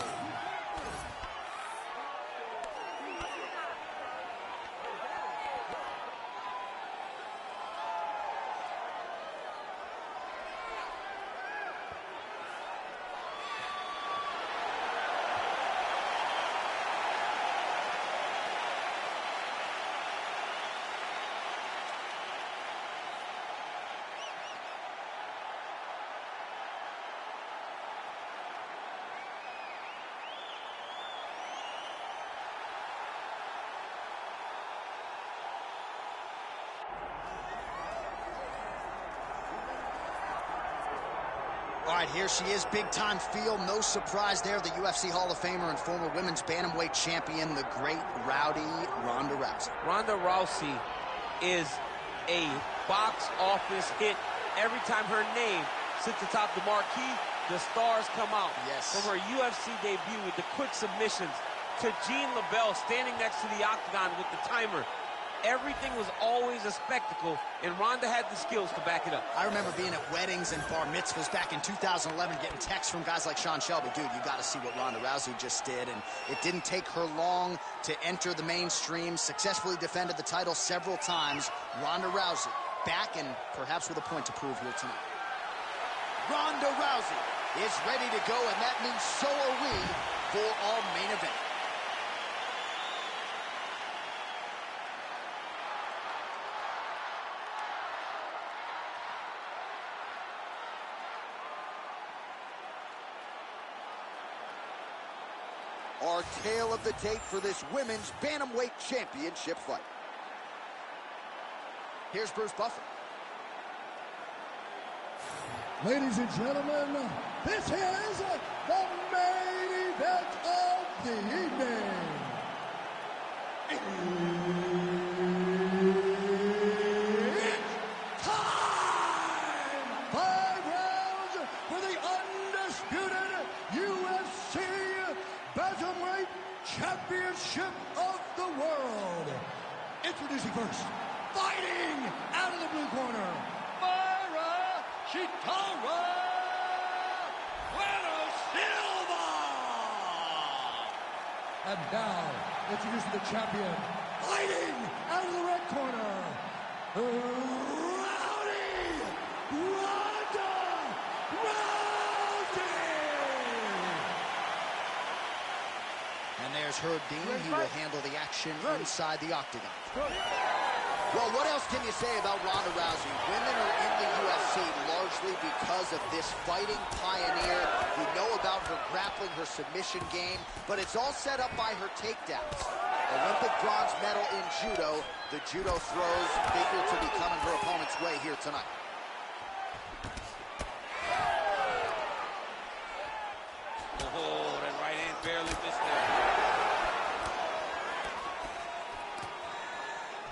All right, here she is, big-time feel. No surprise there, the UFC Hall of Famer and former women's bantamweight champion, the great rowdy Ronda Rousey. Ronda Rousey is a box office hit. Every time her name sits atop the marquee, the stars come out. Yes. From her UFC debut with the quick submissions to Jean LaBelle standing next to the octagon with the timer. Everything was always a spectacle, and Ronda had the skills to back it up. I remember being at weddings and bar mitzvahs back in 2011, getting texts from guys like Sean Shelby. Dude, you got to see what Ronda Rousey just did. And it didn't take her long to enter the mainstream, successfully defended the title several times. Ronda Rousey back and perhaps with a point to prove here tonight. Ronda Rousey is ready to go, and that means so are we for our main event. Our tale of the tape for this women's bantamweight championship fight. Here's Bruce Buffer. Ladies and gentlemen, this is the main event of the evening. It's time! 5 rounds for the undisputed UFC Bantamweight Championship of the world. Introducing first, fighting out of the blue corner, Chitara Silva! And now, introducing the champion, fighting out of the red corner, Rowdy Ronda Rousey! And there's Herb Dean. He will handle the action inside the octagon. Well, what else can you say about Ronda Rousey? Women are in the UFC largely because of this fighting pioneer. We know about her grappling, her submission game, but it's all set up by her takedowns. Olympic bronze medal in judo. The judo throws figure to be coming her opponent's way here tonight. Oh, that right hand barely missed there.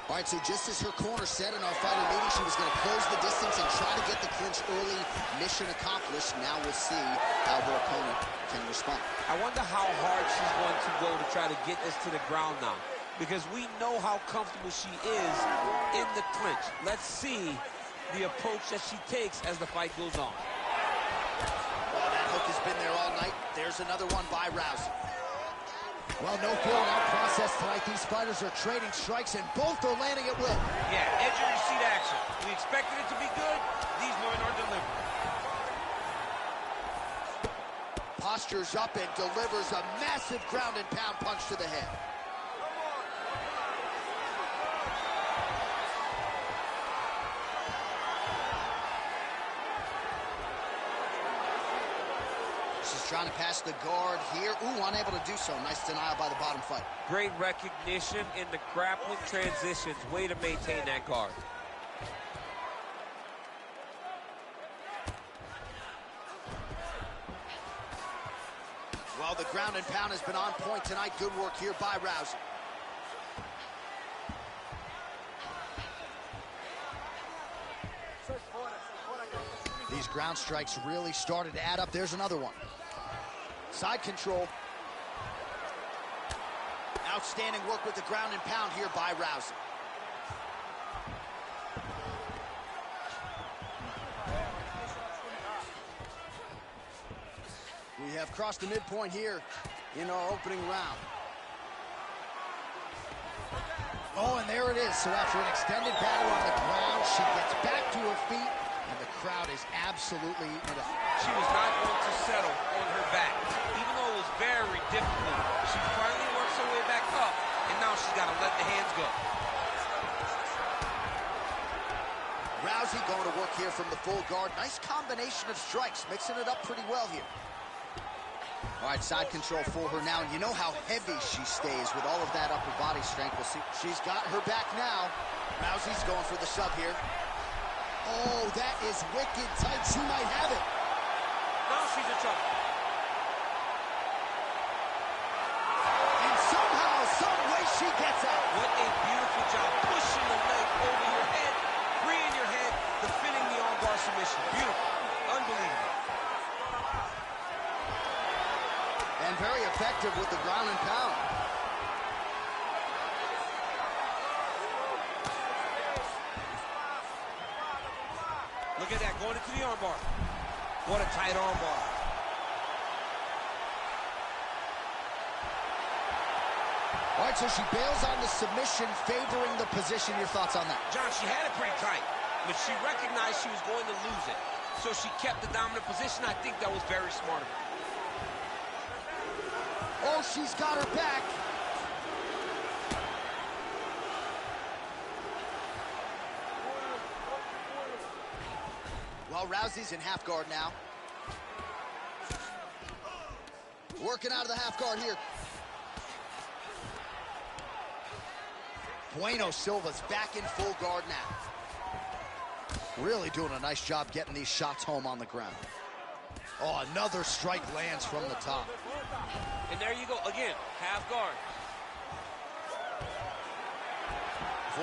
All right, so just as her corner said in our fighter meeting, she was going to close the distance and try to get the clinch early. Mission accomplished. Now we'll see how her opponent can respond. I wonder how hard she's going to go to try to get this to the ground now, because we know how comfortable she is in the clinch. Let's see the approach that she takes as the fight goes on. Well, that hook has been there all night. There's another one by Rousey. Well, no feeling out process tonight. These fighters are trading strikes, and both are landing at will. Yeah, edge of your seat action. We expected it to be good. These women are delivering. Postures up and delivers a massive ground and pound punch to the head. She's trying to pass the guard here. Ooh, unable to do so. Nice denial by the bottom fighter. Great recognition in the grappling transitions. Way to maintain that guard. Well, the ground and pound has been on point tonight. Good work here by Rousey. These ground strikes really started to add up. There's another one. Side control. Outstanding work with the ground and pound here by Rousey. We have crossed the midpoint here in our opening round. Oh, and there it is. So after an extended battle on the ground, she gets back to her feet, and the crowd is absolutely eating it up. She was not going to settle on her back. Even though it was very difficult, she finally works her way back up, and now she's got to let the hands go. Rousey going to work here from the full guard. Nice combination of strikes, mixing it up pretty well here. All right, side control for her now, and you know how heavy she stays with all of that upper body strength. We'll see. She's got her back now. Rousey's going for the sub here. Oh, that is wicked tight. She might have it. Now she's in trouble. And somehow, some way, she gets out. What a beautiful job. Pushing the leg over your head, freeing your head, defending the armbar submission. Beautiful. Unbelievable. And very effective with the ground and pound. Look at that, going into the armbar. What a tight armbar. All right, so she bails on the submission, favoring the position. Your thoughts on that? John, she had it pretty tight, but she recognized she was going to lose it. So she kept the dominant position. I think that was very smart of her. Oh, she's got her back. Well, Rousey's in half guard now. Working out of the half guard here. Bueno Silva's back in full guard now. Really doing a nice job getting these shots home on the ground. Oh, another strike lands from the top. And there you go, again, half guard.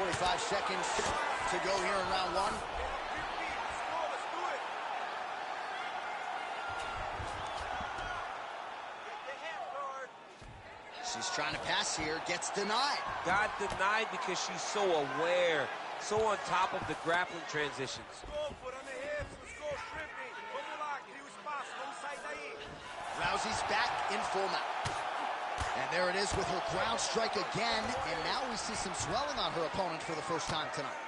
45 seconds to go here in round one. She's trying to pass here, gets denied. Got denied because she's so aware, so on top of the grappling transitions. Rousey's back in full mount. And there it is with her ground strike again. And now we see some swelling on her opponent for the first time tonight.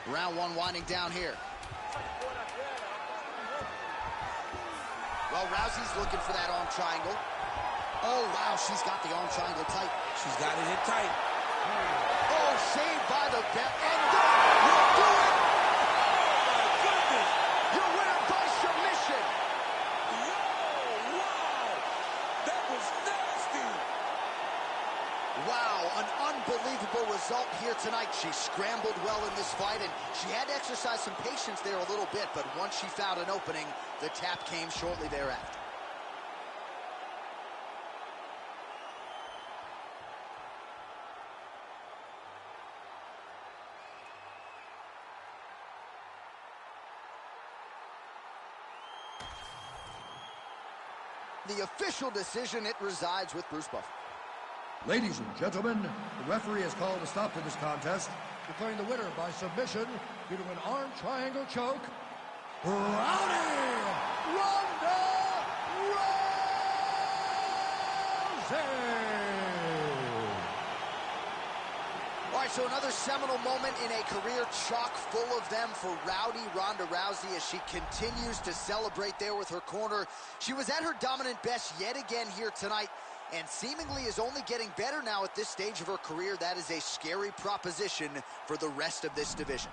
Round one winding down here. Well, Rousey's looking for that arm triangle. Oh, wow, she's got the arm triangle tight. She's got it in tight. Oh, saved by the belt. And that will do it. Oh, my goodness. Your winner by submission. Wow. That was nasty. Wow, an unbelievable result here tonight. She scrambled well in this fight, and she had to exercise some patience there a little bit, but once she found an opening, the tap came shortly thereafter. The official decision, it resides with Bruce Buffer. Ladies and gentlemen, the referee has called a stop to this contest, declaring the winner by submission due to an arm triangle choke, Ronda Rousey! All right, so another seminal moment in a career chock full of them for Rowdy Ronda Rousey as she continues to celebrate there with her corner. She was at her dominant best yet again here tonight, and seemingly is only getting better now at this stage of her career. That is a scary proposition for the rest of this division.